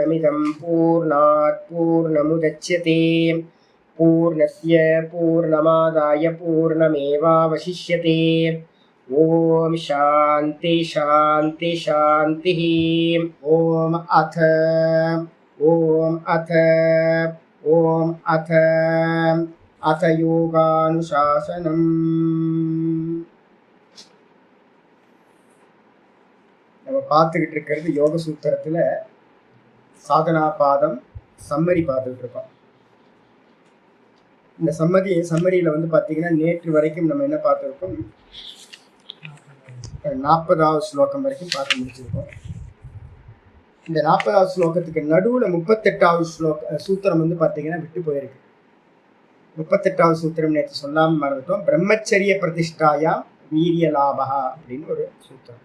पूर्णमदमिदं पूर्णात् पूर्णमुदच्यते पूर्णस्य पूर्णमादाय पूर्णमेवावशिष्यते। ओम शांति शांति शांतिः। ओम अथ अथ योगानुशासनम्। நம்ம பார்த்துக்கிட்டு இருக்கிறது யோக சூத்திரத்துல சாதனா பாதம் சம்மரி பார்த்துக்கிட்டு இருக்கோம். இந்த சம்மரியில பார்த்தீங்கன்னா நேற்று வரைக்கும் நம்ம என்ன பார்த்துருக்கோம், 40வது ஸ்லோகம் வரைக்கும் பார்த்து முடிச்சிருக்கோம். இந்த 40வது ஸ்லோகத்துக்கு நடுவுல 38வது சூத்திரம் பார்த்தீங்கன்னா விட்டு போயிருக்கு. 38வது சூத்திரம் நேற்று சொல்லாம மறந்துட்டோம். பிரம்மச்சரிய பிரதிஷ்டாயா வீரிய லாபா அப்படின்னு ஒரு சூத்திரம்.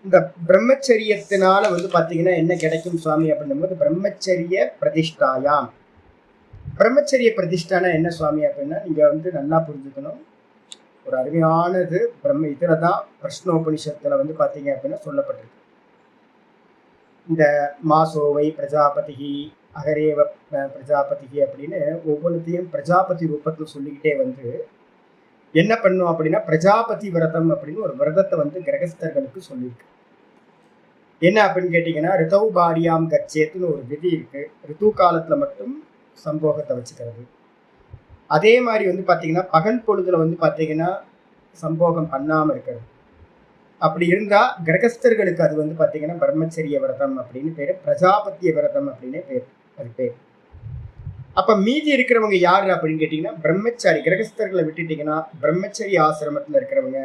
இந்த பிரம்மச்சரியத்தினால பார்த்தீங்கன்னா என்ன கிடைக்கும் சுவாமி அப்படின்னும் போது, பிரம்மச்சரிய பிரதிஷ்டாயாம். பிரம்மச்சரிய பிரதிஷ்டானா என்ன சுவாமி அப்படின்னா, நீங்க நல்லா புரிஞ்சுக்கணும். ஒரு அருமையானது இதுலதான் பிரஷ்னோபனிஷத்துல பார்த்தீங்க அப்படின்னா சொல்லப்பட்டிருக்கு. இந்த மாசோவை பிரஜாபதி அகரேவ பிரஜாபதி அப்படின்னு ஒவ்வொன்றுத்தையும் பிரஜாபதி ரூபத்தில் சொல்லிக்கிட்டே என்ன பண்ணும் அப்படின்னா, பிரஜாபதி விரதம் அப்படின்னு ஒரு விரதத்தை கிரகஸ்தர்களுக்கு சொல்லியிருக்கு. என்ன அப்படின்னு கேட்டீங்கன்னா, ரிதௌ பாரியாம் கச்சேத்துன்னு ஒரு விதி இருக்கு. ரித்து காலத்துல மட்டும் சம்போகத்தை வச்சுக்கிறது. அதே மாதிரி பார்த்தீங்கன்னா பகல் பொழுதுல பார்த்தீங்கன்னா சம்போகம் பண்ணாம இருக்கிறது. அப்படி இருந்தா கிரகஸ்தர்களுக்கு அது பார்த்தீங்கன்னா பிரம்மச்சரிய விரதம் அப்படின்னு பேரு, பிரஜாபத்திய விரதம் அப்படின்னு பேர். அது பேர். அப்ப மீதி இருக்கிறவங்க யாரு அப்படின்னு கேட்டீங்கன்னா, பிரம்மச்சாரி. கிரகஸ்தர்களை விட்டுட்டீங்கன்னா பிரம்மச்சரிய ஆசிரமத்துல இருக்கிறவங்க,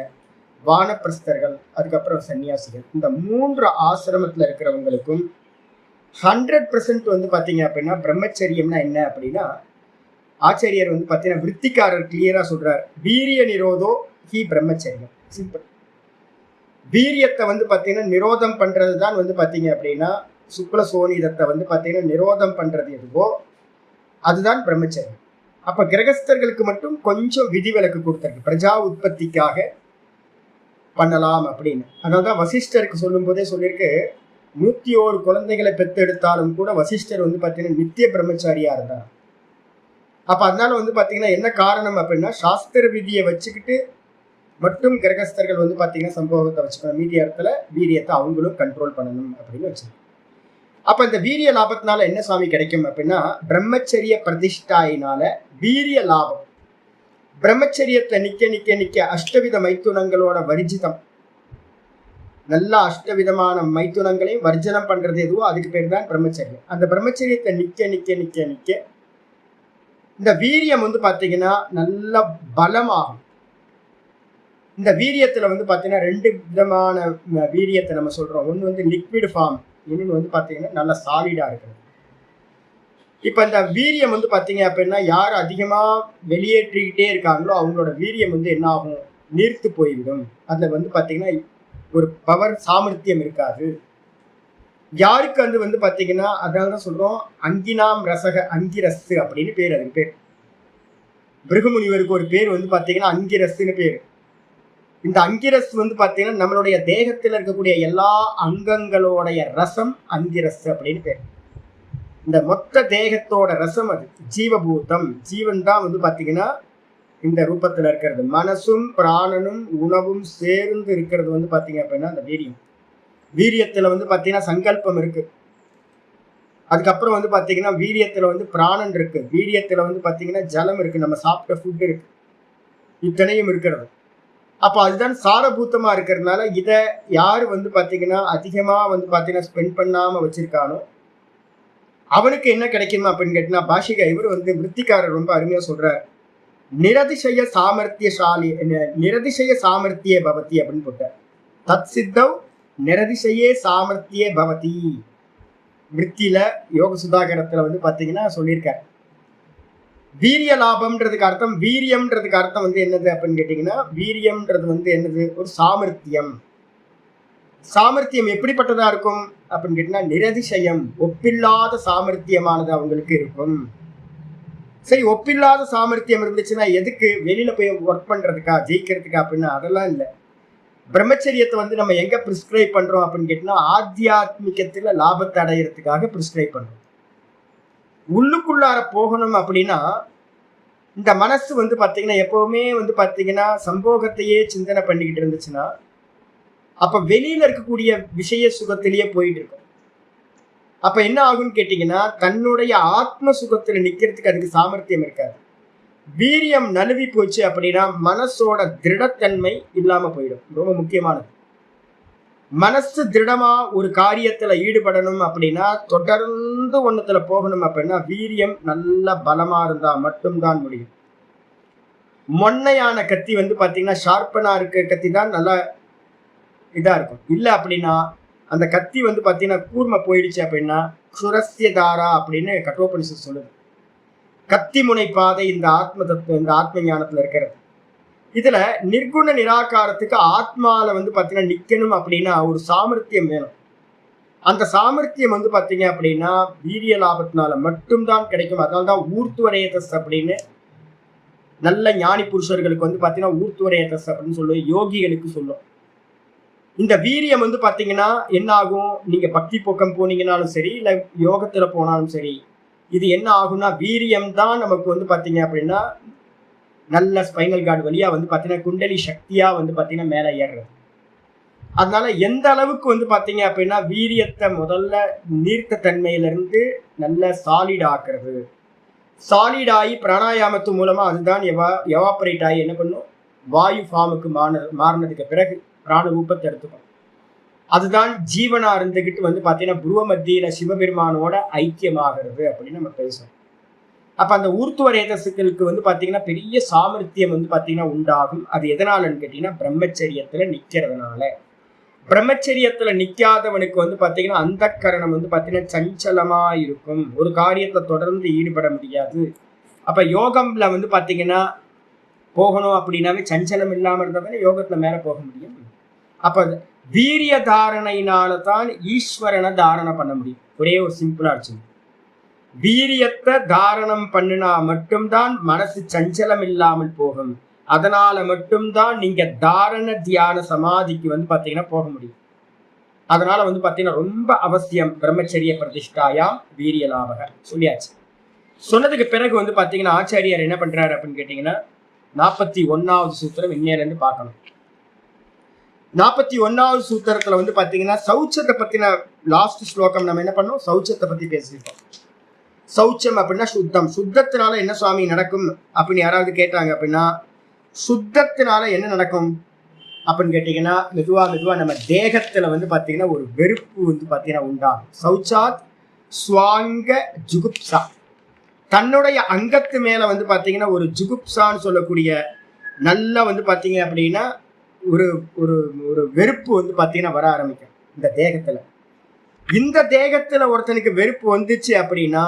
வானப்பிரஸ்தர்கள், அதுக்கப்புறம் சன்னியாசிகள். இந்த 3 ஆசிரமத்துல இருக்கிறவங்களுக்கும் 100% பார்த்தீங்க அப்படின்னா பிரம்மச்சரியம்னா என்ன அப்படின்னா, ஆச்சாரியர் பார்த்தீங்கன்னா விருத்திக்காரர் கிளியரா சொல்றார், வீரிய நிரோதோ ஹி பிரம்மச்சரியம். சிம்பிள். வீரியத்தை பார்த்தீங்கன்னா நிரோதம் பண்றது தான் பார்த்தீங்க அப்படின்னா, சுக்ல சோனிதத்தை பார்த்தீங்கன்னா நிரோதம் பண்றது எதுவோ அதுதான் பிரம்மச்சரியம். அப்ப கிரகஸ்தர்களுக்கு மட்டும் கொஞ்சம் விதிவிலக்கு கொடுத்திருக்கு, பிரஜா உற்பத்திக்காக பண்ணலாம் அப்படின்னு. அதனால்தான் வசிஷ்டருக்கு சொல்லும் போதே சொல்லியிருக்கு, 101 குழந்தைகளை பெற்றெடுத்தாலும் கூட வசிஷ்டர் பார்த்தீங்கன்னா நித்திய பிரம்மச்சாரியா இருந்தார். அப்ப அதனால பார்த்தீங்கன்னா என்ன காரணம் அப்படின்னா, சாஸ்திர விதியை வச்சுக்கிட்டு மட்டும் கிரகஸ்தர்கள் பார்த்தீங்கன்னா சம்பவத்தை வச்சுக்கணும், மீதி இடத்துல வீரியத்தை அவங்களும் கண்ட்ரோல் பண்ணணும் அப்படின்னு வச்சுக்கணும். அப்ப இந்த வீரிய லாபத்தினால என்ன சுவாமி கிடைக்கும் அப்படின்னா, பிரம்மச்சரிய பிரதிஷ்டாயினால வீரிய லாபம். பிரம்மச்சரியத்தை நிக்க அஷ்டவித மைத்துனங்களோட வர்ஜிதம், நல்லா அஷ்டவிதமான மைத்துனங்களையும் வர்ஜனம் பண்றது எதுவோ அதுக்கு பேர் தான் பிரம்மச்சரியம். அந்த பிரம்மச்சரியத்தை நிக்க இந்த வீரியம் பார்த்தீங்கன்னா நல்ல பலமாகும். இந்த வீரியத்துல பார்த்தீங்கன்னா 2 விதமான வீரியத்தை நம்ம சொல்றோம். ஒன்று லிக்விட் ஃபார்ம், இன்னொன்று பார்த்தீங்கன்னா நல்ல சாலிடா இருக்கிறது. இப்ப இந்த வீரியம் பார்த்தீங்க அப்படின்னா, யார் அதிகமா வெளியேற்றிக்கிட்டே இருக்காங்களோ அவங்களோட வீரியம் என்ன ஆகும், நீர்த்து போய்விடும். அதுல பார்த்தீங்கன்னா ஒரு பவர் சாமர்த்தியம் இருக்காது. யாருக்கு பார்த்தீங்கன்னா, அதனாலதான் சொல்றோம் அங்கினாம் ரசக அங்கிரஸ் அப்படின்னு பேர். அதுக்கு பேர் பிருகுமுனிவருக்கு ஒரு பேர் பார்த்தீங்கன்னா அங்கிரஸ்ன்னு பேர். இந்த அங்கிரஸ் பார்த்தீங்கன்னா நம்மளுடைய தேகத்தில் இருக்கக்கூடிய எல்லா அங்கங்களோடைய ரசம் அங்கிரஸ் அப்படின்னு பேர். இந்த மொத்த தேகத்தோட ரசம் அது ஜீவபூதம். ஜீவன் தான் பார்த்தீங்கன்னா இந்த ரூபத்துல இருக்கிறது. மனசும் பிராணனும் உணவும் சேர்ந்து இருக்கிறது பார்த்தீங்க அப்படின்னா அந்த வீரியம். வீரியத்துல பார்த்தீங்கன்னா சங்கல்பம் இருக்கு. அதுக்கப்புறம் பார்த்தீங்கன்னா வீரியத்துல பிராணன் இருக்கு. வீரியத்துல பார்த்தீங்கன்னா ஜலம் இருக்கு, நம்ம சாப்பிட்ட ஃபுட் இருக்கு, இத்தனையும் இருக்கிறது. அப்போ அதுதான் சாரபூத்தமா இருக்கிறதுனால இதை யாரு பார்த்தீங்கன்னா அதிகமா பார்த்தீங்கன்னா ஸ்பெண்ட் பண்ணாம வச்சிருக்கானோ அவனுக்கு என்ன கிடைக்குமா அப்படின்னு கேட்டீங்கன்னா, பாஷிகா இவர் விருத்திக்காரர் ரொம்ப அருமையா சொல்றார், நிரதிசய சாமர்த்தியே பவதி அப்படின்னு போட்டார். தத் சித்தவ் நிரதிசயே சாமர்த்தியே பவதி. விருத்தியில யோக சுதாகரத்துல பார்த்தீங்கன்னா சொல்லியிருக்கார். வீரிய லாபம்ன்றதுக்கு அர்த்தம், வீரியம்ன்றதுக்கு அர்த்தம் என்னது அப்படின்னு கேட்டீங்கன்னா, வீரியம்ன்றது என்னது, ஒரு சாமர்த்தியம். சாமர்த்தியம் எப்படிப்பட்டதா இருக்கும் அப்படின்னு கேட்டீங்கன்னா, நிரதிசயம், ஒப்பில்லாத சாமர்த்தியமானது அவங்களுக்கு இருக்கும். சரி, ஒப்பில்லாத சாமர்த்தியம் இருந்துச்சுன்னா எதுக்கு வெளியில போய் ஒர்க் பண்றதுக்கா, ஜெயிக்கிறதுக்கா அப்படின்னா அதெல்லாம் இல்லை. பிரம்மச்சரியத்தை வந்து நம்ம எங்க பிரிஸ்கிரைப் பண்றோம் அப்படின்னு கேட்டீங்கன்னா ஆத்தியாத்மிகத்துல லாபத்தை அடையிறதுக்காக பிரிஸ்கிரைப் பண்றோம். உள்ளுக்குள்ளார போகணும் அப்படின்னா இந்த மனசு வந்து பாத்தீங்கன்னா எப்பவுமே வந்து பாத்தீங்கன்னா சம்போகத்தையே சிந்தனை பண்ணிக்கிட்டு இருந்துச்சுன்னா அப்ப வெளியில இருக்கக்கூடிய விஷய சுகத்திலேயே போயிட்டு இருக்கும். அப்ப என்ன ஆகும்னு கேட்டீங்கன்னா தன்னுடைய ஆத்ம சுகத்துல நிக்கிறதுக்கு அதுக்கு சாமர்த்தியம் இருக்காது. வீரியம் நழுவி போச்சு அப்படின்னா மனசோட திருடத்தன்மை இல்லாம போயிடும். ரொம்ப முக்கியமானது. மனசு திருடமா ஒரு காரியத்துல ஈடுபடணும் அப்படின்னா தொடர்ந்து ஒன்னத்துல போகணும் அப்படின்னா வீரியம் நல்ல பலமா இருந்தா மட்டும்தான் முடியும். மொன்னையான கத்தி வந்து பாத்தீங்கன்னா ஷார்ப்பனா இருக்க கத்தி தான் நல்லா இதா இருக்கும். இல்ல அப்படின்னா அந்த கத்தி வந்து பாத்தீங்கன்னா கூர்மை போயிடுச்சு அப்படின்னா சுரஸ்யதாரா அப்படின்னு கட்டோபனிஷத் சொல்லுது. கத்தி முனை பாதை இந்த ஆத்ம தத்துவம், இந்த ஆத்ம ஞானத்துல இருக்கிறது. இதுல நிர்குண நிராகாரத்துக்கு ஆத்மால வந்து பாத்தீங்கன்னா நிக்கணும் அப்படின்னா ஒரு சாமர்த்தியம் வேணும். அந்த சாமர்த்தியம் வந்து பாத்தீங்க அப்படின்னா வீரிய லாபத்தினால மட்டும்தான் கிடைக்கும். அதனால்தான் ஊர்த்துவரேதஸ் அப்படின்னு நல்ல ஞானி புருஷர்களுக்கு வந்து பாத்தீங்கன்னா ஊர்த்துவரேதஸ் அப்படின்னு சொல்லுவோம், யோகிகளுக்கு சொல்லும். இந்த வீரியம் வந்து பாத்தீங்கன்னா என்ன ஆகும், நீங்க பக்தி பக்கம் போனீங்கன்னாலும் சரி இல்ல யோகத்துல போனாலும் சரி, இது என்ன ஆகும்னா வீரியம் தான் நமக்கு வந்து பாத்தீங்க அப்படின்னா நல்ல ஸ்பைனல் கார்டு வழியா வந்து பாத்தீங்கன்னா குண்டலி சக்தியா வந்து பாத்தீங்கன்னா மேல ஏறுறது. அதனால எந்த அளவுக்கு வந்து பாத்தீங்க அப்படின்னா வீரியத்தை முதல்ல நீர்த்த தன்மையில இருந்து நல்ல சாலிட் ஆக்குறது. சாலிட் ஆகி பிராணாயாமத்து மூலமா அதுதான் எவாபரேட் ஆகி என்ன பண்ணும், வாயு ஃபார்முக்கு மாறினதுக்கு பிறகு பிராண ரூபத்தை எடுத்துக்கும். அதுதான் ஜீவனா இருந்துகிட்டு வந்து பாத்தீங்கன்னா புருவ மத்தியில சிவபெருமானோட ஐக்கியமாகிறது அப்படின்னு நம்ம பேசுறோம். அப்ப அந்த ஊர்த்துவ ரேதசுக்களுக்கு வந்து பாத்தீங்கன்னா பெரிய சாமர்த்தியம் வந்து பாத்தீங்கன்னா உண்டாகும். அது எதனாலன்னு கேட்டீங்கன்னா பிரம்மச்சரியத்துல நிக்கிறதுனால. பிரம்மச்சரியத்துல நிக்காதவனுக்கு வந்து பாத்தீங்கன்னா அந்த கரணம் வந்து பாத்தீங்கன்னா சஞ்சலமா இருக்கும். ஒரு காரியத்தை தொடர்ந்து ஈடுபட முடியாது. அப்ப யோகம்ல வந்து பாத்தீங்கன்னா போகணும் அப்படின்னாவே சஞ்சலம் இல்லாம இருந்தாலே யோகத்துல மேல போக முடியும். அப்ப வீரிய தாரணையினால தான் ஈஸ்வரனை தாரணை பண்ண முடியும். ஒரே ஒரு சிம்பிளா இருந்துச்சு. வீரியத்தை தாரணம் பண்ணினா மட்டும்தான் மனசு சஞ்சலம் இல்லாமல் போகும். அதனால மட்டும்தான் நீங்க தாரண தியான சமாதிக்கு வந்து பாத்தீங்கன்னா போக முடியும். அதனால வந்து பாத்தீங்கன்னா ரொம்ப அவசியம் பிரம்மச்சரிய பிரதிஷ்டாயாம் வீரிய லாபக சொல்லியாச்சு. சொன்னதுக்கு பிறகு வந்து பாத்தீங்கன்னா ஆச்சாரியார் என்ன பண்றாரு அப்படின்னு கேட்டீங்கன்னா 41வது சூத்திரம் இன்னையில இருந்து பார்க்கணும். 41வது சூத்திரத்துல வந்து பாத்தீங்கன்னா சௌச்சத்தை பத்தின லாஸ்ட் ஸ்லோகம் நம்ம என்ன பண்ணோம், சௌச்சத்தை பத்தி பேசியிருக்கோம். சௌச்சம் அப்படின்னா சுத்தம். சுத்தத்தினால என்ன சுவாமி நடக்கும் அப்படின்னு யாராவது கேட்டாங்க அப்படின்னா சுத்தத்தினால என்ன நடக்கும் அப்படின்னு கேட்டீங்கன்னா மெதுவா நம்ம தேகத்துல வந்து பாத்தீங்கன்னா ஒரு வெறுப்பு வந்து பாத்தீங்கன்னா உண்டாகும். சௌச்சாத் ஸ்வாங்க ஜுகுப்சா, தன்னுடைய அங்கத்து மேல வந்து பாத்தீங்கன்னா ஒரு ஜுகுப்சான்னு சொல்லக்கூடிய நல்லா வந்து பாத்தீங்க அப்படின்னா ஒரு ஒரு ஒரு வெறுப்பு வந்து பாத்தீங்கன்னா வர ஆரம்பிக்கும் இந்த தேகத்துல. இந்த தேகத்துல ஒருத்தனுக்கு வெறுப்பு வந்துச்சு அப்படின்னா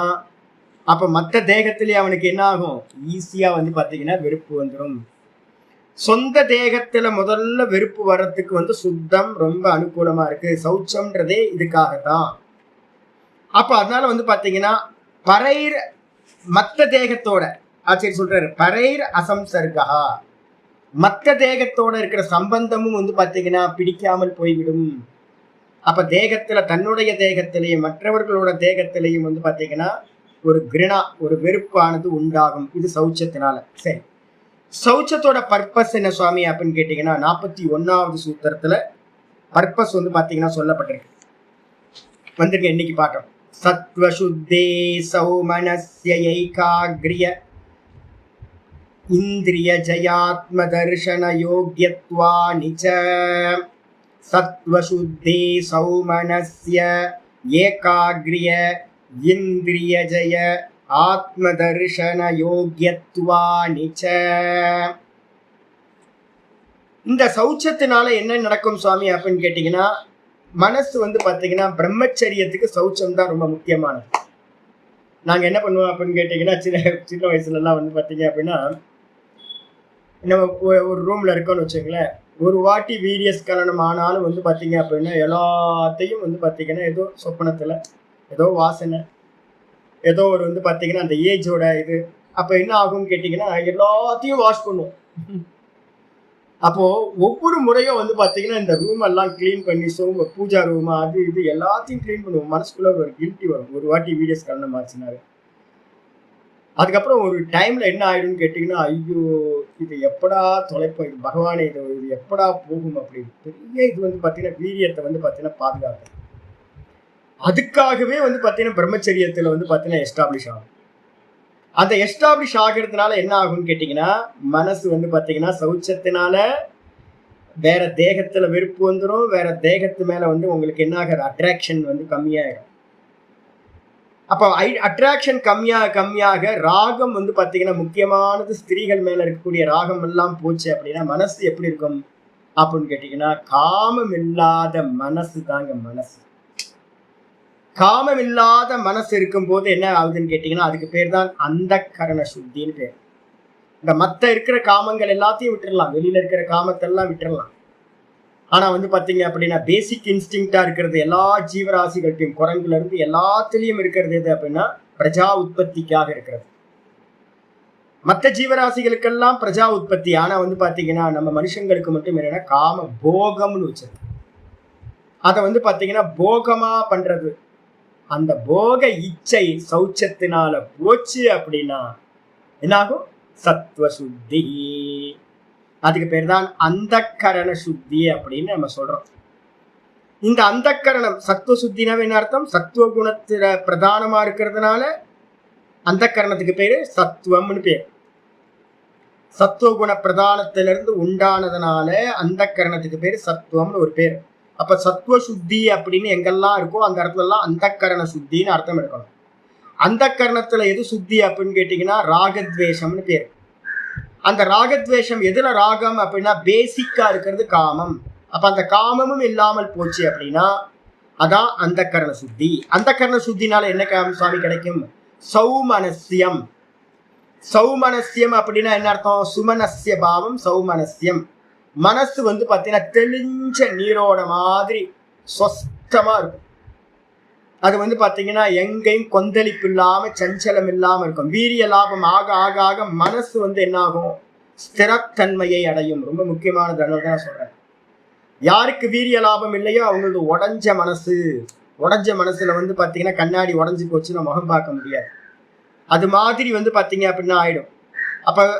அப்ப மற்ற தேகத்திலேயே அவனுக்கு என்ன ஆகும், ஈஸியா வந்து பாத்தீங்கன்னா வெறுப்பு வந்துடும். சொந்த தேகத்துல முதல்ல வெறுப்பு வர்றதுக்கு வந்து சுத்தம் ரொம்ப அனுகூலமா இருக்கு. சௌச்சம்ன்றதே இதுக்காகத்தான். அப்ப அதனால வந்து பாத்தீங்கன்னா பரைர் மற்ற தேகத்தோட ஆச்சரிய சொல்றாரு பரைர் அசம்சர்கா, மற்ற தேகத்தோட இருக்கிற சம்பந்தமும் வந்து பாத்தீங்கன்னா பிடிக்காமல் போய்விடும். அப்ப தேகத்துல தன்னுடைய தேகத்திலையும் மற்றவர்களோட தேகத்திலையும் வந்து பாத்தீங்கன்னா ஒரு கிருணா ஒரு வெறுப்பானது உண்டாகும். இது சௌச்சத்தினால. சரி, சௌச்சத்தோட பர்பஸ் என்ன சுவாமி அப்படின்னு கேட்டீங்கன்னா 41வது சூத்திரத்துல பர்பஸ் வந்து பாத்தீங்கன்னா சொல்லப்பட்டிருக்கு. வந்துருங்க இன்னைக்கு பாட்டோம். சத்வசுத்தே சௌமனஸ்ய ஏகாக்ரிய இந்திரிய ஜயாத்ம தர்ஷன யோக்யத்வானி ச. சத்வசுத்தே சௌமனஸ்ய ஏகாக்ரிய இந்திரிய ஜய ஆத்ம தர்ஷன யோக்யத்வானி ச. இந்த சௌச்சத்தினால என்ன நடக்கும் சுவாமி அப்படின்னு கேட்டீங்கன்னா மனசு வந்து பாத்தீங்கன்னா பிரம்மச்சரியத்துக்கு சௌச்சம் தான் ரொம்ப முக்கியமானது. நாங்க என்ன பண்ணுவோம் அப்படின்னு கேட்டீங்கன்னா சின்ன வயசுல எல்லாம் வந்து பாத்தீங்க அப்படின்னா நம்ம ஒரு ரூம்ல இருக்கோம்னு வச்சுங்களேன், ஒரு வாட்டி வீரியஸ் கலனம் ஆனாலும் வந்து பாத்தீங்க அப்படின்னா எல்லாத்தையும் வந்து பாத்தீங்கன்னா ஏதோ சொப்பனத்துல ஏதோ வாசனை ஏதோ ஒரு வந்து பாத்தீங்கன்னா அந்த ஏஜோட இது அப்ப என்ன ஆகும்னு கேட்டீங்கன்னா எல்லாத்தையும் வாஷ் பண்ணுவோம். அப்போ ஒவ்வொரு முறையும் வந்து பாத்தீங்கன்னா இந்த ரூம் எல்லாம் கிளீன் பண்ணி பூஜா ரூம் அது இது எல்லாத்தையும் கிளீன் பண்ணுவோம். மனசுக்குள்ள ஒரு கில்ட்டி வரும். ஒரு வாட்டி வீடியோஸ் கண்ண மாற்றினாரு. அதுக்கப்புறம் ஒரு டைம்ல என்ன ஆயிடும்னு கேட்டீங்கன்னா, ஐயோ இது எப்படா தொலைப்போம், இது பகவானே இது எப்படா போகும் அப்படின்னு பெரிய இது வந்து பாத்தீங்கன்னா வீரியத்தை வந்து பாத்தீங்கன்னா பாதுகாக்கும். அதுக்காகவே வந்து பாத்தீங்கன்னா பிரம்மச்சரியத்துல வந்து பாத்தீங்கன்னா எஸ்டாப்ளிஷ் ஆகும். அந்த எஸ்டாப்ளிஷ் ஆகிறதுனால என்ன ஆகும்னு கேட்டீங்கன்னா, மனசு வந்து பாத்தீங்கன்னா சௌச்சத்தினால வேற தேகத்துல வெறுப்பு வந்துடும். வேற தேகத்து மேல வந்து உங்களுக்கு என்ன ஆகிற அட்ராக்ஷன் வந்து கம்மியாயிடும். அப்போ அட்ராக்ஷன் கம்மியாக ராகம் வந்து பாத்தீங்கன்னா முக்கியமானது ஸ்திரீகள் மேல இருக்கக்கூடிய ராகம் எல்லாம் போச்சு அப்படின்னா மனசு எப்படி இருக்கும் அப்படின்னு கேட்டீங்கன்னா, காமம் இல்லாத மனசு தாங்க மனசு. காமம் இல்லாத மனசு இருக்கும் போது என்ன ஆகுதுன்னு கேட்டீங்கன்னா, அதுக்கு பேர் தான் அந்த கரண சுத்தின்னு பேர். இந்த மத்த இருக்கிற காமங்கள் எல்லாத்தையும் விட்டுடலாம், வெளியில இருக்கிற காமத்தெல்லாம் விட்டுடலாம். ஆனா வந்து பாத்தீங்க அப்படின்னா பேசிக் இன்ஸ்டிங்டா இருக்கிறது எல்லா ஜீவராசிகள்டையும், குரங்குல இருந்து எல்லாத்துலயும் இருக்கிறது எது அப்படின்னா பிரஜா உற்பத்திக்காக இருக்கிறது. மற்ற ஜீவராசிகளுக்கெல்லாம் பிரஜா உற்பத்தி. ஆனா வந்து பாத்தீங்கன்னா நம்ம மனுஷங்களுக்கு மட்டும் என்னன்னா காம போகம்னு வச்சது. அதை வந்து பாத்தீங்கன்னா போகமா பண்றது. அந்த போக இச்சை சௌச்சத்தினால போச்சு அப்படின்னா என்னாகும்? சத்துவ சுத்தி. அதுக்கு பேர் தான் அந்த கரண சுத்தி அப்படின்னு நம்ம சொல்றோம். இந்த அந்த கரணம் சத்துவ சுத்தினா என்ன அர்த்தம்? சத்துவ குணத்துல பிரதானமா இருக்கிறதுனால அந்த கரணத்துக்கு பேரு சத்துவம்னு பேர். சத்துவ குண பிரதானத்திலிருந்து உண்டானதுனால அந்த கரணத்துக்கு பேரு சத்துவம்னு ஒரு பேர். அப்ப சத்துவ சுத்தி அப்படின்னு எங்கெல்லாம் இருக்கோ அந்த இடத்துல எல்லாம் அந்த கரண சுத்தின்னு அர்த்தம் எடுக்கணும். அந்த கரணத்துல எது சுத்தி அப்படின்னு கேட்டீங்கன்னா ராகத்வேஷம்னு பேர். அந்த ராகத்வேஷம் எதுல ராகம் அப்படின்னா பேசிக்கா இருக்கிறது காமம். அப்ப அந்த காமமும் இல்லாமல் போச்சு அப்படின்னா அதான் அந்த கரண சுத்தி. அந்த கரண சுத்தினால என்ன சுவாமி கிடைக்கும்? சௌமனஸ்யம். சௌமனஸ்யம் அப்படின்னா என்ன அர்த்தம்? சுமனஸ்ய பாவம் சௌமனஸ்யம். மனசு வந்து பாத்தீங்கன்னா தெளிஞ்ச நீரோட மாதிரி சொஸ்தமா இருக்கும். அது வந்து பாத்தீங்கன்னா எங்கேயும் கொந்தளிப்பு இல்லாம சஞ்சலம் இல்லாம இருக்கும். வீரிய லாபம் ஆக ஆக ஆக மனசு வந்து என்ன ஆகும்? ஸ்திரத்தன்மையை அடையும். ரொம்ப முக்கியமானது தான் சொல்றேன். யாருக்கு வீரிய லாபம் இல்லையோ அவங்களது உடஞ்ச மனசு. உடஞ்ச மனசுல வந்து பாத்தீங்கன்னா கண்ணாடி உடஞ்சி போச்சுன்னா முகம் பார்க்க முடியாது. அது மாதிரி வந்து பாத்தீங்க அப்படின்னா ஆயிடும். அப்ப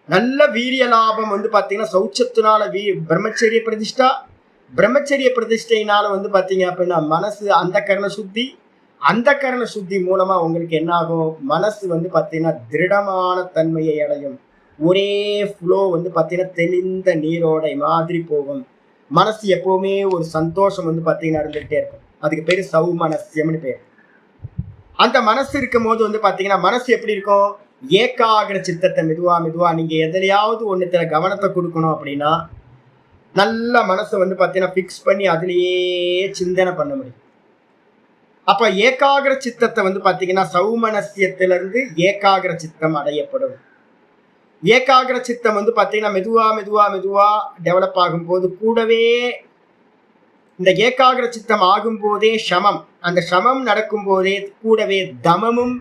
நல்ல வீரிய லாபம் வந்து பாத்தீங்கன்னா சௌச்சத்தினால பிரம்மச்சரிய பிரதிஷ்டா. பிரம்மச்சரிய பிரதிஷ்டையினால வந்து பாத்தீங்க அப்படின்னா மனசு அந்த கரண சுத்தி. அந்த கரண சுத்தி மூலமா உங்களுக்கு என்ன ஆகும்? மனசு வந்து பாத்தீங்கன்னா திருடமான தன்மையை அடையும். ஒரே ஃப்ளோ வந்து பாத்தீங்கன்னா தெளிந்த நீரோடை மாதிரி போகும். மனசு எப்பவுமே ஒரு சந்தோஷம் வந்து பாத்தீங்கன்னா இருந்துகிட்டே இருக்கும். அதுக்கு பேரு சௌமனஸ்யம்னு பேர். அந்த மனசு இருக்கும் போது வந்து பாத்தீங்கன்னா மனசு எப்படி இருக்கும்? ஏகாகிர சித்தத்தை மெதுவா மெதுவா நீங்க எதுலையாவது ஒண்ணுத்துல கவனத்தை கொடுக்கணும் அப்படின்னா நல்ல மனசை வந்து பாத்தீங்கன்னா பிக்ஸ் பண்ணி அதுலயே சிந்தனை பண்ண முடியும். அப்ப ஏகாகிர சித்தத்தை வந்து பாத்தீங்கன்னா சௌமனஸ்யத்திலிருந்து ஏகாகிர சித்தம் அடையப்படும். ஏகாகிர சித்தம் வந்து பாத்தீங்கன்னா மெதுவா மெதுவா மெதுவா டெவலப் ஆகும் போது கூடவே இந்த ஏகாகிர சித்தம் ஆகும் போதே சமம். அந்த சமம் நடக்கும் போதே கூடவே தமமும்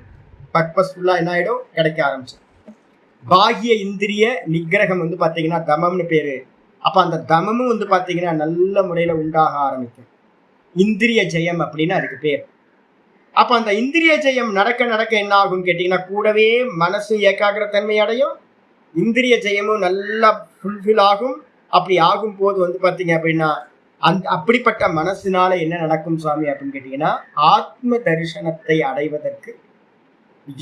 பர்பஸ்ஃபுல்லா என்ன ஆயிடும்? கிடைக்க ஆரம்பிச்சு. பாகிய இந்திரிய நிகிரகம் வந்து பாத்தீங்கன்னா தமம்னு பேரு. அப்ப அந்த தமமும் வந்து பாத்தீங்கன்னா நல்ல முறையில உண்டாக ஆரம்பிக்கும். இந்திரிய ஜெயம் அப்படின்னு அதுக்கு பேர். அப்ப அந்த இந்திரிய ஜெயம் நடக்க நடக்க என்ன ஆகும் கேட்டீங்கன்னா கூடவே மனசு ஏகாகிர தன்மை அடையும். இந்திரிய ஜெயமும் நல்லா ஃபுல்ஃபில் ஆகும். அப்படி ஆகும் போது வந்து பாத்தீங்க அப்படின்னா அப்படிப்பட்ட மனசுனால என்ன நடக்கும் சுவாமி அப்படின்னு கேட்டீங்கன்னா ஆத்ம தரிசனத்தை அடைவதற்கு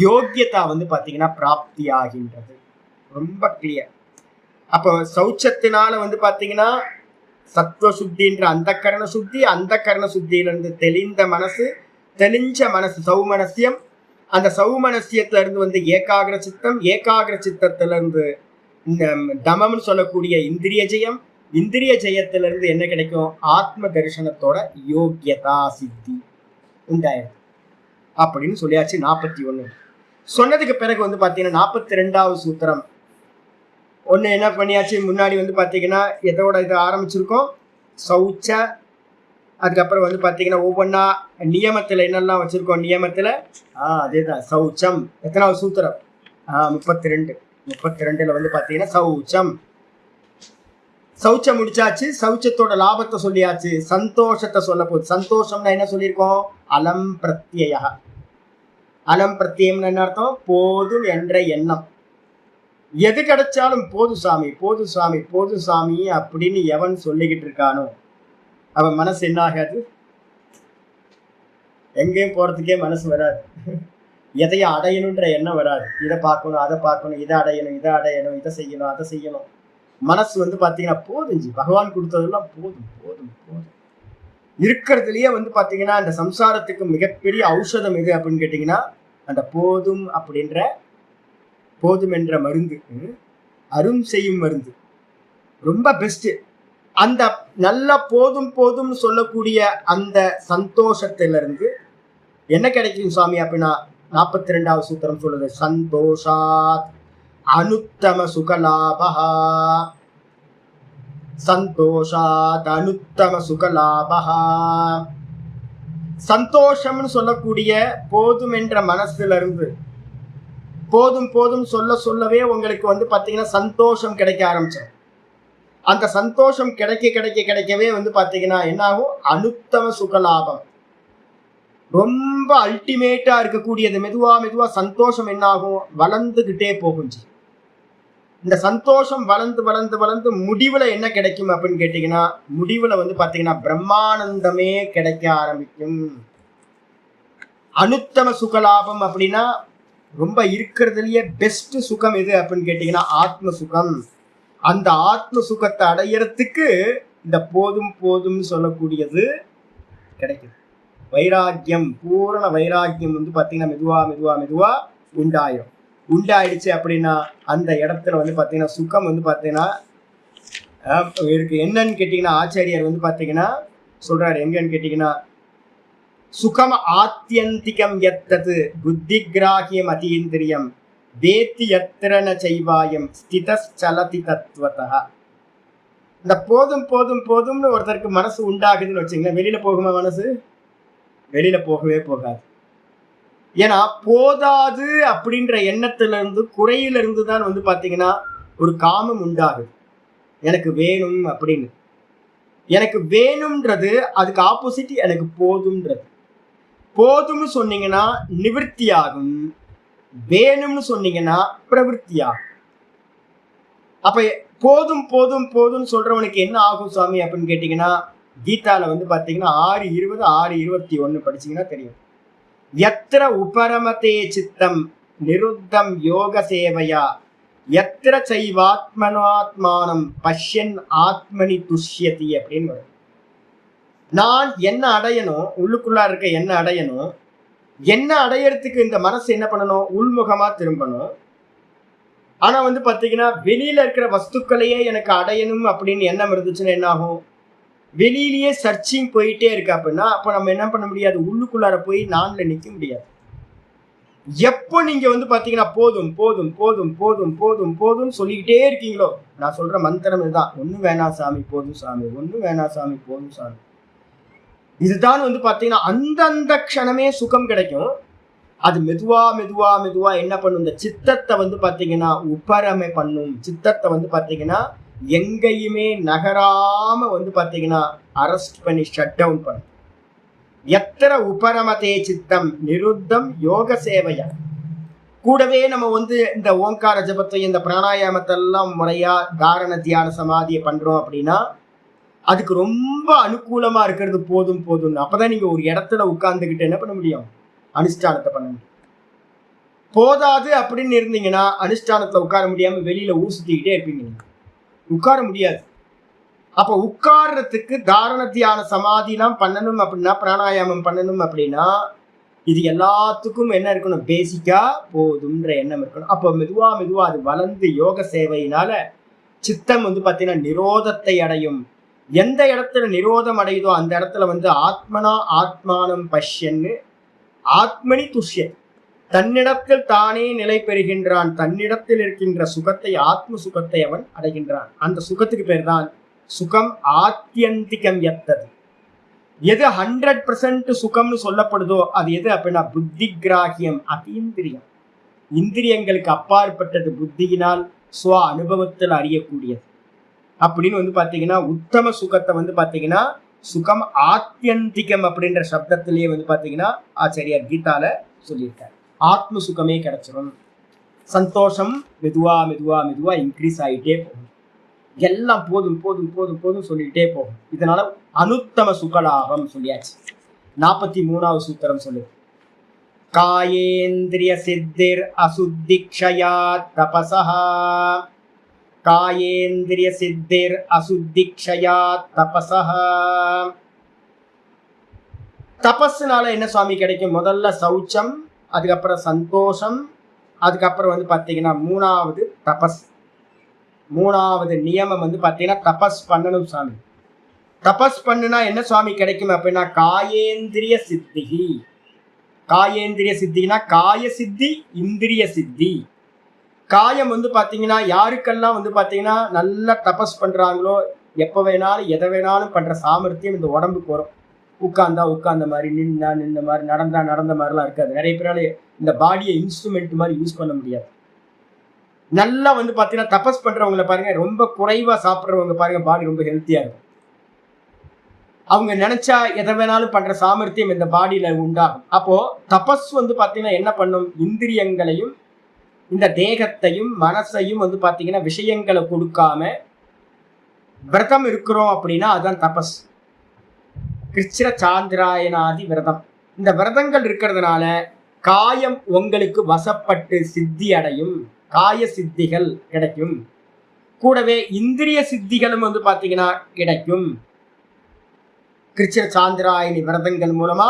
யோக்கியதா வந்து பாத்தீங்கன்னா பிராப்தி ஆகின்றது. ரொம்ப கிளியர். அப்போ சௌச்சத்தினால வந்து பாத்தீங்கன்னா சத்துவ சுத்தின்ற அந்த கரண சுத்தி. அந்த கரண சுத்தியிலிருந்து தெளிந்த மனசு. தெளிஞ்ச மனசு சௌமனஸ்யம். அந்த சௌமனஸ்யத்துல இருந்து வந்து ஏகாகிர சித்தம். ஏகாகிர சித்தத்துல இருந்து தமம்னு சொல்லக்கூடிய இந்திரிய ஜெயம். இந்திரிய ஜெயத்திலிருந்து என்ன கிடைக்கும்? ஆத்ம தரிசனத்தோட யோக்கியதா சித்தி உண்டாயிரும் அப்படின்னு சொல்லியாச்சு. 41 சொன்னதுக்கு பிறகு வந்து பாத்தீங்கன்னா 42வது சூத்திரம் ஒண்ணு என்ன பண்ணியாச்சு. முன்னாடி வந்து பாத்தீங்கன்னா எதோட இது ஆரம்பிச்சிருக்கோம்? சௌச்ச. அதுக்கப்புறம் வந்து பாத்தீங்கன்னா ஒவ்வொன்னா நியமத்துல என்னெல்லாம் வச்சிருக்கோம்? நியமத்துல அதேதான் சௌச்சம். எத்தனாவது சூத்திரம்? 32. 32ல வந்து பாத்தீங்கன்னா சௌச்சம். சௌச்சம் முடிச்சாச்சு, சௌச்சத்தோட லாபத்தை சொல்லியாச்சு, சந்தோஷத்தை சொல்ல போகுது. சந்தோஷம்னா என்ன சொல்லியிருக்கோம்? அலம் பிரத்யயா. அலம் பிரத்யம்னு என்ன அர்த்தம்? போதும் என்ற எண்ணம். எது கிடைச்சாலும் போது சாமி, போது சாமி, போது சாமி அப்படின்னு எவன் சொல்லிக்கிட்டு இருக்கானோ அவன் மனசு என்ன ஆகாது? எங்கேயும் போறதுக்கே மனசு வராது. எதையும் அடையணுன்ற எண்ணம் வராது. இதை பார்க்கணும், அதை பார்க்கணும், இதை அடையணும், இதை அடையணும், இதை செய்யணும், அதை செய்யணும். மனசு வந்து பாத்தீங்கன்னா போதுஞ்சி, பகவான் கொடுத்ததெல்லாம் போதும் போதும் போதும். இருக்கிறதுலயே வந்து பாத்தீங்கன்னா இந்த சம்சாரத்துக்கு மிகப்பெரிய ஔஷதம் எது அப்படின்னு கேட்டீங்கன்னா அந்த போதும் அப்படின்ற, போதும் என்ற மருந்து, அரும் செய்யும் மருந்து, ரொம்ப பெஸ்ட். அந்த நல்ல போதும் போதும் சொல்லக்கூடிய அந்த சந்தோஷத்திலிருந்து என்ன கிடைக்கும் சுவாமி அப்படின்னா 42வது சூத்திரம் சொல்லுது, சந்தோஷாத் அனுத்தம சுகலாபா. சந்தோஷாத் அனுத்தம சுகலாபா. சந்தோஷம்னு சொல்லக்கூடிய போதும் என்ற மனசுல இருந்து போதும் போதும் சொல்ல சொல்லவே உங்களுக்கு வந்து பாத்தீங்கன்னா சந்தோஷம் கிடைக்க ஆரம்பிச்சோம். அந்த சந்தோஷம் கிடைக்கவே வந்து பாத்தீங்கன்னா என்ன ஆகும்? அனுத்தம சுகலாபம், ரொம்ப அல்டிமேட்டா இருக்கக்கூடியது. மெதுவா மெதுவா சந்தோஷம் என்ன ஆகும்? வளர்ந்துகிட்டே போகும். இந்த சந்தோஷம் வளர்ந்து வளர்ந்து வளர்ந்து முடிவுல என்ன கிடைக்கும் அப்படின்னு கேட்டீங்கன்னா முடிவுல வந்து பாத்தீங்கன்னா பிரம்மானந்தமே கிடைக்க ஆரம்பிக்கும். அனுத்தம சுகலாபம் அப்படின்னா ரொம்ப இருக்கிறதுலயே பெஸ்ட் சுகம் எது அப்படின்னு கேட்டீங்கன்னா ஆத்ம சுகம். அந்த ஆத்ம சுகத்தை அடையறதுக்கு இந்த போதும் போதும்னு சொல்லக்கூடியது கிடைக்குது. வைராக்கியம், பூரண வைராக்கியம் வந்து பாத்தீங்கன்னா மெதுவா மெதுவா மெதுவா உண்டாயிரும். உண்டாயிடுச்சு அப்படின்னா அந்த இடத்துல வந்து பாத்தீங்கன்னா சுகம் வந்து பாத்தீங்கன்னா இருக்கு. என்னன்னு கேட்டீங்கன்னா ஆச்சாரியர் வந்து பாத்தீங்கன்னா சொல்றாரு, எங்கன்னு கேட்டீங்கன்னா சுகம் ஆத்தியந்திகம் எத்தது புத்தி கிராகியம் அதீந்திரியம் வேத்தி எத்திரன செய்வாயம் ஸ்திதலதி தத்துவதா. இந்த போதும் போதும் போதும்னு ஒருத்தருக்கு மனசு உண்டாகுதுன்னு வச்சுங்களேன், வெளியில போகுமா மனசு? வெளியில போகவே போகாது. ஏன்னா போதாது அப்படின்ற எண்ணத்துல இருந்து, குறையில இருந்து தான் வந்து பாத்தீங்கன்னா ஒரு காமம் உண்டாகுது. எனக்கு வேணும் அப்படின்னு. எனக்கு வேணும்ன்றது அதுக்கு ஆப்போசிட் எனக்கு போதும்ன்றது. போதும்னு சொன்னீங்கன்னா நிவர்த்தி ஆகும், வேணும்னு சொன்னீங்கன்னா பிரவருத்தி ஆகும். அப்ப போதும் போதும் போதும்னு சொல்றவனுக்கு என்ன ஆகும் சுவாமி அப்படின்னு கேட்டீங்கன்னா கீதால வந்து பாத்தீங்கன்னா 6:20 6:21 படிச்சீங்கன்னா தெரியும். எத்திர உபரமதே சித்தம் நிருத்தம் யோக சேவையா எத்திர சைவாத்மனாத்மானம் பஷ்யன் ஆத்மனி துஷ்யதி அப்படின்னு வரும். நான் என்ன அடையணும், உள்ளுக்குள்ளா இருக்க என்ன அடையணும், என்ன அடையறதுக்கு இந்த மனசு என்ன பண்ணணும்? உள்முகமா திரும்பணும். ஆனா வந்து பாத்தீங்கன்னா வெளியில இருக்கிற வஸ்துக்களையே எனக்கு அடையணும் அப்படின்னு எண்ணம் இருந்துச்சுன்னா என்ன ஆகும்? வெளியிலேயே சர்ச்சிங் போயிட்டே இருக்கு. அப்படின்னா அப்ப நம்ம என்ன பண்ண முடியாது? உள்ளுக்குள்ளார போய் நான்ல நிக்க முடியாது. எப்போ நீங்க வந்து பாத்தீங்கன்னா போதும் போதும் போதும் போதும் போதும் போதும் சொல்லிக்கிட்டே இருக்கீங்களோ, நான் சொல்ற மந்திரம் இதுதான், ஒண்ணு வேணா சாமி போதும் சாமி, ஒண்ணு வேணா சாமி போதும் சாமி. இதுதான் வந்து பாத்தீங்கன்னா அந்தந்த க்ஷணமே சுகம் கிடைக்கும். அது மெதுவா மெதுவா மெதுவா என்ன பண்ணும்? இந்த சித்தத்தை வந்து பாத்தீங்கன்னா உபரமை பண்ணும். சித்தத்தை வந்து பாத்தீங்கன்னா எங்கேயுமே நகராம வந்து பாத்தீங்கன்னா அரெஸ்ட் பண்ணி ஷட் டவுன் பண்ணும். எத்திர உபரமதே சித்தம் நிருத்தம் யோக சேவையா. கூடவே நம்ம வந்து இந்த ஓங்கார ஜபத்தை, இந்த பிராணாயாமத்தை எல்லாம் முறையா தாரண தியான சமாதியை பண்றோம் அப்படின்னா அதுக்கு ரொம்ப அனுகூலமா இருக்கிறது போதும் போதும். அப்பதான் நீங்க ஒரு இடத்துல உட்கார்ந்துகிட்டு என்ன பண்ண முடியும்? அனுஷ்டானத்தை பண்ண முடியும். போதாது அப்படின்னு இருந்தீங்கன்னா அனுஷ்டானத்துல உட்கார முடியாம வெளியில ஊர் சுத்திக்கிட்டே இருப்பீங்க, உட்கார முடியாது. அப்ப உட்கார்றதுக்கு தாரண தியான சமாதிலாம் பண்ணணும் அப்படின்னா, பிராணாயாமம் பண்ணணும் அப்படின்னா இது எல்லாத்துக்கும் என்ன இருக்கணும்? பேசிக்கா போதும்ன்ற எண்ணம் இருக்கணும். அப்போ மெதுவா மெதுவா அது வளர்ந்து யோக சேவையினால சித்தம் வந்து பாத்தீங்கன்னா நிரோதத்தை அடையும். எந்த இடத்துல நிரோதம் அடையுதோ அந்த இடத்துல வந்து ஆத்மனா ஆத்மானம் பஷ்யன்னு ஆத்மனி துஷ்யன், தன்னிடத்தில் தானே நிலை பெறுகின்றான். தன்னிடத்தில் இருக்கின்ற சுகத்தை, ஆத்ம சுகத்தை அவன் அடைகின்றான். அந்த சுகத்துக்கு பேர் தான் சுகம் ஆத்தியந்திகம் எத்தது. எது 100% சுகம்னு சொல்லப்படுதோ அது எது அப்படின்னா புத்தி கிராகியம் அதீந்திரியம். இந்திரியங்களுக்கு அப்பாற்பட்டது, புத்தியினால் ஸ்வ அனுபவத்தில் அறியக்கூடியது. அப்படின்னு வந்து பாத்தீங்கன்னா உத்தம சுகத்தை வந்து பாத்தீங்கன்னா சுகம் ஆத்தியந்திகம் அப்படின்ற சப்தத்திலேயே வந்து பாத்தீங்கன்னா ஆச்சாரியார் கீதால சொல்லியிருக்காரு. ஆத்ம சுகமே கிடைச்சிடும். சந்தோஷம் மெதுவா மெதுவா மெதுவா இன்க்ரீஸ் ஆகிட்டே போகும். எல்லாம் போதும் போதும் போதும் போதும் சொல்லிக்கிட்டே போகும். இதனால அனுத்தம சுகலாகம் சொல்லியாச்சு. 43வது சூத்திரம் சொல்லுது, காயேந்திரிய சித்திர் அசுத்திக்ஷயா தபசஹ. காயேந்திரிய சித்திர் அசுத்திக்ஷயா தபசஹ. தபஸ்னால என்ன சுவாமி கிடைக்கும்? முதல்ல சௌச்சம், அதுக்கப்புறம் சந்தோஷம், அதுக்கப்புறம் வந்து பாத்தீங்கன்னா மூணாவது தபஸ். மூணாவது நியமம் வந்து பாத்தீங்கன்னா தபஸ் பண்ணணும் சாமி. தபஸ் பண்ணுனா என்ன சுவாமி கிடைக்கும் அப்படின்னா காயேந்திரிய சித்திகி. காயேந்திரிய சித்தினா காய சித்தி, இந்திரிய சித்தி. காயம் வந்து பாத்தீங்கன்னா யாருக்கெல்லாம் வந்து பாத்தீங்கன்னா நல்லா தபஸ் பண்றாங்களோ எப்ப வேணாலும் எதை வேணாலும் பண்ற சாமர்த்தியம் இந்த உடம்புக்கு வரும். உட்கார்ந்தா உட்கார்ந்த மாதிரி, நின்னா நின்ன மாதிரி, நடந்தா நடந்த மாதிரிலாம் இருக்காது. நிறைய பேரால இந்த பாடியை இன்ஸ்ட்ருமெண்ட் மாதிரி யூஸ் பண்ண முடியாது. நல்லா வந்து பாத்தீங்கன்னா தபஸ் பண்றவங்களை பாருங்க, ரொம்ப குறைவா சாப்பிட்றவங்க பாருங்க பாடி ரொம்ப ஹெல்த்தியா இருக்கும். அவங்க நினைச்சா எதை வேணாலும் பண்ற சாமர்த்தியம் இந்த பாடியில உண்டாகும். அப்போ தபஸ் வந்து பாத்தீங்கன்னா என்ன பண்ணும்? இந்திரியங்களையும் இந்த தேகத்தையும் மனசையும் வந்து பாத்தீங்கன்னா விஷயங்களை கொடுக்காம விரதம் இருக்கிறோம் அப்படின்னா அதுதான் தபஸ். கிருச்சிர சாந்திராயனாதி விரதம். இந்த விரதங்கள் இருக்கிறதுனால காயம் உங்களுக்கு வசப்பட்டு சித்தி அடையும். காய சித்திகள் கிடைக்கும். கூடவே இந்திரிய சித்திகளும் வந்து பாத்தீங்கன்னா கிடைக்கும். கிருச்சிர சாந்திராயணி விரதங்கள் மூலமா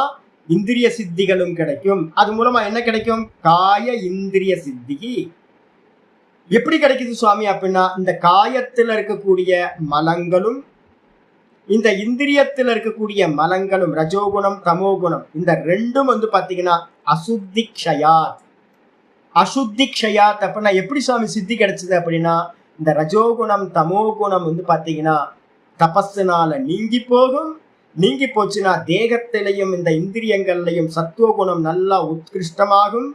இந்திரிய சித்திகளும் கிடைக்கும். அது மூலமா என்ன கிடைக்கும்? காய இந்திரிய சித்தி. எப்படி கிடைக்குது சுவாமி அப்படின்னா இந்த காயத்துல இருக்கக்கூடிய மலங்களும் இந்த இந்திரியத்தில் இருக்கக்கூடிய மலங்களும் ரஜோகுணம் தமோகுணம் இந்த ரெண்டும் வந்து பாத்தீங்கன்னா அசுத்தி க்ஷயாத். அசுத்தி க்ஷயாத் அப்படின்னா எப்படி சுவாமி சித்தி கிடைச்சது அப்படின்னா இந்த ரஜோகுணம் தமோகுணம் வந்து பாத்தீங்கன்னா தபஸ்னால நீங்கி போகும். நீங்கி போச்சுன்னா தேகத்திலையும் இந்த இந்திரியங்கள்லையும் சத்துவகுணம் நல்லா உத்கிருஷ்டமாகும்.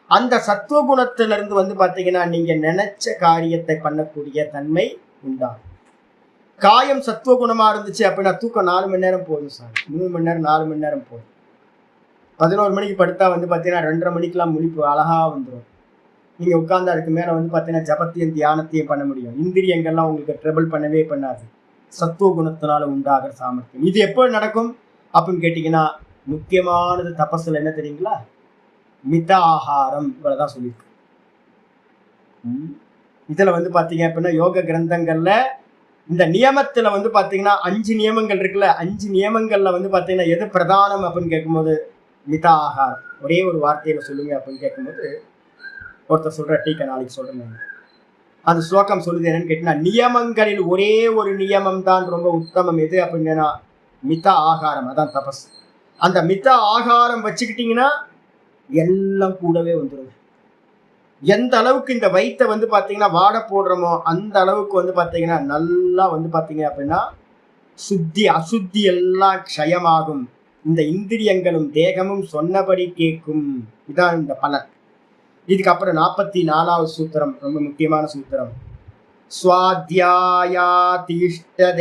அந்த சத்துவகுணத்திலிருந்து வந்து பாத்தீங்கன்னா நீங்க நினைச்ச காரியத்தை பண்ணக்கூடிய தன்மை உண்டாகும். காயம் சத்துவகுணமா இருந்துச்சு அப்படின்னா தூக்கம் 4 மணி நேரம் போதும் சார். 3 மணி நேரம் 4 மணி நேரம் போதும். 11 மணிக்கு படுத்தா வந்து பாத்தீங்கன்னா 2:30 மணிக்கெல்லாம் முழிப்பு அழகா வந்துடும். நீங்க உட்கார்ந்து அதுக்கு மேல வந்து பாத்தீங்கன்னா ஜபத்தையும் தியானத்தையும் பண்ண முடியும். இந்திரியங்கள்லாம் உங்களுக்கு ட்ரபிள் பண்ணவே பண்ணாது. சத்துவ குணத்தினால உண்டாகிற சாமர்த்தியம். இது எப்போ நடக்கும் அப்படின்னு கேட்டீங்கன்னா முக்கியமானது தபஸ்ல என்ன தெரியுங்களா? மித ஆகாரம். இவ்வளவுதான் சொல்லியிருக்கு. இதுல வந்து பாத்தீங்க அப்படின்னா யோக கிரந்தங்கள்ல இந்த நியமத்துல வந்து பாத்தீங்கன்னா 5 நியமங்கள் இருக்குல்ல. 5 நியமங்கள்ல வந்து பாத்தீங்கன்னா எது பிரதானம் அப்படின்னு கேட்கும்போது மித ஆகாரம். ஒரே ஒரு வார்த்தையில சொல்லுங்க அப்படின்னு கேட்கும்போது ஒருத்தர் சொல்ற டீக்க நாளைக்கு சொல்றேன். அந்த ஸ்லோகம் சொல்லுது என்னன்னு கேட்டீங்கன்னா நியமங்களில் ஒரே ஒரு நியமம் தான் ரொம்ப உத்தமம். எது அப்படின்னா மித ஆகாரம். அதான் தபஸ். அந்த மித ஆகாரம் வச்சுக்கிட்டீங்கன்னா எல்லாம் கூடவே வந்துடும். எந்த அளவுக்கு இந்த வயிற்றை வந்து பாத்தீங்கன்னா வாட போடுறோமோ அந்த அளவுக்கு வந்து பாத்தீங்கன்னா நல்லா வந்து பாத்தீங்க அப்படின்னா சுத்தி அசுத்தி எல்லாம் க்ஷயமாகும். இந்த இந்திரியங்களும் தேகமும் சொன்னபடி கேட்கும். இதான் இந்த பலன். இதுக்கப்புறம் 44வது சூத்திரம் ரொம்ப முக்கியமான சூத்திரம். ஸ்வாத்யாயாதிஷ்ட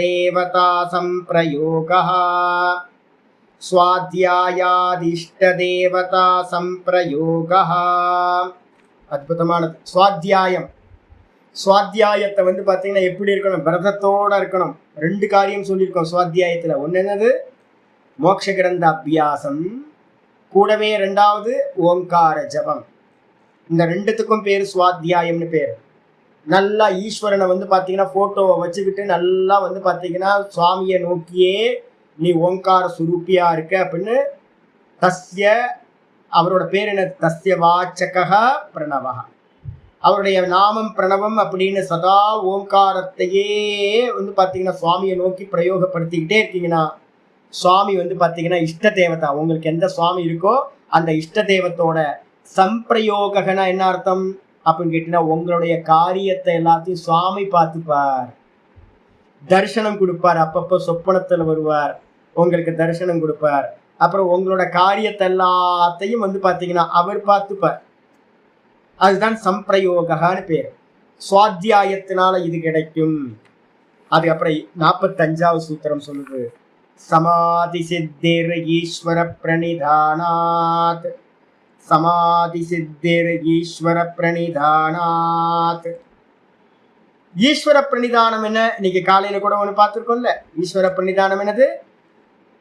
தேவதா சம்பிரயோகः. ஸ்வாத்யாயாதிஷ்ட தேவதா சம்பிரயோகः. அற்புதமானது. சுவாத்தியாயம். சுவாத்தியாயத்தை வந்து பாத்தீங்கன்னா எப்படி இருக்கணும்? விரதத்தோட இருக்கணும். 2 காரியம் சொல்லியிருக்கோம் சுவாத்தியாயத்துல. ஒன்னு என்னது? மோட்ச கிரந்த அபியாசம். கூடவே 2வது ஓங்கார ஜபம். இந்த 2த்துக்கும் பேரு சுவாத்தியாயம்னு பேரு. நல்லா ஈஸ்வரனை வந்து பாத்தீங்கன்னா போட்டோவை வச்சுக்கிட்டு நல்லா வந்து பாத்தீங்கன்னா சுவாமியை நோக்கியே நீ ஓங்கார சுரூப்பியா இருக்க அப்படின்னு தஸ்ய, அவரோட பேர் என்ன? தஸ்ய வாச்சகா பிரணவா. அவருடைய நாமம் பிரணவம் அப்படின்னு சதா ஓங்காரத்தையே வந்து பாத்தீங்கன்னா சுவாமியை நோக்கி பிரயோகப்படுத்திக்கிட்டே இருக்கீங்கன்னா சுவாமி வந்து பாத்தீங்கன்னா இஷ்ட தேவதா. உங்களுக்கு எந்த சுவாமி இருக்கோ அந்த இஷ்ட தேவத்தோட சம்பிரயோகனா என்ன அர்த்தம் அப்படின்னு கேட்டீங்கன்னா உங்களுடைய காரியத்தை எல்லாத்தையும் சுவாமி பார்த்துப்பார். தரிசனம் கொடுப்பார். அப்பப்போ சொப்பனத்துல வருவார், உங்களுக்கு தரிசனம் கொடுப்பார். அப்புறம் உங்களோட காரியத்தை எல்லாத்தையும் வந்து பாத்தீங்கன்னா அவர் பார்த்துப்பார். அதுதான் சம்பிரயோகான்னு பேர். சுவாத்தியாயத்தினால இது கிடைக்கும். அதுக்கப்புறம் 45வது சூத்திரம் சொல்லுது, சமாதி சித்திர் ஈஸ்வர பிரணிதானாத். சமாதி சித்திர் ஈஸ்வர பிரணிதானாத். ஈஸ்வர பிரணிதானம் என்ன? இன்னைக்கு காலையில கூட ஒண்ணு பார்த்திருக்கோம்ல. ஈஸ்வர பிரணிதானம் என்னது?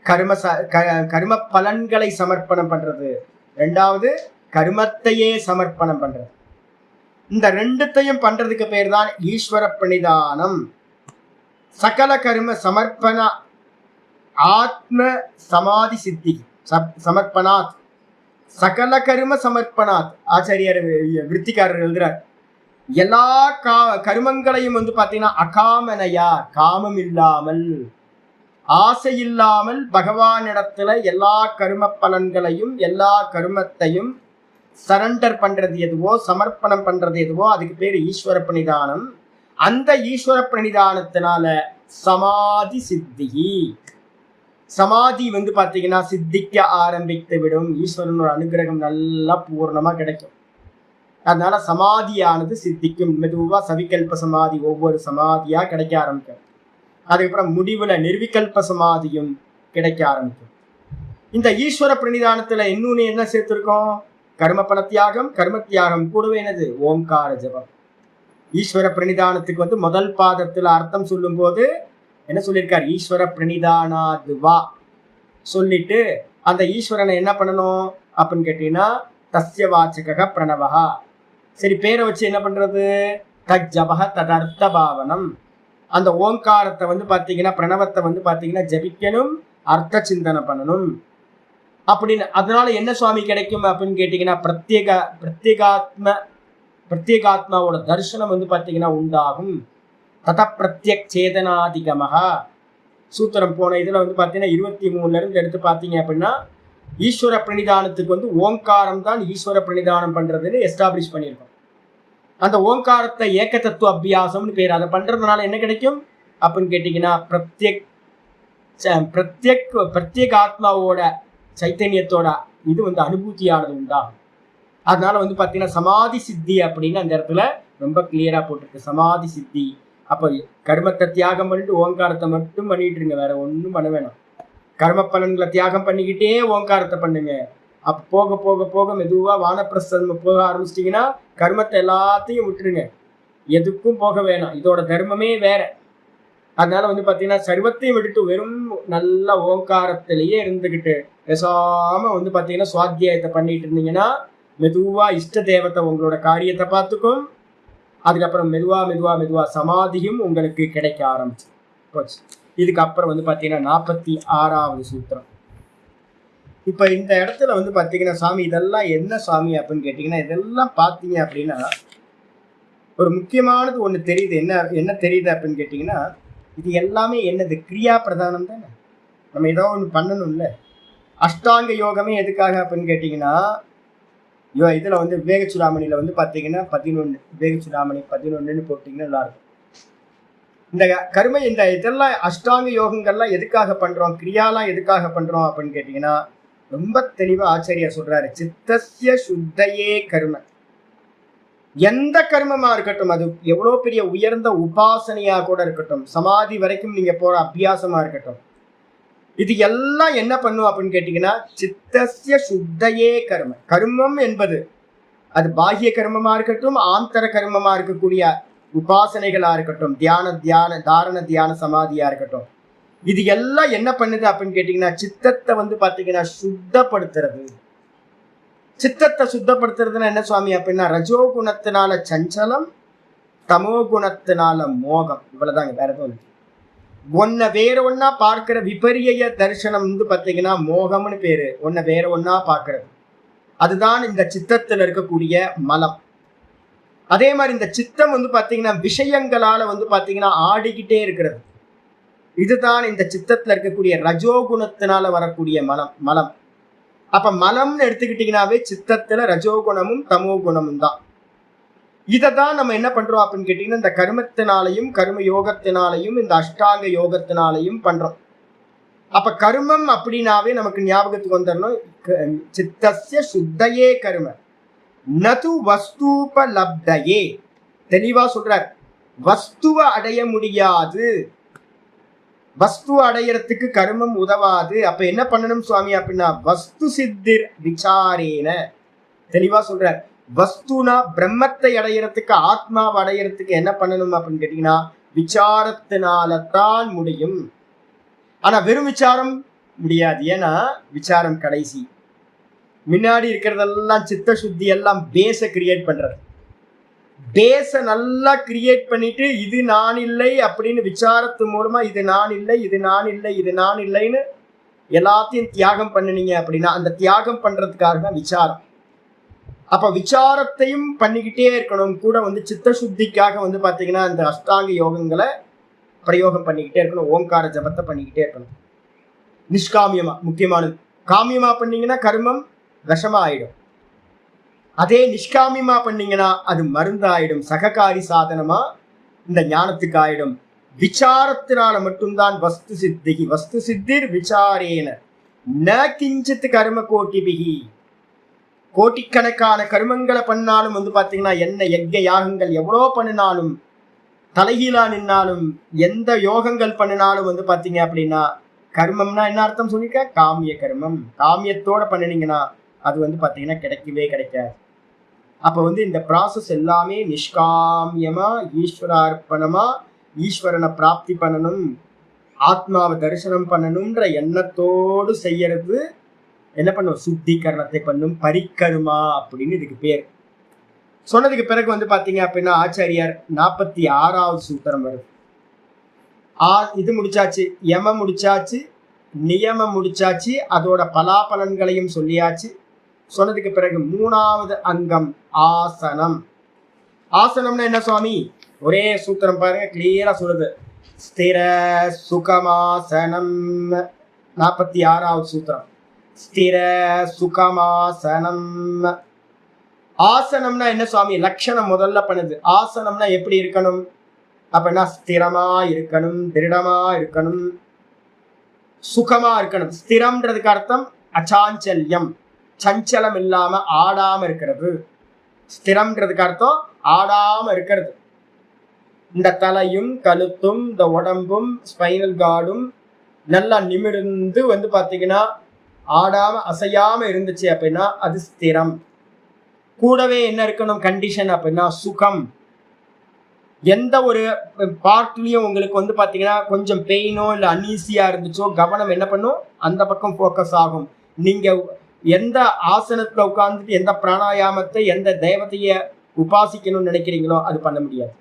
கர்ம பலன்களை சமர்ப்பணம் பண்றது. ரெண்டாவது கர்மத்தையே சமர்ப்பணம் பண்றது. இந்த ரெண்டுத்தையும் பண்றதுக்கு பேர் தான் ஈஸ்வர பிரணிதானம். சகல கர்ம சமர்ப்பண ஆத்ம சமாதி சித்தி சமர்ப்பணாத். சகல கர்ம சமர்ப்பணாத். ஆச்சாரியர் விருத்திக்காரர் எழுதுறார், எல்லா கர்மங்களையும் பாத்தீங்கன்னா அகாமனையா, காமம் இல்லாமல், ஆசை இல்லாமல் பகவானிடத்துல எல்லா கர்ம பலன்களையும் எல்லா கர்மத்தையும் சரண்டர் பண்றது எதுவோ, சமர்ப்பணம் பண்றது எதுவோ, அதுக்கு பேர் ஈஸ்வர பிரணிதானம். அந்த ஈஸ்வர பிரணிதானத்தினால சமாதி சித்தி. சமாதி பாத்தீங்கன்னா சித்திக்க ஆரம்பித்து விடும். ஈஸ்வரனோட அனுகிரகம் நல்லா பூர்ணமா கிடைக்கும். அதனால சமாதியானது சித்திக்கும். மெதுவா சவிகல்ப சமாதி ஒவ்வொரு சமாதியா கிடைக்க ஆரம்பிக்கும். அதுக்கப்புறம் முடிவுல நிர்விகல்ப சமாதியும் கிடைக்க ஆரம்பிக்கும். இந்த ஈஸ்வர பிரணிதானத்துல இன்னொன்னு என்ன சேர்த்திருக்கோம்? கர்ம பல தியாகம், கர்ம தியாகம் கூடவே என்னது? ஓம்கார ஜபம். ஈஸ்வர பிரணிதானத்துக்கு முதல் பாதத்துல அர்த்தம் சொல்லும் போது என்ன சொல்லியிருக்கார்? ஈஸ்வர பிரணிதானாது வா சொல்லிட்டு அந்த ஈஸ்வரனை என்ன பண்ணணும் அப்படின்னு கேட்டீங்கன்னா, தஸ்ய வாச்சக பிரணவஹா. சரி, பேரை வச்சு என்ன பண்றது? தஜ்ஜபஹ ததர்த்த பாவனம். அந்த ஓங்காரத்தை பாத்தீங்கன்னா, பிரணவத்தை பாத்தீங்கன்னா ஜபிக்கணும், அர்த்த சிந்தனை பண்ணணும் அப்படின்னு. அதனால என்ன சுவாமி கிடைக்கும் அப்படின்னு கேட்டீங்கன்னா, பிரத்யேகாத்மாவோட தரிசனம் பாத்தீங்கன்னா உண்டாகும். தத பிரத்யக் சேதனாதிகமஹா. சூத்திரம் போன இதுல பாத்தீங்கன்னா 23ல இருந்து எடுத்து பாத்தீங்க அப்படின்னா, ஈஸ்வர பிரணிதானத்துக்கு ஓங்காரம் தான் ஈஸ்வர பிரணிதானம் பண்றதுன்னு எஸ்டாப்ளிஷ் பண்ணியிருக்கோம். அந்த ஓங்காரத்தை ஏக தத்துவ அபியாசம்னு பேர். அதை பண்றதுனால என்ன கிடைக்கும் அப்படின்னு கேட்டீங்கன்னா, பிரத்யேக ஆத்மாவோட சைத்தன்யத்தோட இது அனுபூதியானது உண்டாகும். அதனால பாத்தீங்கன்னா சமாதி சித்தி அப்படின்னு அந்த இடத்துல ரொம்ப கிளியரா போட்டிருக்கு. சமாதி சித்தி. அப்ப கர்மத்தை தியாகம் பண்ணிட்டு ஓங்காரத்தை மட்டும் பண்ணிட்டு இருங்க, வேற ஒன்றும் பண்ண வேணாம். கர்ம பலன்களை தியாகம் பண்ணிக்கிட்டே ஓங்காரத்தை பண்ணுங்க. அப்ப போக போக போக மெதுவா வானப்பிரஸ்தம் போக ஆரம்பிச்சிட்டிங்கன்னா கர்மத்தை எல்லாத்தையும் விட்டுருங்க, எதுக்கும் போக வேணாம். இதோட தர்மமே வேற. அதனால பாத்தீங்கன்னா சர்வத்தையும் விட்டுட்டு வெறும் நல்ல ஓங்காரத்திலேயே இருந்துகிட்டு பேசாம பாத்தீங்கன்னா சுவாத்தியாயத்தை பண்ணிட்டு இருந்தீங்கன்னா மெதுவா இஷ்ட தேவத்தை உங்களோட காரியத்தை பார்த்துக்கும். அதுக்கப்புறம் மெதுவா மெதுவா மெதுவா சமாதியும் உங்களுக்கு கிடைக்க ஆரம்பிச்சு போச்சு. இதுக்கப்புறம் பாத்தீங்கன்னா 46வது சூத்திரம். இப்ப இந்த இடத்துல பாத்தீங்கன்னா, சாமி இதெல்லாம் என்ன சாமி அப்படின்னு கேட்டீங்கன்னா, இதெல்லாம் பாத்தீங்க அப்படின்னா ஒரு முக்கியமானது ஒண்ணு தெரியுது. என்ன தெரியுது அப்படின்னு கேட்டீங்கன்னா, இது எல்லாமே என்னது? கிரியா பிரதானம் தானே. நம்ம ஏதோ ஒண்ணு பண்ணணும்ல. அஷ்டாங்க யோகமே எதுக்காக அப்படின்னு கேட்டீங்கன்னா, இதுல விவேகச்சுடாமணியில பாத்தீங்கன்னா 11 விவேகச்சுடாமணி 11ன்னு போட்டீங்கன்னா நல்லா இருக்கும். இந்த கர்ம இதெல்லாம் அஷ்டாங்க யோகங்கள்லாம் எதுக்காக பண்றோம், கிரியாலாம் எதுக்காக பண்றோம் அப்படின்னு கேட்டீங்கன்னா, ரொம்ப தெளிவா ஆச்சாரியார் சொல்றாரு, சித்தஸ்ய சுத்தையே கர்ம. எந்த கர்மமா இருக்கட்டும், அது எவ்வளவு பெரிய உயர்ந்த உபாசனையா கூட இருக்கட்டும், சமாதி வரைக்கும் நீங்க போற அபியாசமா இருக்கட்டும், இது எல்லாம் என்ன பண்ணும் அப்படின்னு கேட்டீங்கன்னா, சித்தஸ்ய சுத்தையே கர்ம. கர்மம் என்பது அது பாஹ்ய கர்மமா இருக்கட்டும், ஆந்தர கர்மமா இருக்கக்கூடிய உபாசனைகளா இருக்கட்டும், தாரண தியான சமாதியா இருக்கட்டும், இது எல்லாம் என்ன பண்ணுது அப்படின்னு கேட்டீங்கன்னா, சித்தத்தை பாத்தீங்கன்னா சுத்தப்படுத்துறது. சித்தத்தை சுத்தப்படுத்துறதுன்னா என்ன சுவாமி அப்படின்னா, ரஜோகுணத்தினால சஞ்சலம், தமோ குணத்தினால மோகம். இவ்வளவுதாங்க, வேற எதுவும் இல்லை. ஒன்ன வேற ஒன்னா பார்க்கிற விபரிய தரிசனம் பாத்தீங்கன்னா மோகம்னு பேரு. ஒன்ன வேற ஒன்னா பார்க்கறது, அதுதான் இந்த சித்தத்துல இருக்கக்கூடிய மலம். அதே மாதிரி இந்த சித்தம் பாத்தீங்கன்னா விஷயங்களால பாத்தீங்கன்னா ஆடிக்கிட்டே இருக்கிறது. இதுதான் இந்த சித்தத்துல இருக்கக்கூடிய ரஜோகுணத்தினால வரக்கூடிய மலம். அப்ப மலம்னு எடுத்துக்கிட்டீங்கன்னாவே சித்தத்துல ரஜோகுணமும் தமோ குணமும் தான். இதைதான் நம்ம என்ன பண்றோம் அப்படின்னு கேட்டீங்கன்னா, இந்த கர்மத்தினாலையும் கர்ம யோகத்தினாலையும் இந்த அஷ்டாங்க யோகத்தினாலையும் பண்றோம். அப்ப கர்மம் அப்படின்னாவே நமக்கு ஞாபகத்துக்கு வந்துடணும், சித்தஸ்ய சுத்தையே கர்ம நது வஸ்தூபலப்தயே. தெளிவா சொல்றார், வஸ்துவ அடைய முடியாது. வஸ்து அடையறதுக்கு கர்மம் உதவாது. அப்ப என்ன பண்ணணும் சுவாமி அப்படின்னா வஸ்து சித்திர் விசாரேன தெளிவா சொல்றார். வஸ்துனா பிரம்மத்தை அடையறதுக்கு, ஆத்மாவை அடையறதுக்கு என்ன பண்ணணும் அப்படின்னு கேட்டீங்கன்னா விசாரத்தினால்தான் முடியும். ஆனா வெறும் விசாரம் முடியாது. ஏன்னா விசாரம் கடைசி. முன்னாடி இருக்கிறதெல்லாம் சித்த சுத்தி எல்லாம் பேஸ கிரியேட் பண்றது. பேஸ நல்லா கிரியேட் பண்ணிட்டு இது நான் இல்லை அப்படின்னு விசாரத்து மூலமா இது நான் இல்லை, இது நான் இல்லை, இது நான் இல்லைன்னு எல்லாத்தையும் தியாகம் பண்ணினீங்க அப்படின்னா அந்த தியாகம் பண்றதுக்காக தான் விசாரம். அப்ப விசாரத்தையும் பண்ணிக்கிட்டே இருக்கணும். கூட சித்த சுத்திக்காக பாத்தீங்கன்னா அந்த அஷ்டாங்க யோகங்களை பிரயோகம் பண்ணிக்கிட்டே இருக்கணும். ஓங்கார ஜபத்தை பண்ணிக்கிட்டே இருக்கணும். நிஷ்காமியமா முக்கியமானது. காமியமா பண்ணீங்கன்னா கர்மம் விஷமா ஆயிடும். அதே நிஷ்காமியமா பண்ணீங்கன்னா அது மருந்து ஆயிடும். சககாரி சாதனமா இந்த ஞானத்துக்கு ஆயிடும். விசாரத்தினால மட்டும்தான் வஸ்து சித்திகி. வஸ்து சித்திர் விசாரேன ந கிஞ்சித் கர்ம கோட்டிபிகி. கோட்டிக்கணக்கான கர்மங்களை பண்ணாலும் பாத்தீங்கன்னா என்ன யஜ்ஞ யாகங்கள் எவ்வளோ பண்ணினாலும், தலைகீழா நின்னாலும், எந்த யோகங்கள் பண்ணினாலும் பாத்தீங்க அப்படின்னா கர்மம்னா என்ன அர்த்தம் சொல்லிக்க? காமிய கர்மம். காமியத்தோட பண்ணினீங்கன்னா அது பாத்தீங்கன்னா கிடைக்கவே கிடைக்காது. அப்ப இந்த ப்ராசஸ் எல்லாமே நிஷ்காமியமா ஈஸ்வரார்ப்பணமா ஈஸ்வரனை பிராப்தி பண்ணணும், ஆத்மாவை தரிசனம் பண்ணணும்ன்ற எண்ணத்தோடு செய்யறது என்ன பண்ணும்? சுத்திகரணத்தை பண்ணும். பரிக்கர்மா அப்படின்னு இதுக்கு பேர். சொன்னதுக்கு பிறகு பாத்தீங்க அப்படின்னா ஆச்சாரியார் 46வது சூத்திரம் வருது. இது முடிச்சாச்சு, யம முடிச்சாச்சு, நியமம் முடிச்சாச்சு, அதோட பலாபலன்களையும் சொல்லியாச்சு. சொன்னதுக்கு பிறகு 3வது அங்கம் ஆசனம். ஆசனம்னா என்ன சுவாமி? ஒரே சூத்திரம் பாருங்க, கிளியரா சொல்லுது. ஸ்திர சுகமாசனம். 46வது சூத்திரம். ஸ்திர சுகமாசனம். ஆசனம்னா என்ன சுவாமி? லட்சணம் முதல்ல பண்ணுது. ஆசனம்னா எப்படி இருக்கணும் அப்படின்னா ஸ்திரமா இருக்கணும், திருடமா இருக்கணும், சுகமா இருக்கணும். ஸ்திரம்ன்றதுக்கு அர்த்தம் அச்சாஞ்சல்யம், சஞ்சலம் இல்லாம ஆடாம இருக்கிறது. ஸ்திரம்ன்றதுக்கு அர்த்தம் ஆடாம இருக்கிறது. இந்த தலையும் கழுத்தும் இந்த உடம்பும் ஸ்பைனல் கார்டும் நல்லா நிமிர்ந்து பாத்தீங்கன்னா ஆடாம அசையாம இருந்துச்சு அப்படின்னா அது ஸ்திரம். கூடவே என்ன இருக்கணும் கண்டிஷன் அப்படின்னா சுகம். எந்த ஒரு பார்ட்லயும் உங்களுக்கு பாத்தீங்கன்னா கொஞ்சம் பெயினோ இல்ல அன்ஈஸியா இருந்துச்சோ கவனம் என்ன பண்ணும்? அந்த பக்கம் போக்கஸ் ஆகும். நீங்க எந்த ஆசனத்துல உட்கார்ந்துட்டு எந்த பிராணாயாமத்தை எந்த தெய்வத்தைய உபாசிக்கணும்னு நினைக்கிறீங்களோ அது பண்ண முடியாது.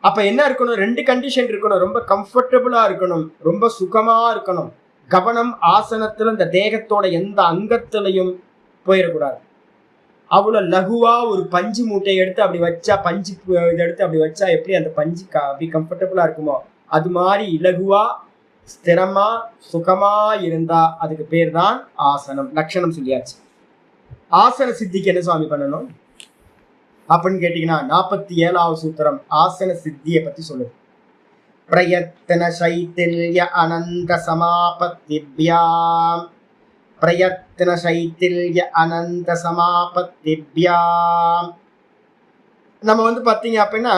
அப்ப என்ன இருக்கணும்? 2 கண்டிஷன் இருக்கணும். ரொம்ப கம்ஃபர்டபுளா இருக்கணும், ரொம்ப சுகமா இருக்கணும். கவனம் ஆசனத்துல இந்த தேகத்தோட எந்த அங்கத்திலையும் போயிடக்கூடாது. அவ்வளவு லகுவா ஒரு பஞ்சு மூட்டையை எடுத்து அப்படி வச்சா, பஞ்சு இதை எடுத்து அப்படி வச்சா எப்படி அந்த பஞ்சு அப்படி கம்ஃபர்டபுளா இருக்குமோ அது மாதிரி இலகுவா ஸ்திரமா சுகமா இருந்தா அதுக்கு பேர் தான் ஆசனம். லட்சணம் சொல்லியாச்சு. ஆசன சித்திக்கு என்ன சுவாமி பண்ணணும் அப்படின்னு கேட்டீங்கன்னா 47வது சூத்திரம் ஆசன சித்தியை பத்தி சொல்லுது. பிரயத்தன சைத்தில்ய அனந்த சமாபத்திப்யாம். பிரயத்தன சைத்தில்ய அனந்த சமாபத்திப்யாம். நம்ம பாத்தீங்க அப்படின்னா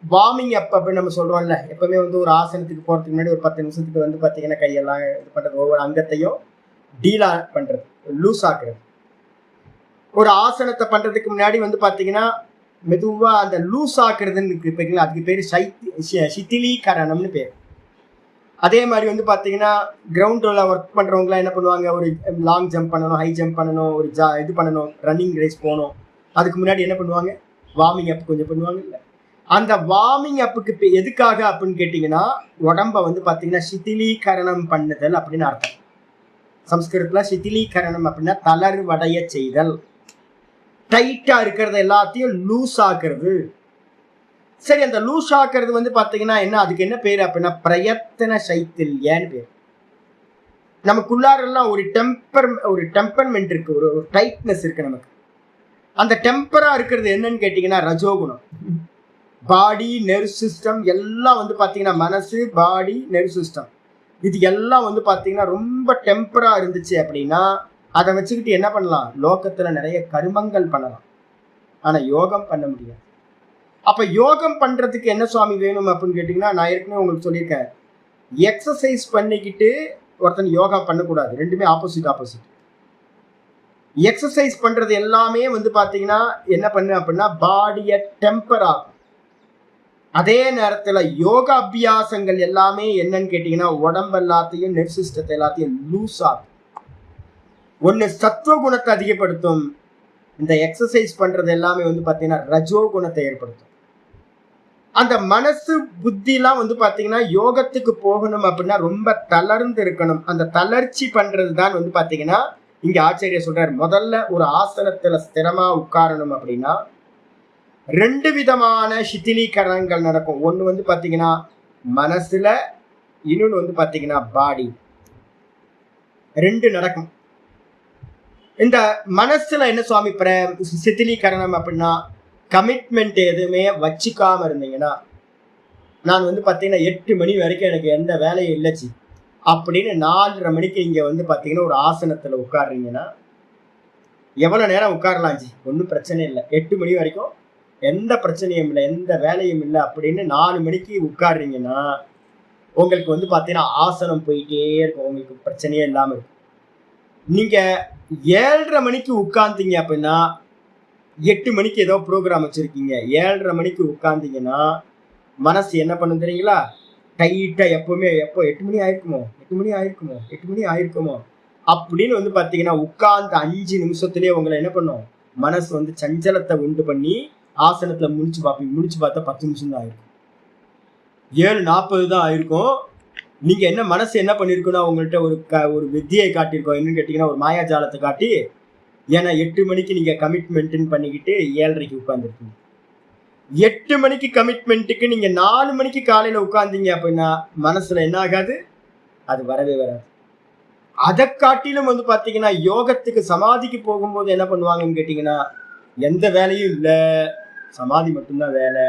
வார்மிங் அப் அப்படின்னு நம்ம சொல்றோம்ல. எப்பவுமே ஒரு ஆசனத்துக்கு போறதுக்கு முன்னாடி ஒரு 10 நிமிஷத்துக்கு பாத்தீங்கன்னா கையெல்லாம் இது பண்றது, ஒவ்வொரு அங்கத்தையும் டீலா பண்றது, லூஸ் ஆக்குறது. ஒரு ஆசனத்தை பண்றதுக்கு முன்னாடி பாத்தீங்கன்னா மெதுவா அந்த லூஸ் ஆக்குறதுன்னு அதுக்கு பேரு சித்திலீகரணம்னு பேர். அதே மாதிரி பாத்தீங்கன்னா கிரவுண்ட்ல ஒர்க் பண்றவங்க என்ன பண்ணுவாங்க? ஒரு லாங் ஜம்ப் பண்ணணும், ஹை ஜம்ப் பண்ணணும், ஒரு இது பண்ணணும், ரன்னிங் ரேஸ் போகணும். அதுக்கு முன்னாடி என்ன பண்ணுவாங்க? வார்மிங் அப் கொஞ்சம் பண்ணுவாங்க. இல்லை, அந்த வார்மிங் அப்புக்கு எதுக்காக அப்படின்னு கேட்டீங்கன்னா உடம்ப பாத்தீங்கன்னா சித்திலீகரணம் பண்ணுதல் அப்படின்னு அர்த்தம். சம்ஸ்கிருதத்துல சித்திலீகரணம் அப்படின்னா தளர்வடைய செய்தல். டைட்டா இருக்கிறது எல்லாத்தையும் லூஸ் ஆக்குறது. சரி, அந்த லூஸ் ஆக்குறது பாத்தீங்கன்னா என்ன, அதுக்கு என்ன பேரு அப்படின்னா பிரயத்தன சைத்தில்யன்னு பேர். நமக்குள்ளாரெல்லாம் ஒரு டெம்பர்மெண்ட் இருக்கு, ஒரு டைட்னஸ் இருக்கு நமக்கு. அந்த டெம்பரா இருக்கிறது என்னன்னு கேட்டீங்கன்னா ரஜோகுணம். பாடி நர்வ் சிஸ்டம் எல்லாம் பாத்தீங்கன்னா மனசு, பாடி, நர்வ் சிஸ்டம் இது எல்லாம் பாத்தீங்கன்னா ரொம்ப டெம்பரா இருந்துச்சு அப்படின்னா அதை வச்சுக்கிட்டு என்ன பண்ணலாம்? லோகத்துல நிறைய கர்மங்கள் பண்ணலாம், ஆனா யோகம் பண்ண முடியாது. அப்ப யோகம் பண்றதுக்கு என்ன சுவாமி வேணும் அப்படின்னு கேட்டீங்கன்னா நான் ஏற்கனவே உங்களுக்கு சொல்லியிருக்கேன். எக்ஸசைஸ் பண்ணிக்கிட்டு ஒருத்தன் யோகா பண்ணக்கூடாது. ரெண்டுமே ஆப்போசிட். எக்ஸசைஸ் பண்றது எல்லாமே வந்து பாத்தீங்கன்னா என்ன பண்ணு அப்படின்னா பாடியை டெம்பர் ஆகும். அதே நேரத்துல யோகா அபியாசங்கள் எல்லாமே என்னன்னு கேட்டீங்கன்னா உடம்பு எல்லாத்தையும் நெர்வ் சிஸ்டத்தை எல்லாத்தையும் லூஸ் ஆகும். ஒன்னு சத்துவ குணத்தை அதிகப்படுத்தும். இந்த எக்ஸசைஸ் பண்றது எல்லாமே வந்து பாத்தீங்கன்னா ரஜோ குணத்தை ஏற்படுத்தும். அந்த மனசு புத்திலாம் வந்து பாத்தீங்கன்னா யோகத்துக்கு போகணும் அப்படின்னா ரொம்ப தளர்ந்து இருக்கணும். அந்த தளர்ச்சி பண்றது தான் வந்து பாத்தீங்கன்னா இங்க ஆச்சரிய சொல்றாரு. முதல்ல ஒரு ஆசனத்துல ஸ்திரமா உட்காரணும் அப்படின்னா 2 விதமான சிதிலீகரணங்கள் நடக்கும். ஒண்ணு வந்து பாத்தீங்கன்னா மனசுல, இன்னொன்னு வந்து பாத்தீங்கன்னா பாடி. 2 நடக்கும். இந்த மனசுல என்ன சுவாமி சிதிலீகரணம் அப்படின்னா கமிட்மெண்ட் எதுவுமே வச்சுக்காம இருந்தீங்கன்னா, நான் வந்து பாத்தீங்கன்னா 8 மணி வரைக்கும் எனக்கு எந்த வேலையும் இல்லைச்சு அப்படின்னு 4:30 மணிக்கு இங்க வந்து பாத்தீங்கன்னா ஒரு ஆசனத்துல உட்காடுறீங்கன்னா எவ்வளவு நேரம் உட்காரலாம் ஜி, ஒன்றும் பிரச்சனை இல்லை. 8 மணி வரைக்கும் எந்த பிரச்சனையும் இல்லை, எந்த வேலையும் இல்லை அப்படின்னு 4 மணிக்கு உட்காடுறீங்கன்னா உங்களுக்கு வந்து பாத்தீங்கன்னா ஆசனம் போயிட்டே இருக்கும். உங்களுக்கு பிரச்சனையே இல்லாம இருக்கும். நீங்க 7:30 மணிக்கு உட்கார்ந்தீங்க அப்படின்னா 8 மணிக்கு ஏதோ ப்ரோக்ராம் வச்சிருக்கீங்க, 7:30 மணிக்கு உட்கார்ந்தீங்கன்னா மனசு என்ன பண்ணும் தெரியுங்களா? டைட்டா எப்பவுமே 8 மணி ஆயிருக்குமோ அப்படின்னு வந்து பாத்தீங்கன்னா உட்கார்ந்து 5 நிமிஷத்துலயே உங்களை என்ன பண்ணும், மனசு வந்து சஞ்சலத்தை உண்டு பண்ணி ஆசனத்துல முடிச்சு பார்த்தா 10 நிமிஷம் தான் ஆயிருக்கும், 7:40 தான் ஆயிருக்கும். நீங்க என்ன மனசு என்ன பண்ணிருக்குன்னா உங்கள்கிட்ட ஒரு வித்தியை காட்டியிருக்கோம். என்னன்னு கேட்டீங்கன்னா ஒரு மாயாஜாலத்தை காட்டி, ஏன்னா 8 மணிக்கு நீங்க கமிட்மெண்ட்னு பண்ணிக்கிட்டு 7:30க்கு உட்கார்ந்துருக்கீங்க. 8 மணிக்கு கமிட்மெண்ட்டுக்கு நீங்க 4 மணிக்கு காலையில உட்கார்ந்தீங்க அப்படின்னா மனசுல என்ன ஆகாது, அது வரவே வராது. அதை காட்டிலும் வந்து பாத்தீங்கன்னா யோகத்துக்கு சமாதிக்கு போகும்போது என்ன பண்ணுவாங்கன்னு கேட்டீங்கன்னா எந்த வேலையும் இல்லை, சமாதி மட்டும்தான் வேலை.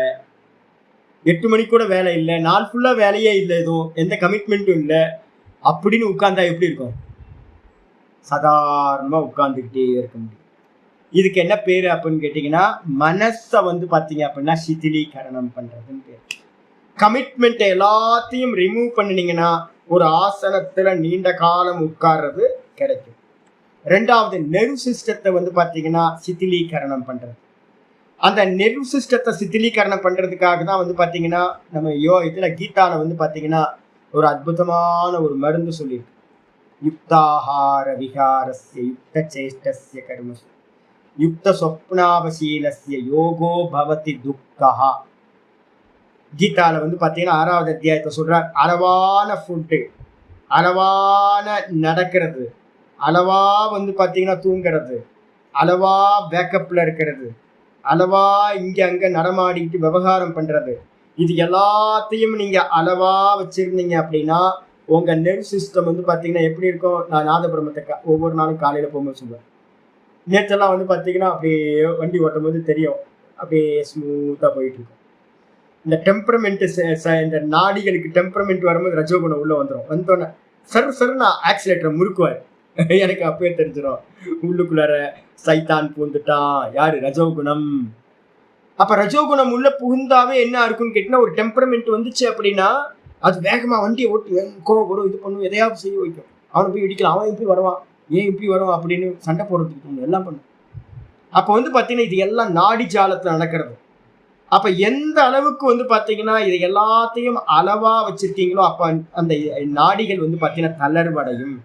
8 மணிக்கு கூட வேலை இல்லை, நாள் ஃபுல்லா வேலையே இல்லை, எதுவும் எந்த கமிட்மெண்ட்டும் இல்லை அப்படின்னு உட்கார்ந்தா எப்படி இருக்கும்? சாதாரணமா உட்கார்ந்துக்கிட்டே இருக்க முடியும். இதுக்கு என்ன பேரு அப்படின்னு கேட்டீங்கன்னா மனசை வந்து பாத்தீங்க அப்படின்னா சிதிலீகரணம் பண்றதுன்னு பேரு. கமிட்மெண்ட் எல்லாத்தையும் ரிமூவ் பண்ணினீங்கன்னா ஒரு ஆசனத்துல நீண்ட காலம் உட்கார்றது கிடைக்கும். 2வது நெர்வ் சிஸ்டத்தை வந்து பாத்தீங்கன்னா சிதிலீகரணம் பண்றது. அந்த நெர்வ் சிஸ்டத்தை சிதிலீகரணம் பண்றதுக்காக தான் வந்து பாத்தீங்கன்னா நம்ம இதுல கீதால வந்து பாத்தீங்கன்னா ஒரு அற்புதமான ஒரு மருந்து சொல்லியிருக்கு. யுக்தாஹார விஹாரஸ்ய யுக்த சேஷ்டஸ்ய கர்மசு யுக்த சொப்னாவசீலஸ்ய யோகோ பவதி துக்கஹா. கீதால வந்து பாத்தீங்கன்னா 6வது அத்தியாயத்தை சொல்றார். அளவான ஃபுட்டு, அளவான நடக்கிறது, அளவா வந்து பாத்தீங்கன்னா தூங்குறது, அளவா பேக்கப்ல இருக்கிறது, அளவா இங்க அங்க நடமாடிக்கிட்டு விவகாரம் பண்றது, இது எல்லாத்தையும் நீங்க அளவா வச்சிருந்தீங்க அப்படின்னா உங்க நெர்வ் சிஸ்டம் வந்து பாத்தீங்கன்னா எப்படி இருக்கும்? நான் நாதபிரமத்தை ஒவ்வொரு நாளும் காலையில போகும்போது சொல்லுவேன். நேற்றெல்லாம் வந்து பாத்தீங்கன்னா அப்படியே வண்டி ஓட்டும் போது தெரியும், அப்படியே ஸ்மூத்தா போயிட்டு இருக்கும். இந்த டெம்பரமெண்ட், இந்த நாடிகளுக்கு டெம்பரமெண்ட் வரும்போது ரஜோகுணம் உள்ள வந்தோடனே சருன்னா ஆக்சிலேட்டரை முறுக்குவார். எனக்கு அப்பவே தெரிஞ்சிடும் உள்ளுக்குள்ளார சைத்தான் பூந்துட்டான். யாரு? ரஜோகுணம். அப்ப ரஜோகுணம் உள்ள புகுந்தாவே என்ன இருக்குன்னு கேட்டீங்கன்னா ஒரு டெம்பரமெண்ட் வந்துச்சு அப்படின்னா அது வேகமா வண்டியை ஓட்டி கோவப்படும், இது பண்ணும், எதையாவது செய்ய வைக்கும். அவனை போய் இடிக்கலாம், அவன் எப்படி வருவான், ஏன் இப்படி வரும் அப்படின்னு சண்டை போடுறதுக்கு எல்லாம் பண்ணும். அப்ப வந்து பாத்தீங்கன்னா இது எல்லாம் நாடி ஜாலத்துல நடக்கிறது. அப்ப எந்த அளவுக்கு வந்து பாத்தீங்கன்னா இது எல்லாத்தையும் அளவா வச்சிருக்கீங்களோ அப்ப அந்த நாடிகள் வந்து பாத்தீங்கன்னா தளர்வடையும்.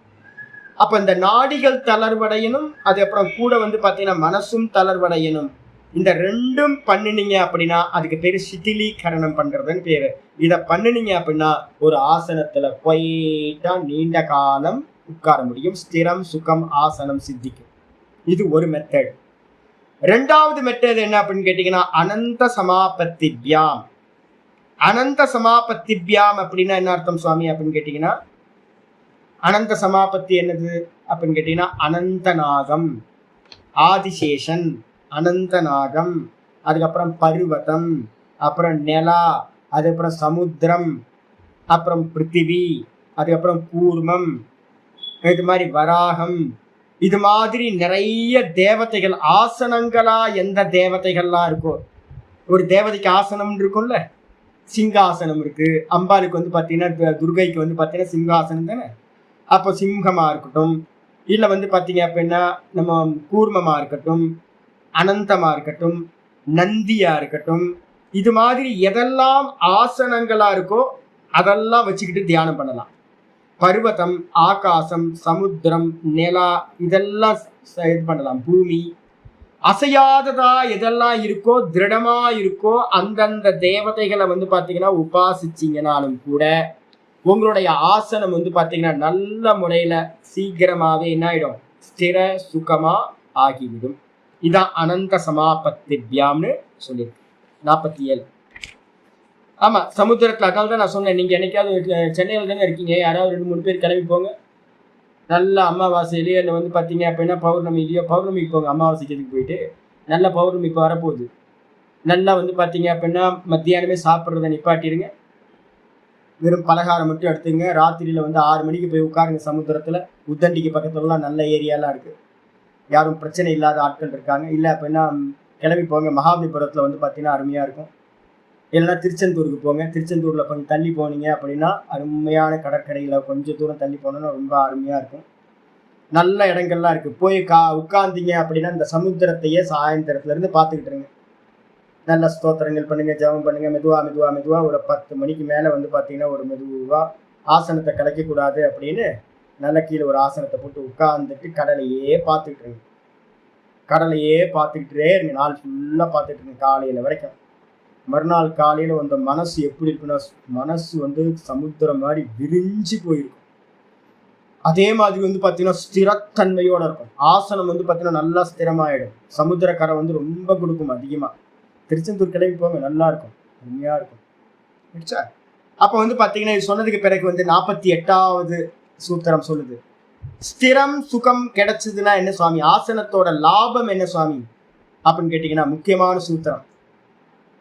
அப்ப இந்த நாடிகள் தளர்வடையணும், அது அப்புறம் கூட வந்து பாத்தீங்கன்னா மனசும் தளர்வடையணும். இந்த 2ம் பண்ணினீங்க அப்படின்னா அதுக்கு பேரு சிதிலீகரணம் பண்றதுன்னு பேரு. இத பண்ணினீங்க அப்படின்னா ஒரு ஆசனத்துல போயிட்டா நீண்ட காலம் உட்கார முடியும். ஸ்திரம் சுகம் ஆசனம் சித்திக்கும். இது ஒரு மெத்தட். 2வது மெத்தட் என்ன அப்படின்னு கேட்டீங்கன்னா அனந்த சமாபத்திபியாம். அனந்த சமாபத்திபியாம் அப்படின்னா என்ன அர்த்தம் சுவாமி அப்படின்னு கேட்டீங்கன்னா, அனந்த சமாபத்தி என்னது அப்படின்னு கேட்டீங்கன்னா அனந்தநாகம், ஆதிசேஷன், அனந்தநாகம், அதுக்கப்புறம் பருவதம், அப்புறம் நிலா, அதுக்கப்புறம் சமுத்திரம், அப்புறம் பிருத்திவி, அதுக்கப்புறம் கூர்மம், இது மாதிரி வராகம், இது மாதிரி நிறைய தேவதைகள் ஆசனங்களா. எந்த தேவதைகள்லாம் இருக்கோ, ஒரு தேவதைக்கு ஆசனம் இருக்கும்ல, சிங்காசனம் இருக்கு. அம்பாளுக்கு வந்து பார்த்தீங்கன்னா துர்கைக்கு வந்து பார்த்தீங்கன்னா சிங்காசனம் தானே. அப்போ சிங்கமா இருக்கட்டும், இல்லை வந்து பார்த்தீங்க அப்படின்னா நம்ம கூர்மமா இருக்கட்டும், அனந்தமா இருக்கட்டும், நந்தியா இருக்கட்டும், இது மாதிரி எதெல்லாம் ஆசனங்களா இருக்கோ அதெல்லாம் வச்சுக்கிட்டு தியானம் பண்ணலாம். பர்வதம், ஆகாசம், சமுத்திரம், நிலா இதெல்லாம் இது பண்ணலாம். பூமி அசையாததா எதெல்லாம் இருக்கோ, திருடமா இருக்கோ, அந்தந்த தேவதைகளை வந்து பார்த்தீங்கன்னா உபாசிச்சிங்கனாலும் கூட உங்களுடைய ஆசனம் வந்து பார்த்தீங்கன்னா நல்ல முறையில் சீக்கிரமாகவே என்ன ஆகிடும், ஸ்திர சுகமா ஆகிவிடும். இதான் அனந்த சமாபத்திபியாம்னு சொல்லியிருக்கு. 47. ஆமாம், சமுத்திரத்தில். அதனால தான் நான் சொன்னேன், நீங்கள் என்னைக்காவது சென்னையில் தானே இருக்கீங்க, யாராவது 2-3 பேர் கிளம்பி போங்க. நல்ல அமாவாசையிலேயே இல்லை வந்து பார்த்தீங்க அப்படின்னா பௌர்ணமிலேயோ, பௌர்ணமிக்கு போங்க, அமாவாசைக்கு போயிட்டு நல்ல பௌர்ணமி இப்போ வரப்போகுது. நல்லா வந்து பார்த்தீங்க அப்படின்னா மத்தியானமே சாப்பிட்றத நிப்பாட்டிடுங்க. வெறும் பலகாரம் மட்டும் எடுத்துங்க. ராத்திரியில் வந்து 6 மணிக்கு போய் உட்காருங்க சமுத்திரத்தில். உத்தண்டிக்கு பக்கத்துலலாம் நல்ல ஏரியாலாம் இருக்குது, யாரும் பிரச்சனை இல்லாத ஆட்கள் இருக்காங்க. இல்லை அப்படின்னா கிளம்பி போங்க. மகாபலிபுரத்தில் வந்து பார்த்தீங்கன்னா அருமையாக இருக்கும். இல்லைன்னா திருச்செந்தூருக்கு போங்க. திருச்செந்தூரில் கொஞ்சம் தள்ளி போனீங்க அப்படின்னா அருமையான கடற்கரையில் கொஞ்சம் தூரம் தள்ளி போனோன்னா ரொம்ப அருமையாக இருக்கும். நல்ல இடங்கள்லாம் இருக்குது. போய் உட்கார்ந்தீங்க அப்படின்னா இந்த சமுத்திரத்தையே சாயந்தரத்துலேருந்து பார்த்துக்கிட்டுருங்க. நல்ல ஸ்தோத்திரங்கள் பண்ணுங்கள், ஜெபம் பண்ணுங்கள். மெதுவாக ஒரு 10 மணிக்கு மேலே வந்து பார்த்தீங்கன்னா ஒரு மெதுவாக ஆசனத்தை கலைக்கக்கூடாது அப்படின்னு நல்ல கீழே ஒரு ஆசனத்தை போட்டு உட்கார்ந்துட்டு கடலையே பார்த்துக்கிட்டுருங்க. கடலையே பார்த்துக்கிட்டே இருங்க. நாள் ஃபுல்லாக பார்த்துட்டு இருங்க காலையில் வரைக்கும். மறுநாள் காலையில் அந்த மனசு எப்படி இருக்குன்னா, மனசு வந்து சமுத்திரம் மாதிரி விரிஞ்சு போயிருக்கும். அதே மாதிரி வந்து பார்த்தீங்கன்னா ஸ்திரத்தன்மையோடு இருக்கும். ஆசனம் வந்து பார்த்தீங்கன்னா நல்லா ஸ்திரமாயிடும். சமுத்திரக்கரை வந்து ரொம்ப கொடுக்கும் அதிகமாக. திருச்செந்தூர் கிளம்பி போங்க, நல்லா இருக்கும், அருமையாக இருக்கும். சரிச்சா? அப்போ வந்து பார்த்தீங்கன்னா இது சொன்னதுக்கு பிறகு வந்து 48வது சூத்திரம் சொல்லுது, ஸ்திரம் சுகம் கிடைச்சதுன்னா என்ன சுவாமி, ஆசனத்தோட லாபம் என்ன சுவாமி அப்படின்னு கேட்டிங்கன்னா முக்கியமான சூத்திரம்.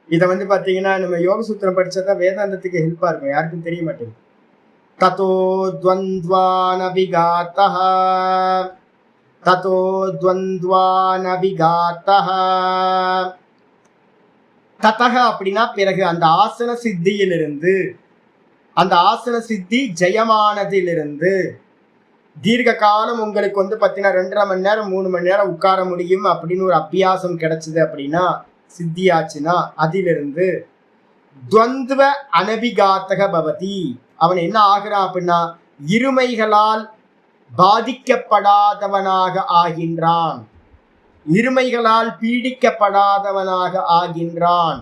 இதை வந்து பார்த்தீங்கன்னா நம்ம யோக சூத்திரம் படித்தா தான் வேதாந்தத்துக்கு ஹெல்ப்பாக இருக்கும். யாருக்கும் தெரிய மாட்டேங்குது. ததோ துவந்த்வானபிகாத்தஹ, ததோ துவந்த்வானபிகாத்தஹ. ததக அப்படின்னா பிறகு, அந்த ஆசன சித்தியிலிருந்து, அந்த ஆசன சித்தி ஜெயமானதிலிருந்து தீர்க்க காலம் உங்களுக்கு வந்து பார்த்தீங்கன்னா 2.5 மணி நேரம் 3 மணி நேரம் உட்கார முடியும் அப்படின்னு ஒரு அபியாசம் கிடைச்சது அப்படின்னா, சித்தியாச்சுன்னா அதிலிருந்து துவந்த்வ அனபிகாத்தக பவதி, அவன் என்ன ஆகிறான் அப்படின்னா இருமைகளால் பாதிக்கப்படாதவனாக ஆகின்றான், இருமைகளால் பீடிக்கப்படாதவனாக ஆகின்றான்.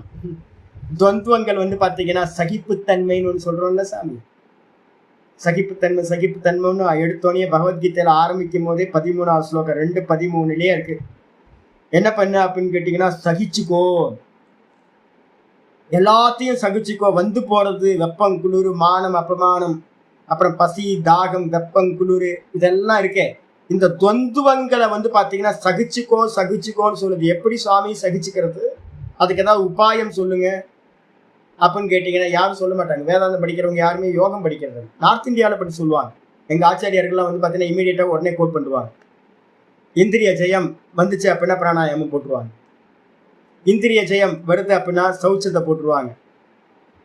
துவந்துவங்கள் வந்து பார்த்தீங்கன்னா சகிப்புத்தன்மைன்னு ஒன்று சொல்றோம்ல சாமி. சகிப்புத்தன்மைன்னு எடுத்தோடனே பகவத்கீதையில ஆரம்பிக்கும் போதே 13வது ஸ்லோகம் 2:13 இருக்கு. என்ன பண்ண அப்படின்னு கேட்டீங்கன்னா, சகிச்சுக்கோ, எல்லாத்தையும் சகிச்சுக்கோ. வந்து போறது வெப்பம் குளிர் மானம் அபமானம், அப்புறம் பசி தாகம் வெப்பம் குளிர் இதெல்லாம் இருக்கே, இந்த துவந்துவங்களை வந்து பார்த்தீங்கன்னா சகிச்சுக்கோன்னு சொல்லுது. எப்படி சுவாமி சகிச்சுக்கிறது, அதுக்கு ஏதாவது உபாயம் சொல்லுங்க அப்படின்னு கேட்டிங்கன்னா யாரும் சொல்ல மாட்டாங்க. வேதாந்தம் படிக்கிறவங்க யாருமே யோகம் படிக்கிறது நார்த் இந்தியாவில் படி சொல்லுவாங்க. எங்கள் ஆச்சாரியர்கள்லாம் வந்து பார்த்தீங்கன்னா இமீடியட்டாக உடனே கோட் பண்ணுவாங்க. இந்திரிய ஜெயம் வந்துச்சு அப்படின்னா பிராணாயாமம் போட்டுருவாங்க. இந்திரிய ஜெயம் வருது அப்படின்னா சௌச்சத்தை போட்டுருவாங்க.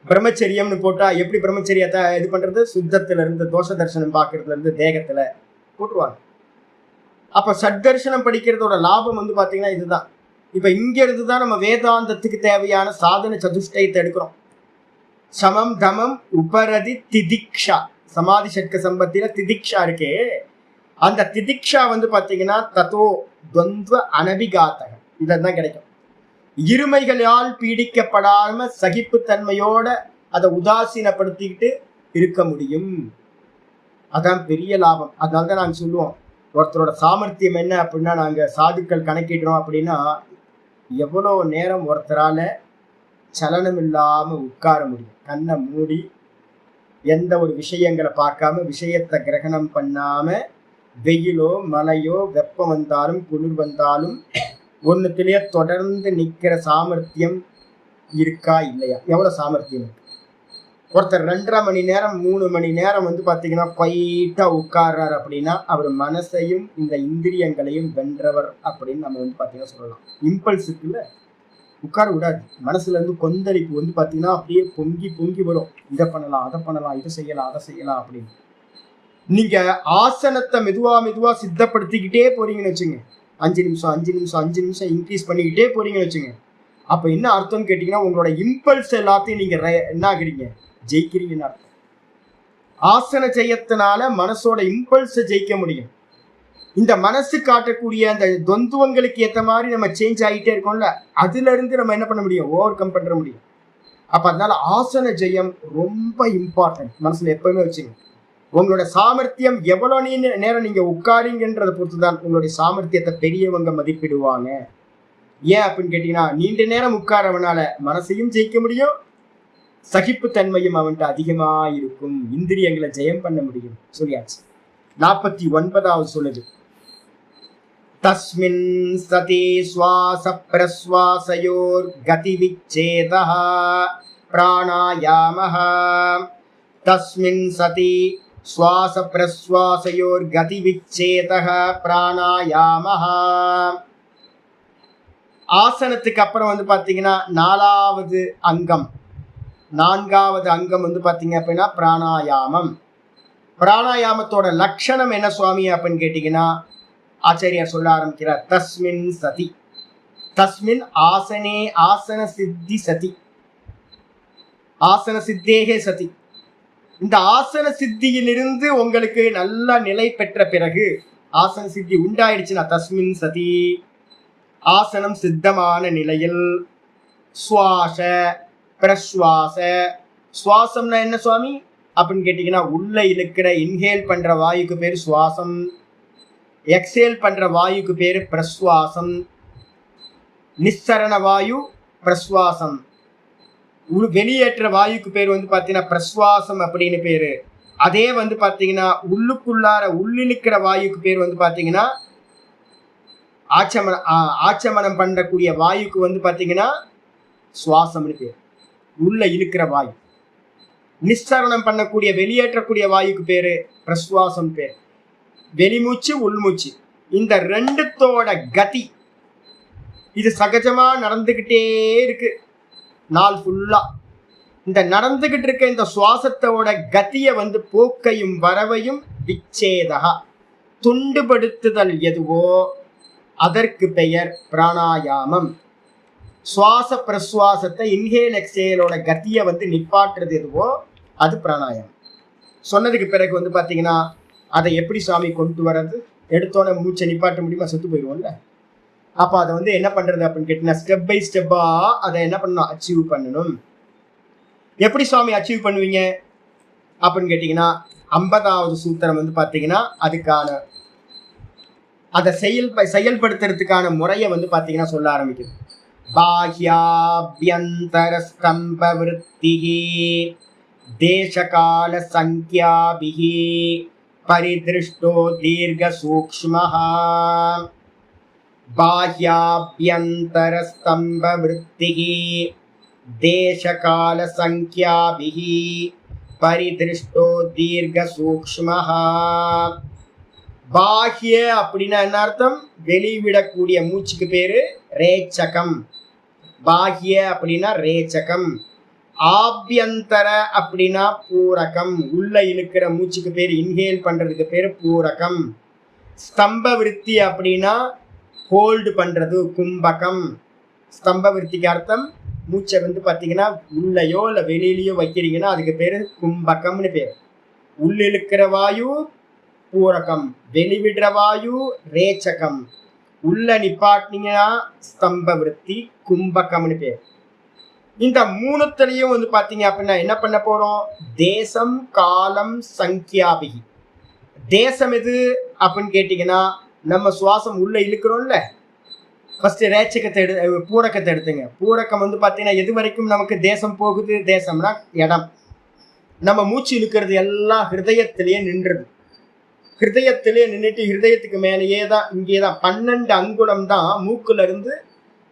பிரம்மச்சரியம்னு போட்டால் எப்படி பிரம்மச்சரியத்தை இது பண்ணுறது, சுத்தத்திலிருந்து தோஷ தரிசனம் பார்க்கறதுலேருந்து தேகத்தில் போட்டுருவாங்க. அப்போ சத்தர்சனம் படிக்கிறதோட லாபம் வந்து பார்த்தீங்கன்னா இதுதான். இப்போ இங்கிருந்து தான் நம்ம வேதாந்தத்துக்கு தேவையான சாதன சதுஷ்டயத்தை எடுக்கிறோம். சமம் தமம் உபரதி திதிக்ஷா, சமாதி சட்க சம்பத்தில திதிக்ஷா இருக்கே, அந்த திதிக்ஷா வந்து பார்த்தீங்கன்னா தத்தோ துவந்த்வ அனபிகாத்தகம் இதெல்லாம் கிடைக்கும். இருமைகளால் பீடிக்கப்படாம சகிப்புத்தன்மையோட அதை உதாசீனப்படுத்திக்கிட்டு இருக்க முடியும். அதான் பெரிய லாபம். அதனால தான் நாங்கள் சொல்லுவோம், ஒருத்தரோட சாமர்த்தியம் என்ன அப்படின்னா, நாங்கள் சாதுக்கள் கணக்கிடுறோம் அப்படின்னா எவ்வளோ நேரம் ஒருத்தரால் சலனம் இல்லாமல் உட்கார முடியும். கண்ணை மூடி எந்த ஒரு விஷயங்களை பார்க்காம, விஷயத்தை கிரகணம் பண்ணாமல், வெயிலோ மழையோ வெப்பம் வந்தாலும் குளிர் வந்தாலும் ஒன்றுத்திலேயே தொடர்ந்து நிற்கிற சாமர்த்தியம் இருக்கா இல்லையா? எவ்வளோ சாமர்த்தியம் இருக்கு. ஒருத்தர் 2.5 மணி நேரம் 3 மணி நேரம் வந்து பார்த்தீங்கன்னா குவைட்டாக உட்கார்றார் அப்படின்னா அவர் மனசையும் இந்த இந்திரியங்களையும் வென்றவர் அப்படின்னு நம்ம வந்து பார்த்தீங்கன்னா சொல்லலாம். இம்பல்ஸ் இருக்குல்ல, உட்கார விடாது. மனசுல இருந்து கொந்தளிப்பு வந்து பாத்தீங்கன்னா அப்படியே பொங்கி பொங்கி வரும். இதை பண்ணலாம், அதை பண்ணலாம், இதை செய்யலாம், அதை செய்யலாம் அப்படின்னு. நீங்க ஆசனத்தை மெதுவா மெதுவா சித்தப்படுத்திக்கிட்டே போறீங்கன்னு வச்சுங்க, 5 நிமிஷம் இன்க்ரீஸ் பண்ணிக்கிட்டே போறீங்கன்னு வச்சுங்க, அப்ப என்ன அர்த்தம்னு கேட்டீங்கன்னா உங்களோட இம்பல்ஸ் எல்லாத்தையும் நீங்க என்ன ஆகுறீங்க, ஜெயிக்கிறீங்கன்னு அர்த்தம். ஆசன செய்யறதுனால மனசோட இம்பல்ஸை ஜெயிக்க முடியும். இந்த மனசு காட்டக்கூடிய அந்த தொந்துவங்களுக்கு ஏற்ற மாதிரி நம்ம சேஞ்ச் ஆகிட்டே இருக்கோம்ல, அதுல இருந்து நம்ம என்ன பண்ண முடியும், ஓவர் கம் பண்ண முடியும். அப்ப அதனால ஆசன ஜெயம் ரொம்ப இம்பார்ட்டன்ட். மனசுல எப்பவுமே வச்சுங்க. உங்களோட சாமர்த்தியம் எவ்வளவு நேரம் நீங்க உட்காரிங்கன்றதை பொறுத்துதான் உங்களுடைய சாமர்த்தியத்தை பெரியவங்க மதிப்பிடுவாங்க. ஏன் அப்படின்னு கேட்டீங்கன்னா, நீண்ட நேரம் உட்காரவனால மனசையும் ஜெயிக்க முடியும், சகிப்புத்தன்மையும் அவன்கிட்ட அதிகமா இருக்கும், இந்திரியங்களை ஜெயம் பண்ண முடியும். சொல்லியாச்சு. 49வது சொல்லுது, தஸ்மின் சதி ஸ்வாச பிரஸ்வாசயோர் கதி விச்சேதஹ பிராணாயாமஹ. தஸ்மின் சதி ஸ்வாச பிரஸ்வாசயோர் கதி விச்சேதஹ பிராணாயாமஹ. ஆசனத்துக்கு அப்புறம் வந்து பாத்தீங்கன்னா நான்காவது அங்கம் வந்து பாத்தீங்க அப்படின்னா பிராணாயாமம். பிராணாயாமத்தோட லட்சணம் என்ன சுவாமி அப்படின்னு கேட்டீங்கன்னா, ஆச்சாரியார் சொல்ல ஆரம்பிக்கிறார், தஸ்மின் சதி. தஸ்மின் ஆசனே ஆசன சித்தி சதி, ஆசன சித்தேகே சதி. இந்த ஆசன சித்தியிலிருந்து உங்களுக்கு நல்ல நிலை பெற்ற பிறகு, ஆசன சித்தி உண்டாயிடுச்சுன்னா தஸ்மின் சதி, ஆசனம் சித்தமான நிலையில் சுவாச பிரஸ்வாச. சுவாசம்னா என்ன சுவாமி அப்படின்னு கேட்டீங்கன்னா, உள்ள இழுக்கிற இன்ஹேல் பண்ற வாயுக்கு பேரு சுவாசம், எக்ஸேல் பண்ற வாயுக்கு பேரு பிரஸ்வாசம். நிஸ்ஸரண வாயு பிரஸ்வாசம், வெளியேற்ற வாயுக்கு பேர் வந்து பாத்தீங்கன்னா பிரஸ்வாசம் அப்படின்னு பேரு. அதே வந்து பாத்தீங்கன்னா உள்ளுக்குள்ளார உள்ளிழுக்கிற வாயுக்கு பேர் வந்து பாத்தீங்கன்னா ஆச்சமனம் பண்ணக்கூடிய வாயுக்கு வந்து பாத்தீங்கன்னா சுவாசம்னு பேர், உள்ள இழுக்கிற வாயு. நிஸ்ஸரணம் பண்ணக்கூடிய வெளியேற்றக்கூடிய வாயுக்கு பேரு பிரஸ்வாசம் பேர். வெளிமூச்சு உள்மூச்சு, இந்த ரெண்டுத்தோட கதி இது சகஜமா நடந்துகிட்டே இருக்கு நாள் ஃபுல்லா. இந்த நடந்துகிட்டு இருக்க இந்த சுவாசத்தோட கதியை வந்து போக்கையும் வரவையும் விச்சேதா, துண்டுபடுத்துதல் எதுவோ அதற்கு பெயர் பிராணாயாமம். சுவாச பிரஸ்வாசத்தை இன்ஹேல் எக்ஸேலோட கத்தியை வந்து நிப்பாட்டுறது எதுவோ அது பிராணாயாமம். சொன்னதுக்கு பிறகு வந்து பாத்தீங்கன்னா அதை எப்படி சுவாமி கொண்டு வர்றது, எடுத்தோன்னே மூச்சை நிப்பாட்ட முடியுமா, செத்து போயிடுவோம்ல. அப்ப அதை வந்து என்ன பண்றது அப்படின்னு கேட்டீங்கன்னா, ஸ்டெப் பை ஸ்டெப்பா அதை என்ன பண்ணணும், அச்சீவ் பண்ணணும். எப்படி சுவாமி அச்சீவ் பண்ணுவீங்க அப்படின்னு கேட்டீங்கன்னா, 50வது சூத்திரம் வந்து பாத்தீங்கன்னா அதுக்கான அதை செயல்படுத்துறதுக்கான முறையை வந்து பாத்தீங்கன்னா சொல்ல ஆரம்பிக்குது. பாஹ்யாப்யந்தர ஸ்தம்ப விருத்திஹி தேசகால சங்கியாபிஹி பரிதிருஷ்டோ தீர்க்க சூக்ஷ்மஹ. பாஹ்யாப்யந்தர ஸ்தம்ப விருத்திஹி தேசகால சங்கியாபிஹி பரிதிருஷ்டோ தீர்க்க சூக்ஷ்மஹ. பாஹ்ய அப்படின்னா என்ன அர்த்தம், வெளிவிடக்கூடிய மூச்சுக்கு பேரு ரேச்சகம். பாஹ்ய அப்படின்னா ரேச்சகம். ஆபியந்தர அப்படின்னா பூரகம், உள்ள இழுக்கிற மூச்சுக்கு பேரு இன்ஹேல் பண்றதுக்கு பேரு பூரகம். ஸ்தம்ப விருத்தி அப்படின்னா ஹோல்டு பண்றது கும்பகம். ஸ்தம்ப விருத்திக்கு அர்த்தம் மூச்சை வந்து பாத்தீங்கன்னா உள்ளையோ இல்ல வெளியிலயோ வைக்கிறீங்கன்னா அதுக்கு பேரு கும்பகம்னு பேர். உள்ள இழுக்கிற வாயு பூரகம், வெளிவிடுற வாயு ரேச்சகம். உள்ள நிப்பாட்டினீங்கன்னா ஸ்தம்ப விருத்தி கும்பகம்னு பேர். இந்த மூணுத்திலையும் வந்து பாத்தீங்க அப்படின்னா என்ன பண்ண போறோம், தேசம் காலம் சங்கியாபிகி. தேசம் எது அப்படின்னு கேட்டீங்கன்னா, நம்ம சுவாசம் உள்ள இழுக்கிறோம்ல, ஃபர்ஸ்ட் ரேச்சகத்தை பூரக்கத்தை எடுத்துங்க. பூரக்கம் வந்து பாத்தீங்கன்னா எது வரைக்கும் நமக்கு தேசம் போகுது, தேசம்னா இடம். நம்ம மூச்சு இழுக்கிறது எல்லாம் ஹிருதயத்திலேயே நின்றுது. ஹிருதயத்திலேயே நின்றுட்டு ஹிருதயத்துக்கு மேலேயே தான், இங்கே தான் 12 அங்குலம் தான் மூக்குல இருந்து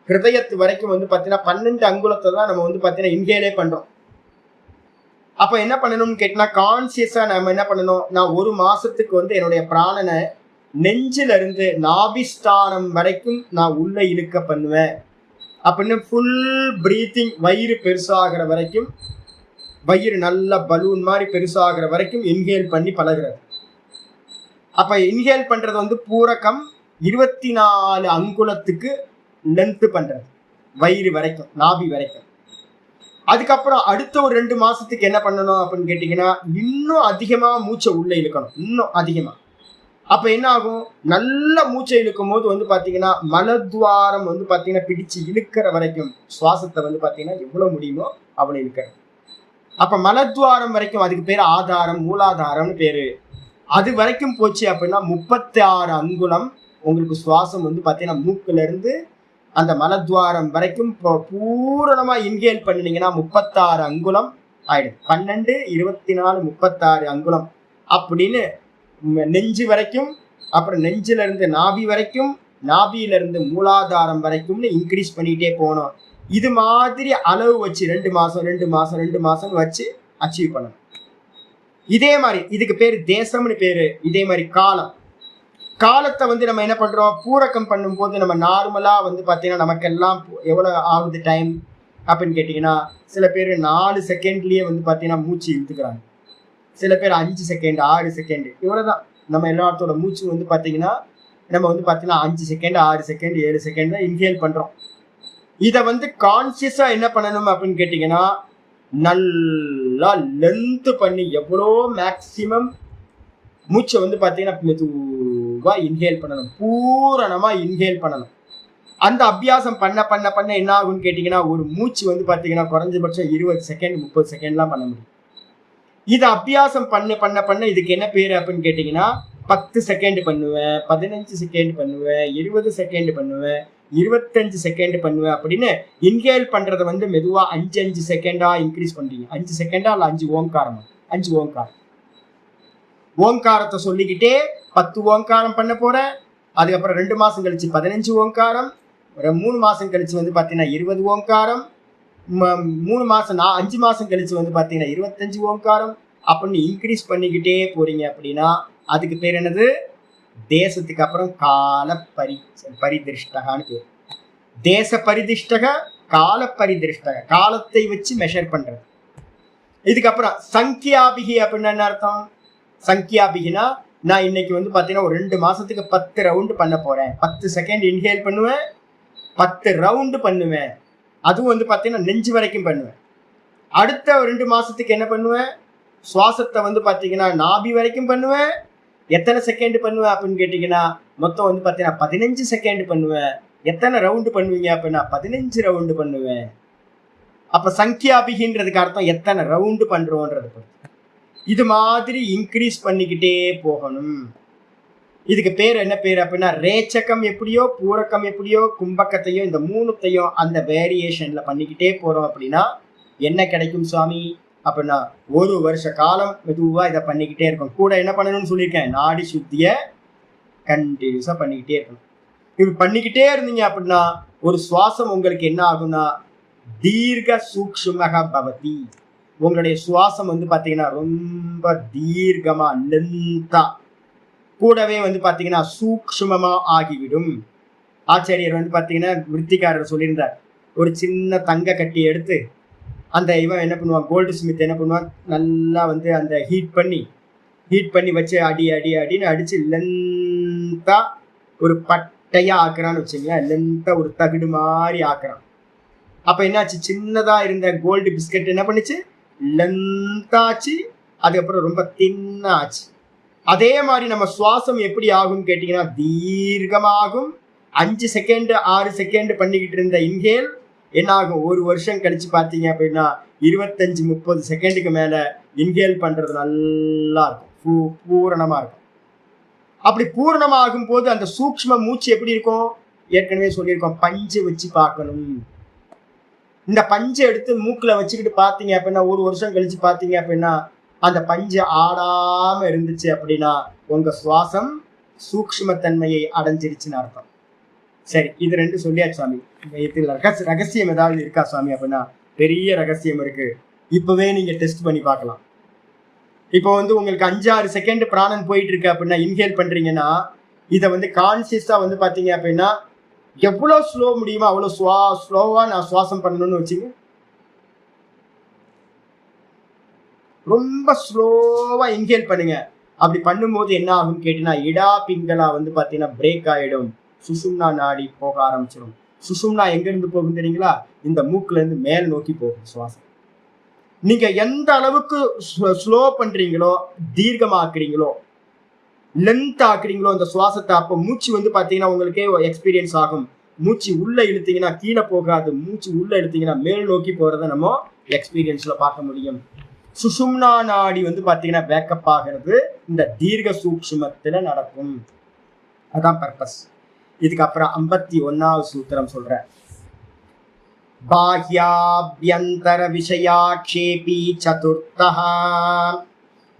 ஹிருதயத்து வரைக்கும் வந்து பாத்தீங்கன்னா 12 அங்குலத்தை தான் நம்ம வந்து பாத்தீங்கன்னா இன்ஹேலே பண்றோம். அப்ப என்ன பண்ணணும்னு கேட்டீங்கன்னா, கான்சியஸா நம்ம என்ன பண்ணணும், நான் 1 மாசத்துக்கு வந்து என்னுடைய பிராணனை நெஞ்சில இருந்து நாபிஸ்தானம் வரைக்கும் நான் உள்ள இழுக்க பண்ணுவேன் அப்படின்னு ஃபுல் பிரீத்திங், வயிறு பெருசாகிற வரைக்கும், வயிறு நல்ல பலூன் மாதிரி பெருசாகிற வரைக்கும் இன்ஹேல் பண்ணி பழகிறது. அப்ப இன்ஹேல் பண்றது வந்து பூரகம் 24 அங்குலத்துக்கு லென்த் பண்றது, வயிறு வரைக்கும், நாபி வரைக்கும். அதுக்கப்புறம் அடுத்த ஒரு 2 மாசத்துக்கு என்ன பண்ணணும் அப்படின்னு கேட்டீங்கன்னா, இன்னும் அதிகமா மூச்சை உள்ள இழுக்கணும், இன்னும் அதிகமா. அப்ப என்ன ஆகும், நல்ல மூச்சை இழுக்கும் போது வந்து பாத்தீங்கன்னா மலத்வாரம் வந்து பாத்தீங்கன்னா பிடிச்சு இழுக்கிற வரைக்கும் சுவாசத்தை வந்து பாத்தீங்கன்னா எவ்வளவு முடியுமோ அவ்வளவு இழுக்கிறது. அப்ப மலத்வாரம் வரைக்கும், அதுக்கு பேரு ஆதாரம், மூலாதாரம்னு பேரு. அது வரைக்கும் போச்சு அப்படின்னா 36 அங்குலம் உங்களுக்கு சுவாசம் வந்து பாத்தீங்கன்னா மூக்குல இருந்து அந்த மலத்வாரம் வரைக்கும் பூரணமா இன்ஹேல் பண்ணினீங்கன்னா 36 அங்குலம் ஆயிடுது. 12, 24, 36 அங்குலம் அப்படின்னு நெஞ்சு வரைக்கும், அப்புறம் நெஞ்சில இருந்து நாபி வரைக்கும், நாபியில இருந்து மூலாதாரம் வரைக்கும்னு இன்க்ரீஸ் பண்ணிட்டே போனோம். இது மாதிரி அளவு வச்சு 2 மாசம் 2 மாசம் 2 மாசம் வச்சு அச்சீவ் பண்ணணும். இதே மாதிரி இதுக்கு பேரு தேசம்னு பேரு. இதே மாதிரி காலத்தை வந்து நம்ம என்ன பண்றோம், பூரக்கம் பண்ணும் போது நம்ம நார்மலா வந்து பாத்தீங்கன்னா நமக்கு எல்லாம் எவ்வளவு ஆகுது டைம் அப்படின்னு கேட்டீங்கன்னா, சில பேர் 4 செகண்ட்லயே வந்து பாத்தீங்கன்னா மூச்சு இழுத்துக்கிறாங்க, சில பேர் 5 செகண்ட் 6 செகண்ட், இவ்வளவுதான். நம்ம எல்லாத்தோட மூச்சு வந்து பாத்தீங்கன்னா நம்ம வந்து பாத்தீங்கன்னா 5 செகண்ட் 6 செகண்ட் 7 செகண்ட் தான் இன்ஹேல் பண்றோம். இதை வந்து கான்சியஸா என்ன பண்ணணும் அப்படின்னு கேட்டீங்கன்னா, நல்லா லென்த் பண்ணி எவ்வளோ மேக்சிமம் மூச்சை வந்து பாத்தீங்கன்னா மெதுவா இன்ஹேல் பண்ணணும், பூரணமா இன்ஹேல் பண்ணணும். அந்த அபியாசம் பண்ண பண்ண பண்ண என்ன ஆகும்னு கேட்டீங்கன்னா, ஒரு மூச்சு வந்து பாத்தீங்கன்னா குறைஞ்சபட்சம் 20 செகண்ட் 30 செகண்ட்லாம் பண்ண முடியும். இதை அபியாசம் பண்ண பண்ண பண்ண இதுக்கு என்ன பேரு அப்படின்னு கேட்டீங்கன்னா, 10 செகண்ட் பண்ணுவேன், 15 செகண்ட் பண்ணுவேன், 20 செகண்ட் பண்ணுவேன், 25 செகண்ட் பண்ணுவேன் அப்படின்னு இன்ஹேல் பண்றதை வந்து மெதுவா 5 செகண்டா இன்க்ரீஸ் பண்றீங்க. 5 செகண்டா இல்ல 5 ஓங்காரம், 5 ஓங்காரம். ஓங்காரத்தை சொல்லிக்கிட்டே 10 ஓங்காரம் பண்ண போறேன். அதுக்கப்புறம் 2 மாசம் கழிச்சு 15 ஓங்காரம், 3 மாசம் கழிச்சு வந்து பாத்தீங்கன்னா 20 ஓங்காரம், 3 மாசம் 5 மாசம் கழிச்சு வந்து பாத்தீங்கன்னா 25 ஓங்காரம் அப்படின்னு இன்க்ரீஸ் பண்ணிக்கிட்டே போறீங்க அப்படின்னா அதுக்கு பேர் என்னது, தேசத்துக்கு அப்புறம் கால பரிதிருஷ்டகான்னு பேர். தேச பரிதிஷ்டக, கால பரிதிருஷ்டக, காலத்தை வச்சு மெஷர் பண்றது. இதுக்கப்புறம் சங்கியாபிகி அப்படின்னு என்ன அர்த்தம், சங்கியாபிகினா நான் இன்னைக்கு வந்து பாத்தீங்கன்னா ஒரு 2 மாசத்துக்கு 10 ரவுண்டு பண்ண போறேன், 10 செகண்ட் இன்ஹேல் பண்ணுவேன், 10 ரவுண்டு பண்ணுவேன், அதுவும் வந்து பாத்தீங்கன்னா நெஞ்சு வரைக்கும் பண்ணுவேன். அடுத்த 2 மாசத்துக்கு என்ன பண்ணுவேன், சுவாசத்தை வந்து பாத்தீங்கன்னா நாபி வரைக்கும் பண்ணுவேன். எத்தனை செகண்ட் பண்ணுவேன் அப்படின்னு கேட்டீங்கன்னா, மொத்தம் வந்து பாத்தீங்கன்னா 15 செகண்ட் பண்ணுவேன். எத்தனை ரவுண்டு பண்ணுவீங்க அப்படின்னா 15 ரவுண்டு பண்ணுவேன். அப்ப சங்கியாபிகின்றதுக்கு அர்த்தம் எத்தனை ரவுண்டு பண்றோன்றது. இது மாதிரி இன்க்ரீஸ் பண்ணிக்கிட்டே போகணும். இதுக்கு பேர் என்ன பேர் அப்படின்னா, ரேச்சகம் எப்படியோ பூரக்கம் எப்படியோ கும்பக்கத்தையும் இந்த 3த்தையும் அந்த வேரியேஷன்ல பண்ணிக்கிட்டே போறோம் அப்படின்னா என்ன கிடைக்கும் சுவாமி அப்படின்னா, 1 வருஷ காலம் மெதுவா இதை பண்ணிக்கிட்டே இருக்கும். கூட என்ன பண்ணணும்னு சொல்லியிருக்கேன், நாடி சுத்திய கண்டினியூஸா பண்ணிக்கிட்டே இருக்கணும். இப்படி பண்ணிக்கிட்டே இருந்தீங்க அப்படின்னா ஒரு சுவாசம் உங்களுக்கு என்ன ஆகும்னா தீர்க்க சூக்ஷ்மக பவதி. உங்களுடைய சுவாசம் வந்து பாத்தீங்கன்னா ரொம்ப தீர்க்கமா லென்த்தா, கூடவே வந்து பாத்தீங்கன்னா சூக்ஷ்மமா ஆகிவிடும். ஆச்சாரியர் வந்து பாத்தீங்கன்னா விருத்திகாரர் சொல்லியிருந்தார், ஒரு சின்ன தங்க கட்டி எடுத்து அந்த இவன் என்ன பண்ணுவான், கோல்டு ஸ்மித் என்ன பண்ணுவான், நல்லா வந்து அந்த ஹீட் பண்ணி வச்சு அடி அடி அடின்னு அடிச்சு லென்த்தா ஒரு பட்டையா ஆக்குறான்னு வச்சுங்களேன், லென்த்தா ஒரு தகுடு மாதிரி ஆக்குறான். அப்ப என்னாச்சு, சின்னதா இருந்த கோல்டு பிஸ்கட் என்ன பண்ணுச்சு, லென்த்தாச்சு, அதுக்கப்புறம் ரொம்ப தின்னாச்சு. அதே மாதிரி நம்ம சுவாசம் எப்படி ஆகும் கேட்டீங்கன்னா தீர்க்கமாகும். 5 செகண்ட் 6 செகண்ட் பண்ணிக்கிட்டு இருந்த இன்ஹேல் என்ன ஆகும், 1 வருஷம் கழிச்சு பார்த்தீங்க அப்படின்னா 25-30 செகண்டுக்கு மேல இன்ஹேல் பண்றது நல்லா இருக்கும், பூரணமா இருக்கும். அப்படி பூரணமாகும் போது அந்த சூக்ஷ்ம மூச்சு எப்படி இருக்கும், ஏற்கனவே சொல்லியிருக்கோம், பஞ்சு வச்சு பார்க்கணும். இந்த பஞ்சை எடுத்து மூக்குல வச்சுக்கிட்டு பார்த்தீங்க அப்படின்னா 1 வருஷம் கழிச்சு பார்த்தீங்க அப்படின்னா அந்த பஞ்சு ஆடாம இருந்துச்சு அப்படின்னா உங்க சுவாசம் சூக்ஷ்மத்தன்மையை அடைஞ்சிருச்சுன்னு அர்த்தம். சரி, இது 2 சொல்லியாச்சு சுவாமி. இதுல ரகசியம் ஏதாவது இருக்கா சுவாமி அப்படின்னா பெரிய ரகசியம் இருக்கு. இப்பவே நீங்க டெஸ்ட் பண்ணி பார்க்கலாம். இப்போ வந்து உங்களுக்கு 5-6 செகண்ட் பிராணன் போயிட்டு இருக்கு அப்படின்னா இன்ஹேல் பண்றீங்கன்னா இதை வந்து கான்சியஸா வந்து பாத்தீங்க அப்படின்னா எவ்வளவு ஸ்லோ முடியுமோ அவ்வளவு ஸ்லோவா நான் சுவாசம் பண்ணணும்னு வச்சுங்க. ரொம்ப ஸ்லோவா இன்ஹேல் பண்ணுங்க. அப்படி பண்ணும்போது என்ன ஆகும் கேட்டீங்கன்னா, இடா பிங்களா வந்து பாத்தீங்கன்னா பிரேக் ஆயிடும். சுஷும்னா நாடி போக ஆரம்பிச்சிடும். சுஷும்னா எங்க இருந்து போகும் தெரியுங்களா? இந்த மூக்குல இருந்து மேல் நோக்கி போகும் சுவாசம். நீங்க எந்த அளவுக்கு ஸ்லோ பண்றீங்களோ, தீர்க்கமாக்குறீங்களோ, லென்த் ஆக்குறீங்களோ அந்த சுவாசத்தை, அப்போ மூச்சு வந்து பாத்தீங்கன்னா உங்களுக்கே எக்ஸ்பீரியன்ஸ் ஆகும். மூச்சு உள்ள இழுத்தீங்கன்னா கீழே போகாது, மூச்சு உள்ள இழுத்தீங்கன்னா மேல் நோக்கி போறதை நம்ம எக்ஸ்பீரியன்ஸ்ல பார்க்க முடியும். சுஷும்னா நாடி வந்து பாத்தீங்கன்னா பேக்கப் ஆகிறது இந்த தீர்க்க சூக்ஷ்மத்துல நடக்கும். அதான் பர்பஸ். இதுக்கப்புறம் 51வது சூத்திரம் சொல்றேன். பாஹ்யாப்யந்தர விஷயாக்ஷேபி சதுர்த்தஹ.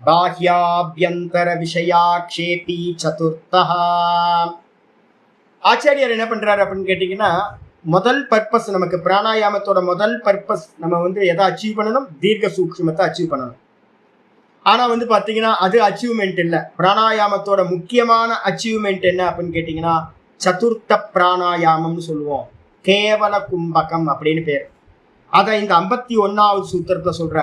பாஹ்யாப்யந்தர விஷயாக்ஷேபி சதுர்த்தஹ. ஆச்சாரியர் என்ன பண்றாரு அப்படின்னு கேட்டீங்கன்னா, முதல் பர்பஸ் நமக்கு பிராணாயாமத்தோட முதல் பர்பஸ் நம்ம வந்து எதை அச்சீவ் பண்ணணும்? தீர்க்க சூக்ஷ்மத்தை அச்சீவ் பண்ணணும். ஆனா வந்து பாத்தீங்கன்னா அது அச்சீவ்மெண்ட் இல்லை. பிராணாயாமத்தோட முக்கியமான அச்சீவ்மெண்ட் என்ன அப்படின்னு கேட்டீங்கன்னா சதுர்த்த பிராணாயாமம்னு சொல்லுவோம். கேவல கும்பகம் அப்படின்னு பேர். அதை இந்த 51வது சூத்திரத்துல சொல்ற.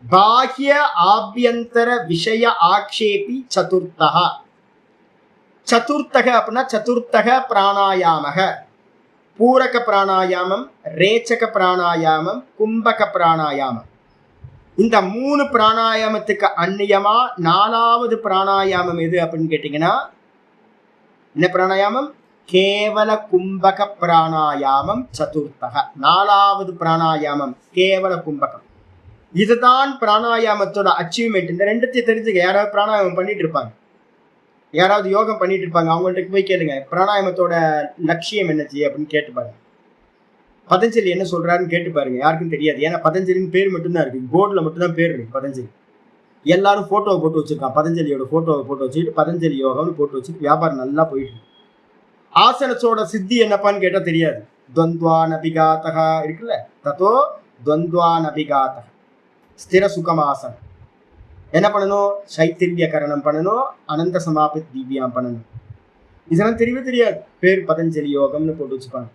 பாஹ்ய ஆபியந்தர விஷய ஆக்ஷேபி சதுர்த்தக. சதுர்த்தக அப்படின்னா சதுர்த்தக பிராணாயாமக. பூரக பிராணாயாமம், ரேச்சக பிராணாயாமம், கும்பக பிராணாயாமம். இந்த 3 பிராணாயாமத்துக்கு அந்நியமா 4வது பிராணாயாமம் எது அப்படின்னு கேட்டீங்கன்னா, என்ன பிராணாயாமம்? கேவல கும்பக பிராணாயாமம் சதுர்த்தக. 4வது பிராணாயாமம் கேவல கும்பகம். இதுதான் பிராணாயாமத்தோட அச்சீவ்மெண்ட். இந்த ரெண்டுத்தையும் தெரிஞ்சுக்க. யாராவது பிராணாயாமம் பண்ணிட்டு இருப்பாங்க, யாராவது யோகம் பண்ணிட்டு இருப்பாங்க, அவங்கள்ட்ட போய் கேளுங்க பிராணாயாமத்தோட லட்சியம் என்னச்சு அப்படின்னு கேட்டு பாருங்க. பதஞ்சலி என்ன சொல்றாருன்னு கேட்டு பாருங்க. யாருக்கும் தெரியாது. ஏன்னா பதஞ்சலின்னு பேர் மட்டும்தான் இருக்கு, போர்டுல மட்டும்தான் பேர் இருக்கு பதஞ்சலி. எல்லாரும் போட்டோவை போட்டு வச்சிருக்கான். பதஞ்சலியோட போட்டோவை போட்டு வச்சுட்டு பதஞ்சலி யோகம்னு போட்டு வச்சுட்டு வியாபாரம் நல்லா போயிட்டு இருக்கு. ஆசனத்தோட சித்தி என்னப்பான்னு கேட்டா தெரியாது. துவந்த்வான் அபிகாத்தகா இருக்குல்ல, தத்தோ துவந்த்வான் அபிகாத்தக. ஸ்திர சுகமாசனம் என்ன பண்ணணும்? சைத்திரிய கரணம் பண்ணணும், அனந்த சமாபித் திவ்யாம் பண்ணணும். இதெல்லாம் தெரியவே தெரியாது. பேர் பதஞ்சலி யோகம்னு போட்டு வச்சுப்பாங்க.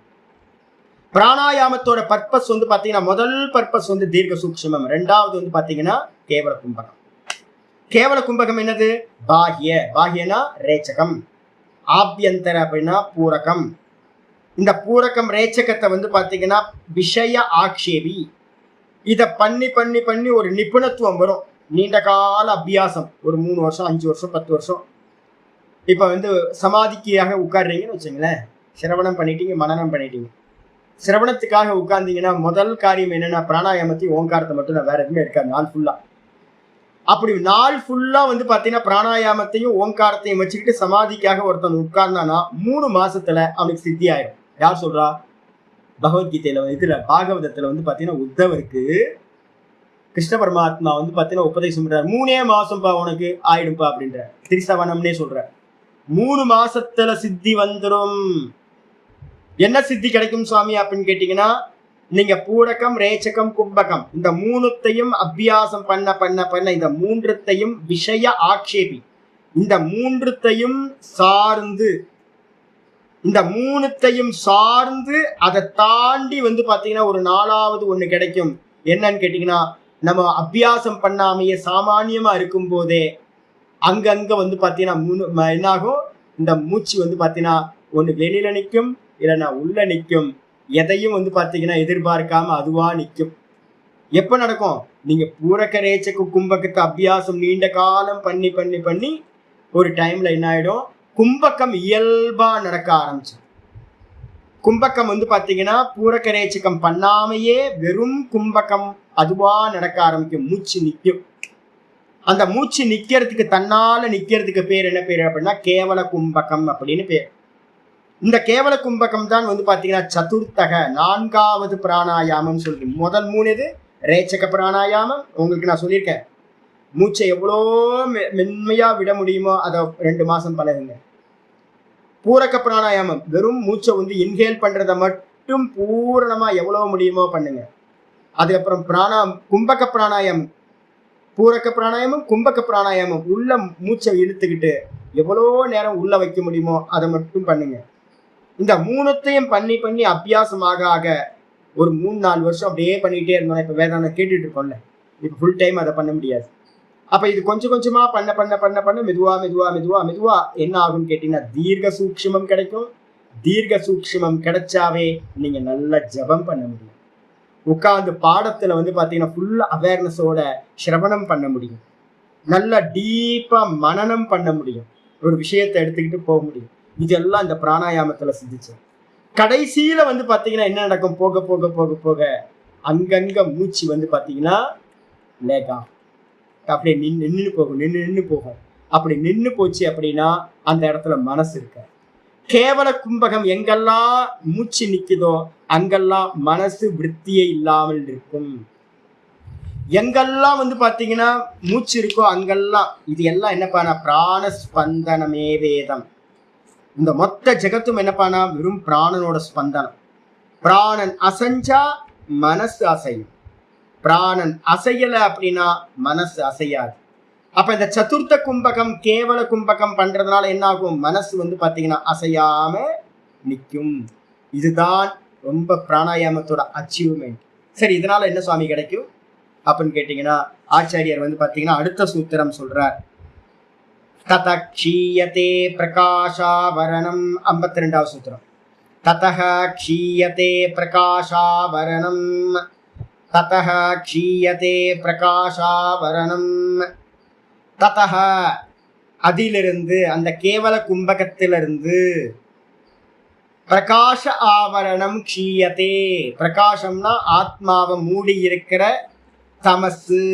பிராணாயாமத்தோட பர்பஸ் வந்து பாத்தீங்கன்னா முதல் பர்பஸ் வந்து தீர்க்க சூக்ஷ்மம், 2வது வந்து பாத்தீங்கன்னா கேவல கும்பகம். கேவல கும்பகம் என்னது? பாஹ்ய. பாஹ்யனா ரேச்சகம், ஆபியந்தர அப்படின்னா பூரகம். இந்த பூரகம் ரேச்சகத்தை வந்து பாத்தீங்கன்னா விஷய ஆக்ஷேபி. இத பண்ணி பண்ணி பண்ணி ஒரு நிபுணத்துவம் வரும். நீண்ட கால அபியாசம், ஒரு 3 வருஷம் 5 வருஷம் 10 வருஷம். இப்ப வந்து சமாதிக்காக உட்காடுறீங்கன்னு வச்சுங்களேன். சிரவணம் பண்ணிட்டீங்க, மனனம் பண்ணிட்டீங்க. சிரவணத்துக்காக உட்கார்ந்தீங்கன்னா முதல் காரியம் என்னன்னா பிராணாயாமத்தையும் ஓங்காரத்தை மட்டும் தான், வேற எதுவுமே இருக்காது நாள் ஃபுல்லா. அப்படி நாள் ஃபுல்லா வந்து பாத்தீங்கன்னா பிராணாயாமத்தையும் ஓங்காரத்தையும் வச்சுக்கிட்டு சமாதிக்காக ஒருத்தன் உட்கார்ந்தானா 3 மாசத்துல அவனுக்கு சித்தி ஆயிடும். யார் சொல்றா? பகவத்கீதையில இதுல பாகவதத்துல வந்து பாத்தீங்கன்னா உத்தவருக்கு கிருஷ்ண பரமாத்மா வந்து பாத்தீங்கன்னா உபதேசம் பண்றாரு. 3 மாசம்பா உனக்கு ஆயிடும்பா அப்படின்ற. திரிசவனம்னே சொல்ற. 3 மாசத்துல சித்தி வந்துடும். என்ன சித்தி கிடைக்கும் சுவாமி அப்படின்னு கேட்டீங்கன்னா, நீங்க பூரகம் ரேச்சகம் கும்பகம் இந்த 3த்தையும் அபியாசம் பண்ண பண்ண பண்ண இந்த 3த்தையும் விஷய ஆக்ஷேபி, இந்த 3த்தையும் சார்ந்து, இந்த 3த்தையும் சார்ந்து அதை தாண்டி வந்து பாத்தீங்கன்னா ஒரு 4வது ஒண்ணு கிடைக்கும். என்னன்னு கேட்டீங்கன்னா, நம்ம அபியாசம் பண்ணாமையே சாமானியமா இருக்கும் போதே அங்கங்க வந்து பாத்தீங்கன்னா என்ன ஆகும்? இந்த மூச்சு வந்து பாத்தீங்கன்னா ஒண்ணு வெளியில நிற்கும், இல்லைன்னா உள்ள நிற்கும். எதையும் வந்து பாத்தீங்கன்னா எதிர்பார்க்காம அதுவா நிற்கும். எப்ப நடக்கும்? நீங்க பூரக ரேச்சக்கு கும்பகத்தை அபியாசம் நீண்ட காலம் பண்ணி பண்ணி பண்ணி ஒரு டைம்ல என்ன ஆயிடும்? கும்பகம் இயல்பா நடக்க ஆரம்பிச்சு. கும்பகம் வந்து பாத்தீங்கன்னா பூரக ரேச்சகம் பண்ணாமையே வெறும் கும்பகம் அதுவா நடக்க ஆரம்பிக்கும். மூச்சு நிற்கும். அந்த மூச்சு நிக்கிறதுக்கு, தன்னால நிக்கிறதுக்கு பேர் என்ன பேர் அப்படின்னா கேவல கும்பகம் அப்படின்னு பேர். இந்த கேவல கும்பகம் தான் வந்து பாத்தீங்கன்னா சதுர்த்தக 4வது பிராணாயாமம் சொல்றேன். முதல் 3 எது? ரேச்சக பிராணாயாமம். உங்களுக்கு நான் சொல்லியிருக்கேன், மூச்சை எவ்வளோ மென்மையா விட முடியுமோ அதை 2 மாசம் பழகுங்க. பூரக பிராணாயாமம் வெறும் மூச்சை வந்து இன்ஹேல் பண்றதை மட்டும் பூரணமா எவ்வளவு முடியுமோ பண்ணுங்க. அதுக்கப்புறம் கும்பக பிராணாயாமம், பூரக பிராணாயாமம் கும்பக பிராணாயாமம் உள்ள மூச்சை இழுத்துக்கிட்டு எவ்வளோ நேரம் உள்ள வைக்க முடியுமோ அதை மட்டும் பண்ணுங்க. இந்த மூணுத்தையும் பண்ணி பண்ணி அபியாசமாக ஆக ஒரு 3-4 வருஷம் அப்படியே பண்ணிட்டே இருந்தோம். இப்ப வேதாந்தம் கேட்டுட்டு இருக்கோம்ல, இப்ப ஃபுல் டைம் அதை பண்ண முடியாது. அப்ப இது கொஞ்சம் கொஞ்சமா பண்ண பண்ண பண்ண பண்ண மெதுவா மெதுவா மெதுவா மெதுவா என்ன ஆகும்னு கேட்டீங்கன்னா தீர்க்க சூக்ஷ்மம் கிடைக்கும். தீர்க்க சூக்ஷ்மம் கிடைச்சாவே நீங்க நல்ல ஜபம் பண்ண முடியும். உட்கார்ந்து பாடத்துல வந்து பாத்தீங்கன்னா ஃபுல் அவேர்னஸோட சிரவணம் பண்ண முடியும். நல்ல டீப்பா மனனம் பண்ண முடியும். ஒரு விஷயத்தை எடுத்துக்கிட்டு போக முடியும். இதெல்லாம் இந்த பிராணாயாமத்துல சிந்திச்சேன். கடைசியில வந்து பாத்தீங்கன்னா என்ன நடக்கும், போக போக போக போக அங்கங்க மூச்சு வந்து பாத்தீங்கன்னா லேகா அப்படியே நின்று போகும், நின்று போகும். அப்படி நின்று போச்சு அப்படின்னா அந்த இடத்துல மனசு இருக்க. கேவல கும்பகம் எங்கெல்லாம் மூச்சு நிக்குதோ அங்கெல்லாம் மனசு விருத்தியே இல்லாமல் இருக்கும். எங்கெல்லாம் வந்து பாத்தீங்கன்னா மூச்சு இருக்கோ அங்கெல்லாம் இது எல்லாம் என்னப்பானா பிராணஸ்பந்தனமே வேதம். இந்த மொத்த ஜெகத்தும் என்னப்பானா வெறும் பிராணனோட ஸ்பந்தனம். பிராணன் அசைஞ்சா மனசு அசையும், பிராணன் அசையல அப்படின்னா மனசு அசையாது. அப்ப இந்த சதுர்த்த கும்பகம் கேவல கும்பகம் பண்றதுனால என்ன ஆகும், மனசு வந்து பாத்தீங்கன்னா அசையாம நிற்கும். இதுதான் ரொம்ப பிராணாயாமத்தோட அச்சீவ்மெண்ட். சரி, இதனால என்ன சுவாமி கிடைக்கும் அப்படின்னு கேட்டீங்கன்னா ஆச்சாரியர் வந்து பாத்தீங்கன்னா அடுத்த சூத்திரம் சொல்றார். தத க்ஷீயதே பிரகாஷாவரணம். 52வது சூத்திரம். ததஹ க்ஷீயதே பிரகாஷாவரணம். ததஹ க்ஷீயதே பிரகாஷாவரணம். ததஹ அதிலிருந்து, அந்த கேவல கும்பகத்திலிருந்து, பிரகாஷ ஆவரணம் க்ஷீயதே. பிரகாசம்னா ஆத்மாவை மூடி இருக்கிற தமசு,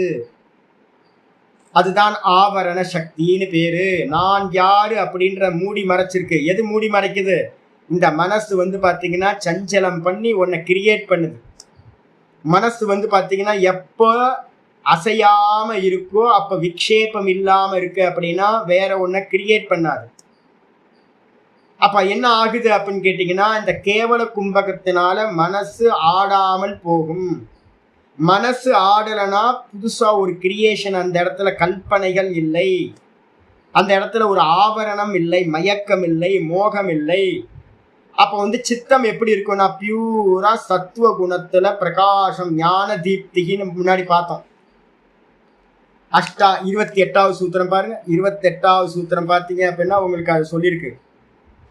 அதுதான் ஆவரண சக்தின்னு பேரு. நான் யாரு அப்படின்ற மூடி மறைச்சிருக்கு. எது மூடி மறைக்குது? இந்த மனசு வந்து பாத்தீங்கன்னா சஞ்சலம் பண்ணி உன்னை கிரியேட் பண்ணுது. மனசு வந்து பாத்தீங்கன்னா எப்போ அசையாம இருக்கோ அப்ப விக்ஷேபம் இல்லாம இருக்கு அப்படின்னா வேற ஒன்ன கிரியேட் பண்ணாது. அப்ப என்ன ஆகுது அப்படின்னு கேட்டீங்கன்னா இந்த கேவல கும்பகத்தினால மனசு ஆடாமல் போகும். மனசு ஆடலைன்னா புதுசா ஒரு கிரியேஷன், அந்த இடத்துல கல்பனைகள் இல்லை, அந்த இடத்துல ஒரு ஆவரணம் இல்லை, மயக்கம் இல்லை, மோகம் இல்லை. அப்ப வந்து சித்தம் எப்படி இருக்கும்னா பியூரா சத்துவ குணத்துல பிரகாசம், ஞான தீப்திகின்னு முன்னாடி பார்த்தோம். 28வது சூத்திரம் பாருங்க. 28வது சூத்திரம் பார்த்தீங்க அப்படின்னா உங்களுக்கு அது சொல்லியிருக்கு.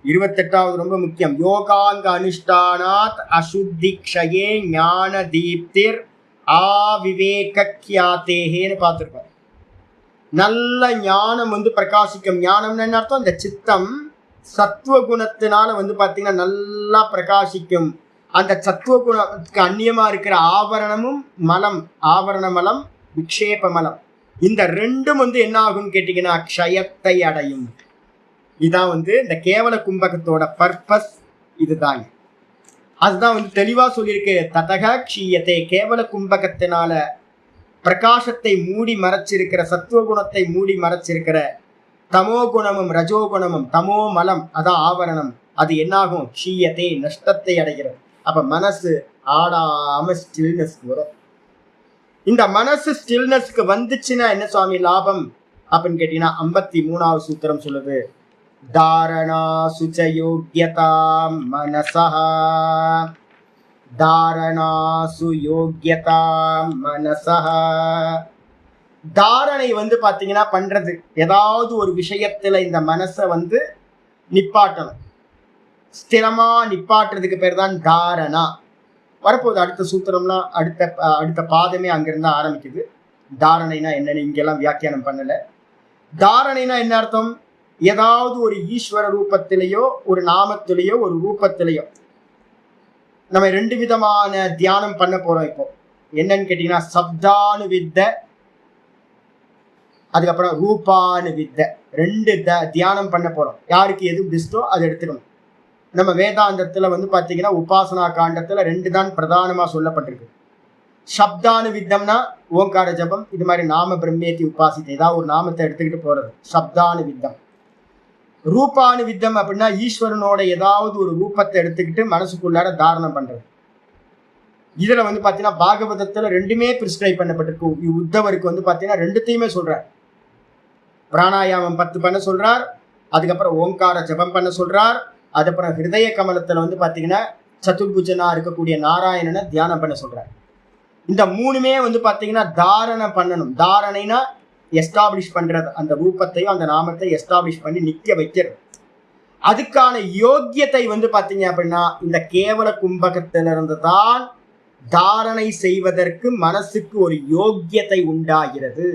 28வது ரொம்ப முக்கியம். யோகாங்க அனுஷ்டானாத் அசுத்திக்ஷயே ஞான தீப்திர் ஆவிவேக்கியாத்தேன்னு பார்த்துருக்கோம். நல்ல ஞானம் வந்து பிரகாசிக்கும். ஞானம்னு என்ன அர்த்தம்? இந்த சித்தம் சத்துவ குணத்தினால வந்து பார்த்தீங்கன்னா நல்லா பிரகாசிக்கும். அந்த சத்துவ குணத்துக்கு அந்நியமா இருக்கிற ஆவரணமும் மலம், ஆவரண மலம், விக்ஷேப மலம், இந்த ரெண்டும் வந்து என்ன ஆகும்னு கேட்டீங்கன்னா க்ஷயத்தை அடையும். இதான் வந்து இந்த கேவல கும்பகத்தோட பர்பஸ். இதுதான், அதுதான் வந்து தெளிவா சொல்லியிருக்கு. ததக க்ஷீயத்தை, கேவல கும்பகத்தினால பிரகாசத்தை மூடி மறைச்சிருக்கிற, சத்துவ குணத்தை மூடி மறைச்சிருக்கிற தமோ குணமும் ரஜோகுணமும், தமோ மலம் அதான் ஆவரணம், அது என்னாகும்? க்ஷீயத்தை, நஷ்டத்தை அடைகிறது. அப்ப மனசு ஆடாம ஸ்டில்னஸ் வரும். இந்த மனசு ஸ்டில்னஸ்க்கு வந்துச்சுன்னா என்ன சுவாமி லாபம் அப்படின்னு கேட்டீங்கன்னா 53வது சூத்திரம் சொல்லுது. தாரணா சுச்ச யோக்யதா மனசஹ. தாரணா சுயோக்யதா மனசஹ. தாரணை வந்து பாத்தீங்கன்னா பண்றது, ஏதாவது ஒரு விஷயத்துல இந்த மனசை வந்து நிப்பாட்டணும். ஸ்திரமா நிப்பாட்டுறதுக்கு பேர் தான் தாரணா. வரப்போகுது அடுத்த சூத்திரம்லாம், அடுத்த பாதமே அங்கிருந்து ஆரம்பிக்குது. தாரணைனா என்னன்னு இங்கெல்லாம் வியாக்கியானம் பண்ணல. தாரணைனா என்ன அர்த்தம்? ஏதாவது ஒரு ஈஸ்வர ரூபத்திலேயோ ஒரு நாமத்திலேயோ ஒரு ரூபத்திலேயோ நம்ம 2 விதமான தியானம் பண்ண போறோம். இப்போ என்னன்னு கேட்டீங்கன்னா சப்தானுவித்த, அதுக்கப்புறம் ரூபானுவித்த, 2 தியானம் பண்ண போறோம். யாருக்கு எது பெஸ்டோ அதை எடுத்துக்கணும். நம்ம வேதாந்தத்துல வந்து பாத்தீங்கன்னா உபாசனா காண்டத்துல 2 தான் பிரதானமா சொல்லப்பட்டிருக்கு. சப்தானுவித்தம்னா ஓங்கார ஜபம், இது மாதிரி நாம பிரம்மேத்தி உபாசித்தை, ஏதாவது ஒரு நாமத்தை எடுத்துக்கிட்டு போறது சப்தானுவித்தம். ரூபானுவித்தம் அப்படின்னா ஈஸ்வரனோட ஏதாவது ஒரு ரூபத்தை எடுத்துக்கிட்டு மனசுக்குள்ளார தாரணம் பண்றது. இதுல வந்து பாத்தீங்கன்னா பாகவதத்துல 2மே பிரிஸ்கிரைப் பண்ணப்பட்டிருக்கு. உத்தவருக்கு வந்து பாத்தீங்கன்னா 2த்தையுமே சொல்றார். பிராணாயாமம் 10 பண்ண சொல்றார், அதுக்கப்புறம் ஓங்கார ஜபம் பண்ண சொல்றார், அதுக்கப்புறம் ஹிருதய கமலத்துல வந்து பாத்தீங்கன்னா சதுர்புஜனா இருக்கக்கூடிய நாராயணனை தியானம் பண்ண சொல்றார். இந்த மூணுமே வந்து பாத்தீங்கன்னா தாரணை பண்ணணும். தாரணைனா எஸ்டாப்ளிஷ் பண்றது, அந்த ரூபத்தையும் அந்த நாமத்தை எஸ்டாப்ளிஷ் பண்ணி நிக்க வைக்கிறது. அதுக்கான யோக்கியத்தை வந்து பாத்தீங்க அப்படின்னா இந்த கேவல கும்பகத்திலிருந்து தான் தாரணை செய்வதற்கு மனசுக்கு ஒரு யோக்கியத்தை உண்டாகிறது.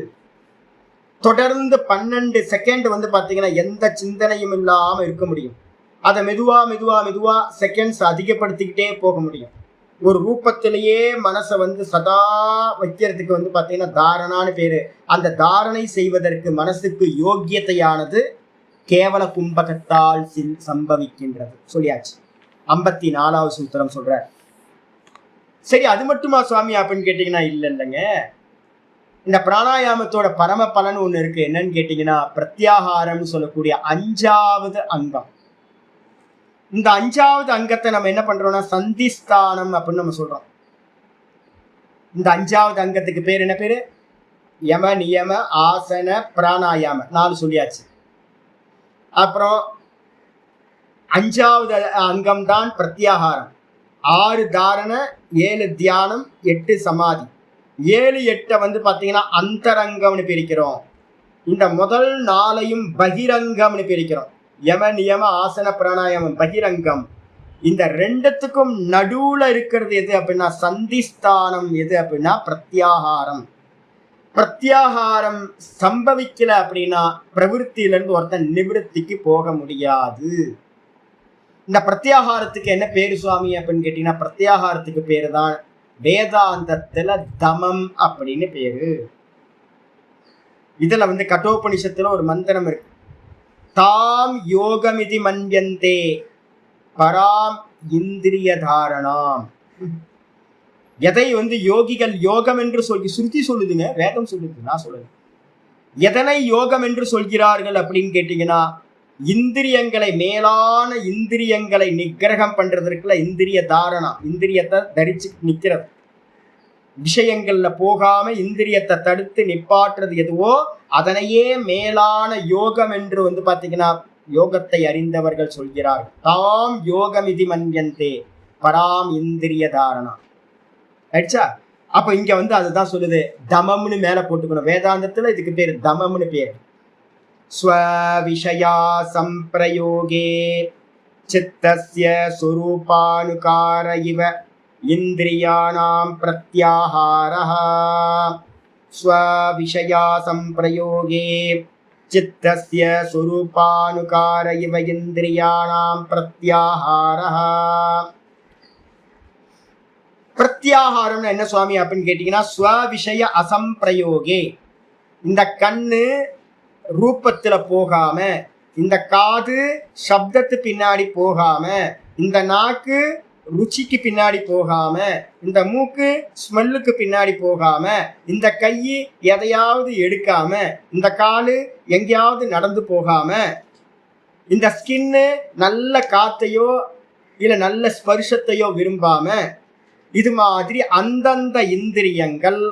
தொடர்ந்து 12 செகண்ட் வந்து பாத்தீங்கன்னா எந்த சிந்தனையும் இல்லாம இருக்க முடியும். அதை மெதுவா மெதுவா மெதுவா செகண்ட்ஸ் அதிகப்படுத்திக்கிட்டே போக முடியும். ஒரு ரூபத்திலேயே மனசை வந்து சதா வைக்கிறதுக்கு வந்து பாத்தீங்கன்னா தாரணான்னு பேரு. அந்த தாரணை செய்வதற்கு மனசுக்கு யோக்கியத்தையானது கேவல கும்பகத்தால் சம்பவிக்கின்றது. சொல்லியாச்சு. 54வது சூத்திரம் சொல்ற. சரி, அது மட்டுமா சுவாமி அப்படின்னு கேட்டீங்கன்னா இல்லைங்க. இந்த பிராணாயாமத்தோட பரம பலன் ஒண்ணு இருக்கு. என்னன்னு கேட்டீங்கன்னா பிரத்யாகாரம்னு சொல்லக்கூடிய 5வது அங்கம். இந்த 5வது அங்கத்தை நம்ம என்ன பண்றோம்னா சந்திஸ்தானம் அப்படின்னு நம்ம சொல்றோம். இந்த 5வது அங்கத்துக்கு பேர் என்ன பேரு? யம நியம ஆசன பிராணாயாம 4 சொல்லியாச்சு. அப்புறம் 5வது அங்கம் தான் பிரத்யாகாரம். 6 தாரண, 7 தியானம், 8 சமாதி. 7, 8 வந்து பாத்தீங்கன்னா அந்தரங்கம்னு பிரிக்கிறோம். இந்த முதல் 4ஐயும் பகிரங்கம்னு பிரிக்கிறோம். யம நியம ஆசன பிராணாயாமம் பகிரங்கம். இந்த 2த்துக்கும் நடுவுல இருக்கிறது எது அப்படின்னா சந்திஸ்தானம். எது அப்படின்னா பிரத்யாகாரம். பிரத்யாகாரம் சம்பவிக்கல அப்படின்னா பிரவிற்த்தியிலிருந்து ஒருத்தன் நிவிருத்திக்கு போக முடியாது. இந்த பிரத்யாகாரத்துக்கு என்ன பேரு சுவாமி அப்படின்னு கேட்டீங்கன்னா பிரத்யாகாரத்துக்கு பேரு தான் வேதாந்தத்துல தமம் அப்படின்னு பேரு. இதுல வந்து கட்டோபனிஷத்துல ஒரு மந்திரம் இருக்கு. தாம் யோகமிதி மன்யந்தே பராம் இந்திரிய தாரணாம். எதை வந்து யோகிகள் யோகம் என்று சொல்லி சுருதி சொல்லுதுங்க, வேதம் சொல்லுது, நான் சொல்லுது. எதனை யோகம் என்று சொல்கிறார்கள் அப்படின்னு கேட்டீங்கன்னா இந்திரியங்களை, மேலான இந்திரியங்களை நிகிரகம் பண்றதுக்குள்ள இந்திரிய தாரணா, இந்திரியத்தை தரிச்சு நிக்கிறது. விஷயங்கள்ல போகாம இந்திரியத்தை தடுத்து நிப்பாட்டுறது எதுவோ அதனையே மேலான யோகம் என்று வந்து பாத்தீங்கன்னா யோகத்தை அறிந்தவர்கள் சொல்கிறார்கள். தாம் யோகம் இது மன்யந்தே பராம் இந்திரிய தாரணா. ஆயிடுச்சா? அப்ப இங்க வந்து அதுதான் சொல்லுது. தமம்னு மேல போட்டுக்கணும். வேதாந்தத்துல இதுக்கு பேரு தமம்னு பேரு. ஸ்வவிஷயா சம்பிரயோகே சித்தஸ்ய ஸ்வரூபானுகார இவ இந்திரியாணாம் பிரத்யாஹாரஹ. ஸ்வவிஷயா சம்பிரயோகே சித்தஸ்ய ஸ்வரூபானுகார இவ இந்திரியாணாம் பிரத்யாஹாரஹ. பிரத்யாகாரம்னு என்ன சுவாமி அப்படின்னு கேட்டீங்கன்னா ஸ்வவிஷய அசம்பிரயோகே. இந்த கண்ணு ரூபத்துல போகாம, இந்த காது சப்தத்து பின்னாடி போகாம, இந்த நாக்கு ருச்சிக்கு பின்னாடி போகாம, இந்த மூக்கு ஸ்மெல்லுக்கு பின்னாடி போகாம, இந்த கை எதையாவது எடுக்காம, இந்த காலு எங்கேயாவது நடந்து போகாம, இந்த ஸ்கின்னு நல்ல காத்தையோ இல்ல நல்ல ஸ்பர்ஷத்தையோ விரும்பாம, இது மாதிரி அந்தந்த இந்திரியங்கள்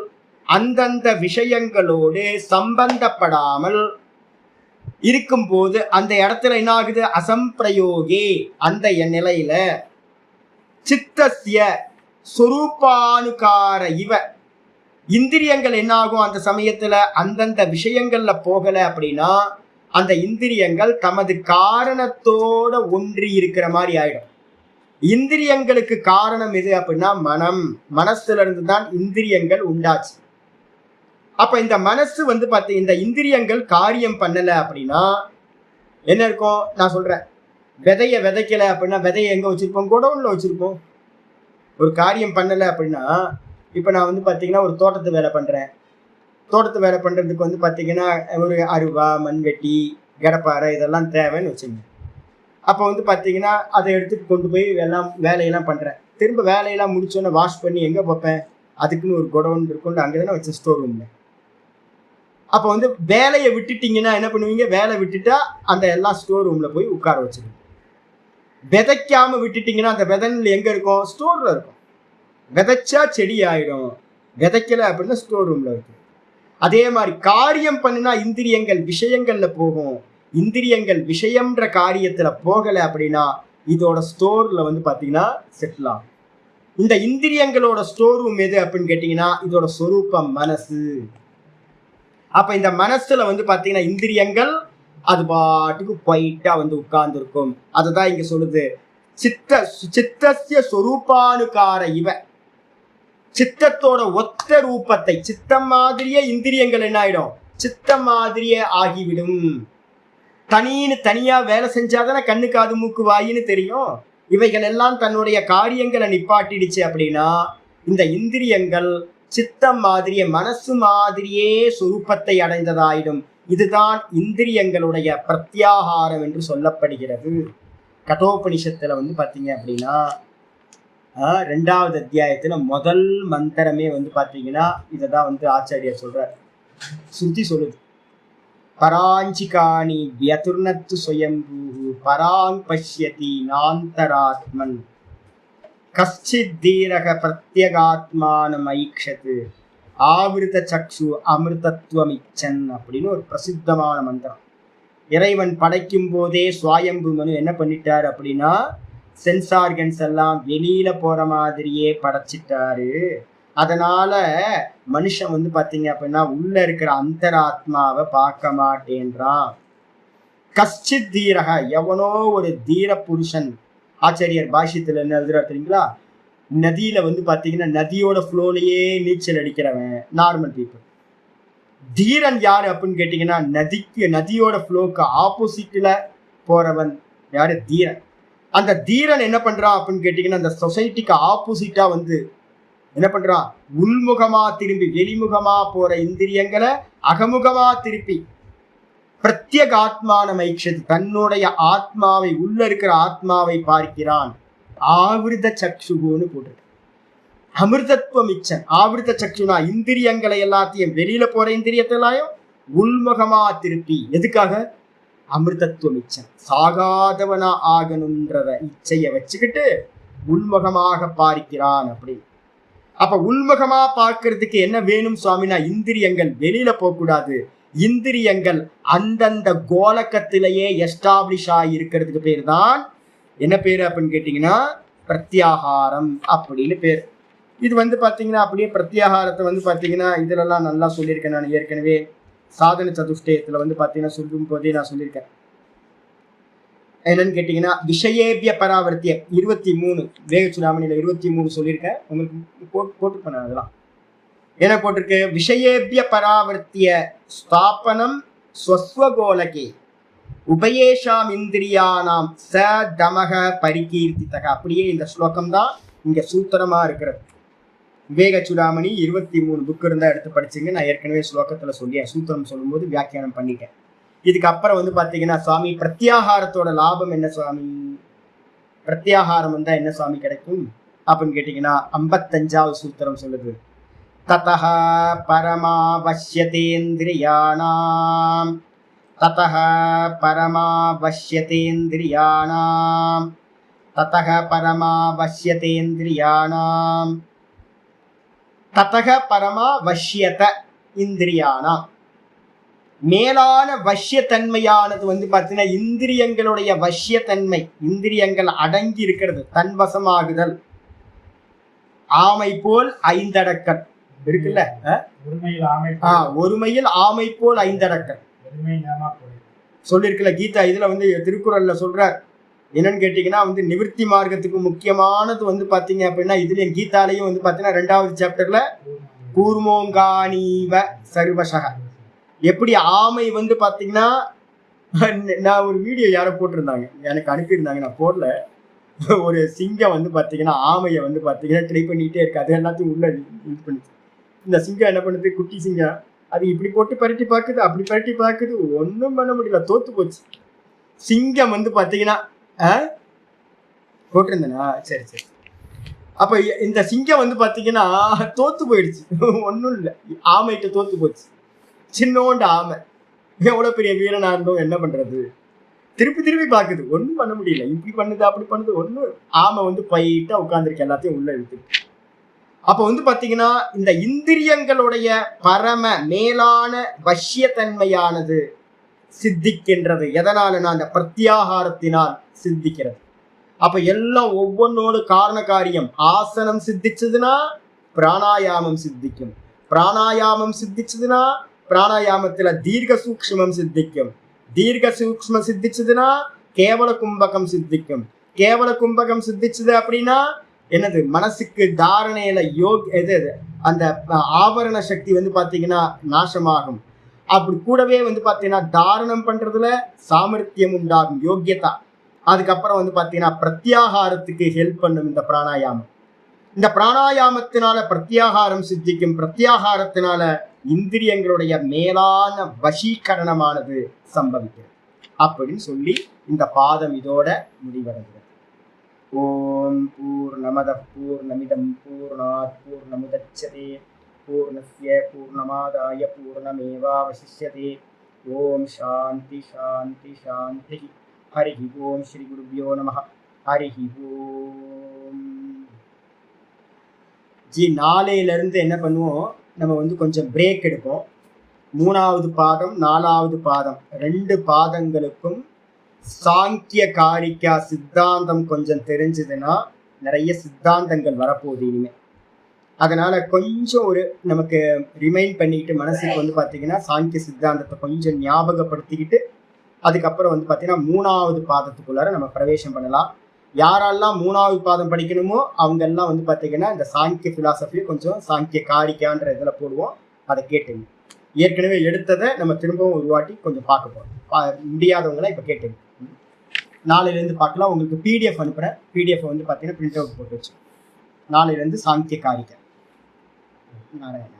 அந்தந்த விஷயங்களோடு சம்பந்தப்படாமல் இருக்கும்போது அந்த இடத்துல என்ன ஆகுது? அசம்பிரயோகே. அந்த நிலையில சித்தஸ்ய சொரூபானுகார இவ இந்திரியங்கள் என்ன ஆகும்? அந்த சமயத்துல அந்தந்த விஷயங்கள்ல போகல அப்படின்னா அந்த இந்திரியங்கள் தமது காரணத்தோட ஒன்றி இருக்கிற மாதிரி ஆயிடும். இந்திரியங்களுக்கு காரணம் எது அப்படின்னா மனம். மனசுல இருந்து தான் இந்திரியங்கள் உண்டாச்சு. அப்ப இந்த மனசு வந்து பார்த்து இந்த இந்திரியங்கள் காரியம் பண்ணல அப்படின்னா என்ன இருக்கும்? நான் சொல்றேன், விதைய விதைக்கல அப்படின்னா விதையை எங்க வச்சிருப்போம்? குடவுன்ல வச்சிருப்போம். ஒரு காரியம் பண்ணல அப்படின்னா, இப்ப நான் வந்து பாத்தீங்கன்னா ஒரு தோட்டத்து வேலை பண்றேன். தோட்டத்து வேலை பண்றதுக்கு வந்து பாத்தீங்கன்னா ஒரு அருவா, மண்வெட்டி, கடப்பாறை இதெல்லாம் தேவைன்னு வச்சுங்க. அப்போ வந்து பாத்தீங்கன்னா அதை எடுத்துட்டு கொண்டு போய் எல்லாம் வேலையெல்லாம் பண்றேன். திரும்ப வேலையெல்லாம் முடிச்சோன்னே வாஷ் பண்ணி எங்க பார்ப்பேன்? அதுக்குன்னு ஒரு குடவுன் இருக்கும், அங்கதானே வச்ச ஸ்டோர் ரூம்ல. அப்போ வந்து வேலையை விட்டுட்டீங்கன்னா என்ன பண்ணுவீங்க? வேலை விட்டுட்டா அந்த எல்லாம் ஸ்டோர் ரூம்ல போய் உட்கார வச்சிருக்கோம். விதைக்காம விட்டுட்டீங்கன்னா அந்த விதைல எங்க இருக்கும்? ஸ்டோர்ல இருக்கும். விதைச்சா செடி ஆயிடும், விதைக்கல அப்படின்னா ஸ்டோர் ரூம்ல இருக்கும். அதே மாதிரி காரியம் பண்ணினா இந்திரியங்கள் விஷயங்கள்ல போகும். இந்திரியங்கள் விஷயம்ன்ற காரியத்துல போகல அப்படின்னா இதோட ஸ்டோர்ல வந்து பாத்தீங்கன்னா செட்டில் ஆகும். இந்த இந்திரியங்களோட ஸ்டோர் ரூம் எது அப்படின்னு கேட்டீங்கன்னா இதோட சொரூபம் மனசு. அப்ப இந்த மனசுல வந்து பாத்தீங்கன்னா இந்திரியங்கள் அது பாட்டுக்கு போயிட்டா வந்து உட்கார்ந்து இருக்கும். அதுதான் இங்க சொல்லுது, சித்தஸ்ய சொரூபானுகார இவ. சித்தத்தோட ஒத்த ரூபத்தை, சித்தம் மாதிரியே இந்திரியங்கள் என்ன ஆயிடும், சித்தம் மாதிரியே ஆகிவிடும். தனியா வேலை செஞ்சாதானே கண்ணு காது மூக்கு வாயின்னு தெரியும். இவைகள் எல்லாம் தன்னுடைய காரியங்களை நிப்பாட்டிடுச்சு அப்படின்னா இந்த இந்திரியங்கள் சித்தம் மாதிரியே மனசு மாதிரியே சொரூபத்தை அடைந்ததாயிடும். இதுதான் இந்திரியங்களுடைய பிரத்யாகாரம் என்று சொல்லப்படுகிறது. கட்டோபனிஷத்துல வந்து பாத்தீங்க அப்படின்னா 2வது அத்தியாயத்துல முதல் மந்திரமே வந்து பாத்தீங்கன்னா இததான் வந்து ஆச்சாரியர் சொல்றார். ஸ்ருதி சொல்லுது, பராஞ்சிகாணி வியதுர்ணத்து ஸ்வயம்பூ பராங் பஷ்யதி நாந்தராத்மன் கஷ்சித் தீரக பிரத்யகாத்மானம் ஐக்ஷத்து ஆவிருத சக்ஷு அமிர்தத்துவமிச்சன் அப்படின்னு ஒரு பிரசித்தமான மந்திரம். இறைவன் படைக்கும் போதே சுவாயம்பு மனு என்ன பண்ணிட்டாரு அப்படின்னா சென்சார்கன்ஸ் எல்லாம் வெளியில போற மாதிரியே படைச்சிட்டாரு. அதனால மனுஷன் வந்து பாத்தீங்க அப்படின்னா உள்ள இருக்கிற அந்தராத்மாவை பார்க்க மாட்டேன்றான். கஷ்டித் தீரக, எவனோ ஒரு தீர புருஷன். ஆச்சாரியர் பாஷ்யத்துல என்ன எழுதுறாரு தெரியுங்களா, நதியில வந்து பாத்தீங்கன்னா நதியோட ஃப்ளோலையே நீச்சல் அடிக்கிறவன் நார்மல் பீப்புள். தீரன் யாரு அப்படின்னு கேட்டீங்கன்னா நதியோட ஃப்ளோக்கு ஆப்போசிட்ல போறவன் யாரு, தீரன். அந்த தீரன் என்ன பண்றான் அப்படின்னு கேட்டீங்கன்னா அந்த சொசைட்டிக்கு ஆப்போசிட்டா வந்து என்ன பண்றான், உள்முகமா திரும்பி வெளிமுகமா போற இந்திரியங்களை அகமுகமா திருப்பி பிரத்யேகாத்மான மைக்ஷது, தன்னுடைய ஆத்மாவை உள்ள இருக்கிற ஆத்மாவை பார்க்கிறான். ஆவிருத சக்ஷுன்னு போட்டு அமிர்தத்துவம் இச்சன். ஆவிருத சக்ஷுனா இந்திரியங்களை எல்லாத்தையும் வெளியில போற இந்திரியத்தெல்லாம் உள்முகமா திருப்பி, எதுக்காக, அமிர்தத்துவம் இச்சன், சாகாதவனா ஆகணும்ன்றத இச்சைய வச்சுக்கிட்டு உள்முகமாக பார்க்கிறான். அப்படி அப்ப உள்முகமா பார்க்கறதுக்கு என்ன வேணும் சுவாமினா, இந்திரியங்கள் வெளியில போகக்கூடாது. இந்திரியங்கள் அந்தந்த கோலக்கத்திலேயே எஸ்டாப்ளிஷ் ஆகி இருக்கிறதுக்கு பேர் தான் என்ன பேரு அப்படின்னு கேட்டீங்கன்னா பிரத்யாகாரம் அப்படின்னு பேர். இது வந்து பாத்தீங்கன்னா அப்படியே பிரத்யாகாரத்தை வந்து பாத்தீங்கன்னா இதுலலாம் நல்லா சொல்லியிருக்கேன். நான் ஏற்கனவே சாதன சதுஷ்டயத்துல வந்து பாத்தீங்கன்னா சொல்லும் போதே நான் சொல்லியிருக்கேன். என்னன்னு கேட்டீங்கன்னா விஷயேபிய பராவர்த்திய 23 வேகச்சுடாமணியில 23 சொல்லியிருக்கேன். உங்களுக்கு போட்டுருப்பேன். அதெல்லாம் என்ன போட்டிருக்கு, விஷயேபிய பராவர்த்திய ஸ்தாபனம் ஸ்வஸ்வகோலகே உபயேஷாம் இந்திரியானாம் ச தமக பரிகீர்த்திதக. அப்படியே இந்த ஸ்லோகம் தான் இங்க சூத்திரமா இருக்கிறது. விவேகச்சுடாமணி 23 புக் இருந்தா எடுத்து படிச்சுங்க. நான் ஏற்கனவே ஸ்லோகத்துல சொல்லியேன், சூத்திரம் சொல்லும் போது வியாக்கியானம் பண்ணிட்டேன். இதுக்கு அப்புறம் வந்து பாத்தீங்கன்னா சுவாமி பிரத்யாகாரத்தோட லாபம் என்ன சுவாமி, பிரத்யாகாரம் வந்தா என்ன சுவாமி கிடைக்கும் அப்படின்னு கேட்டீங்கன்னா 55வது சூத்திரம் சொல்லுது, ததஹ பரமாவஷ்யதேந்திரியாணாம் ததஹ பரமாவஷ்யதேந்திரியாணாம் ததஹ பரமாவஷ்யதேந்திரியாணாம் ததஹ பரமாவஷ்யத இந்திரியாணாம். மேலான வஷ்யத்தன்மையானது வந்து பார்த்தீங்கன்னா இந்திரியங்களுடைய வஷ்யத்தன்மை, இந்திரியங்கள் அடங்கி இருக்கிறது, தன்வசமாகுதல். ஆமை போல் ஐந்தடக்கல் இருக்குல்ல, ஒருமையில் ஆமை போல் ஐந்தடக்கல் சொல்லிருக்குல்ல கீதா. இதுல வந்து திருக்குறள்ல சொல்றார். என்னன்னு கேட்டீங்கன்னா வந்து நிவர்த்தி மார்க்கத்துக்கு முக்கியமானது வந்து பாத்தீங்க அப்படின்னா இதுலயும் கீதாலையும் வந்து பாத்தீங்கன்னா 2வது சாப்டர்ல கூர்மோங்கானீவ சர்வசக. எப்படி ஆமை வந்து பாத்தீங்கன்னா நான் ஒரு வீடியோ யாரோ போட்டிருந்தாங்க, எனக்கு அனுப்பியிருந்தாங்க, நான் போடல. ஒரு சிங்கம் வந்து பாத்தீங்கன்னா ஆமையை வந்து பாத்தீங்கன்னா ட்ரை பண்ணிட்டே இருக்கு, அது எல்லாத்தையும் உள்ள இது பண்ணிச்சு. இந்த சிங்கம் என்ன பண்ணுது, குட்டி சிங்கம், அது இப்படி போட்டு பரட்டி பார்க்குது, அப்படி பரட்டி பார்க்குது, ஒன்றும் பண்ண முடியல, தோத்து போச்சு. சிங்கம் வந்து பாத்தீங்கன்னா போட்டிருந்தேனா, சரி சரி. அப்ப இந்த சிங்கம் வந்து பாத்தீங்கன்னா தோத்து போயிடுச்சு, ஒன்றும் இல்லை, ஆமைகிட்ட தோத்து போச்சு. சின்னோண்டு ஆமை, எவ்வளவு பெரிய வீரனா இருந்தோம், என்ன பண்றது, திருப்பி திருப்பி பாக்குது, ஒன்றும் பண்ண முடியல, இப்படி பண்ணுது அப்படி பண்ணுது, ஒன்றும். ஆமை வந்து பைட்டா உட்கார்ந்துருக்கு, எல்லாத்தையும் உள்ள இழுத்து. அப்ப வந்து பாத்தீங்கன்னா இந்த இந்திரியங்களுடைய பரம மேலான வஷ்யத்தன்மையானது சித்திக்கின்றது. எதனாலனா அந்த பிரத்யாகாரத்தினால் சித்திக்கிறது. அப்ப எல்லாம் ஒவ்வொன்னோடு காரண காரியம். ஆசனம் சித்திச்சதுன்னா பிராணாயாமம் சித்திக்கும். பிராணாயாமம் சித்திச்சதுன்னா பிராணாயாமத்துல தீர்க்க சூக்ஷ்மம் சித்திக்கும். தீர்க்க சூக்ஷ்மம் சித்திச்சதுன்னா கேவல கும்பகம் சித்திக்கும். கேவல கும்பகம் சித்திச்சது அப்படின்னா என்னது, மனசுக்கு தாரணையில எது அந்த ஆவரண சக்தி வந்து பாத்தீங்கன்னா நாசமாகும். அப்படி கூடவே வந்து பாத்தீங்கன்னா தாரணம் பண்றதுல சாமர்த்தியம் உண்டாகும், யோக்கியதா. அதுக்கப்புறம் வந்து பாத்தீங்கன்னா பிரத்யாகாரத்துக்கு ஹெல்ப் பண்ணும் இந்த பிராணாயாமம். இந்த பிராணாயாமத்தினால பிரத்யாகாரம் சித்திக்கும். பிரத்யாகாரத்தினால இந்திரியங்களுடைய மேலான வசீகரணமானது சம்பவிக்கிறது அப்படின்னு சொல்லி இந்த பாதம் இதோட முடிவடைகிறது. ஓம் பூர்ணமத பூர்ணமிதம் பூர்ணாத் பூர்ணமுதச்யதே பூர்ணஸ்ய பூர்ணமாதாய பூர்ணமேவாவசிஷ்யதே. ஓம் சாந்தி சாந்தி சாந்தி. ஹரி ஓம். ஸ்ரீ குருப்யோ நமஹ. ஹரி ஓம். ஜி நாளையிலிருந்து என்ன பண்ணுவோம், நம்ம வந்து கொஞ்சம் பிரேக் எடுப்போம். 3வது பாதம் 4வது பாதம் 2 பாதங்களுக்கும் சாங்கிய காரிக்கா சித்தாந்தம் கொஞ்சம் தெரிஞ்சதுன்னா நிறைய சித்தாந்தங்கள் வரப்போகுது இனிமே. அதனால கொஞ்சம் ஒரு நமக்கு ரிமைண்ட் பண்ணிக்கிட்டு மனசுக்கு வந்து பார்த்தீங்கன்னா சாங்கிய சித்தாந்தத்தை கொஞ்சம் ஞாபகப்படுத்திக்கிட்டு அதுக்கப்புறம் வந்து பார்த்தீங்கன்னா 3வது பாதத்துக்குள்ளார நம்ம பிரவேசம் பண்ணலாம். யாரெல்லாம் 3வது பாதம் படிக்கணுமோ அவங்கெல்லாம் வந்து பார்த்தீங்கன்னா இந்த சாங்கிய பிலாசபியை கொஞ்சம் சாங்கிய காரிக்கான்ற இதில் போடுவோம், அதை கேட்டுங்க. ஏற்கனவே எடுத்ததை நம்ம திரும்பவும் ஒரு வாட்டி கொஞ்சம் பார்க்க போகிறோம். முடியாதவங்களாம் இப்போ கேட்டுங்க. நாளையிலேருந்து பார்க்கலாம். உங்களுக்கு பிடிஎஃப் அனுப்புகிறேன். பிடிஎஃப் வந்து பார்த்தீங்கன்னா பிரிண்ட் அவுட் போட்டு வச்சு நாளையிலேருந்து சாங்கிய காரிக்கை. நாராயண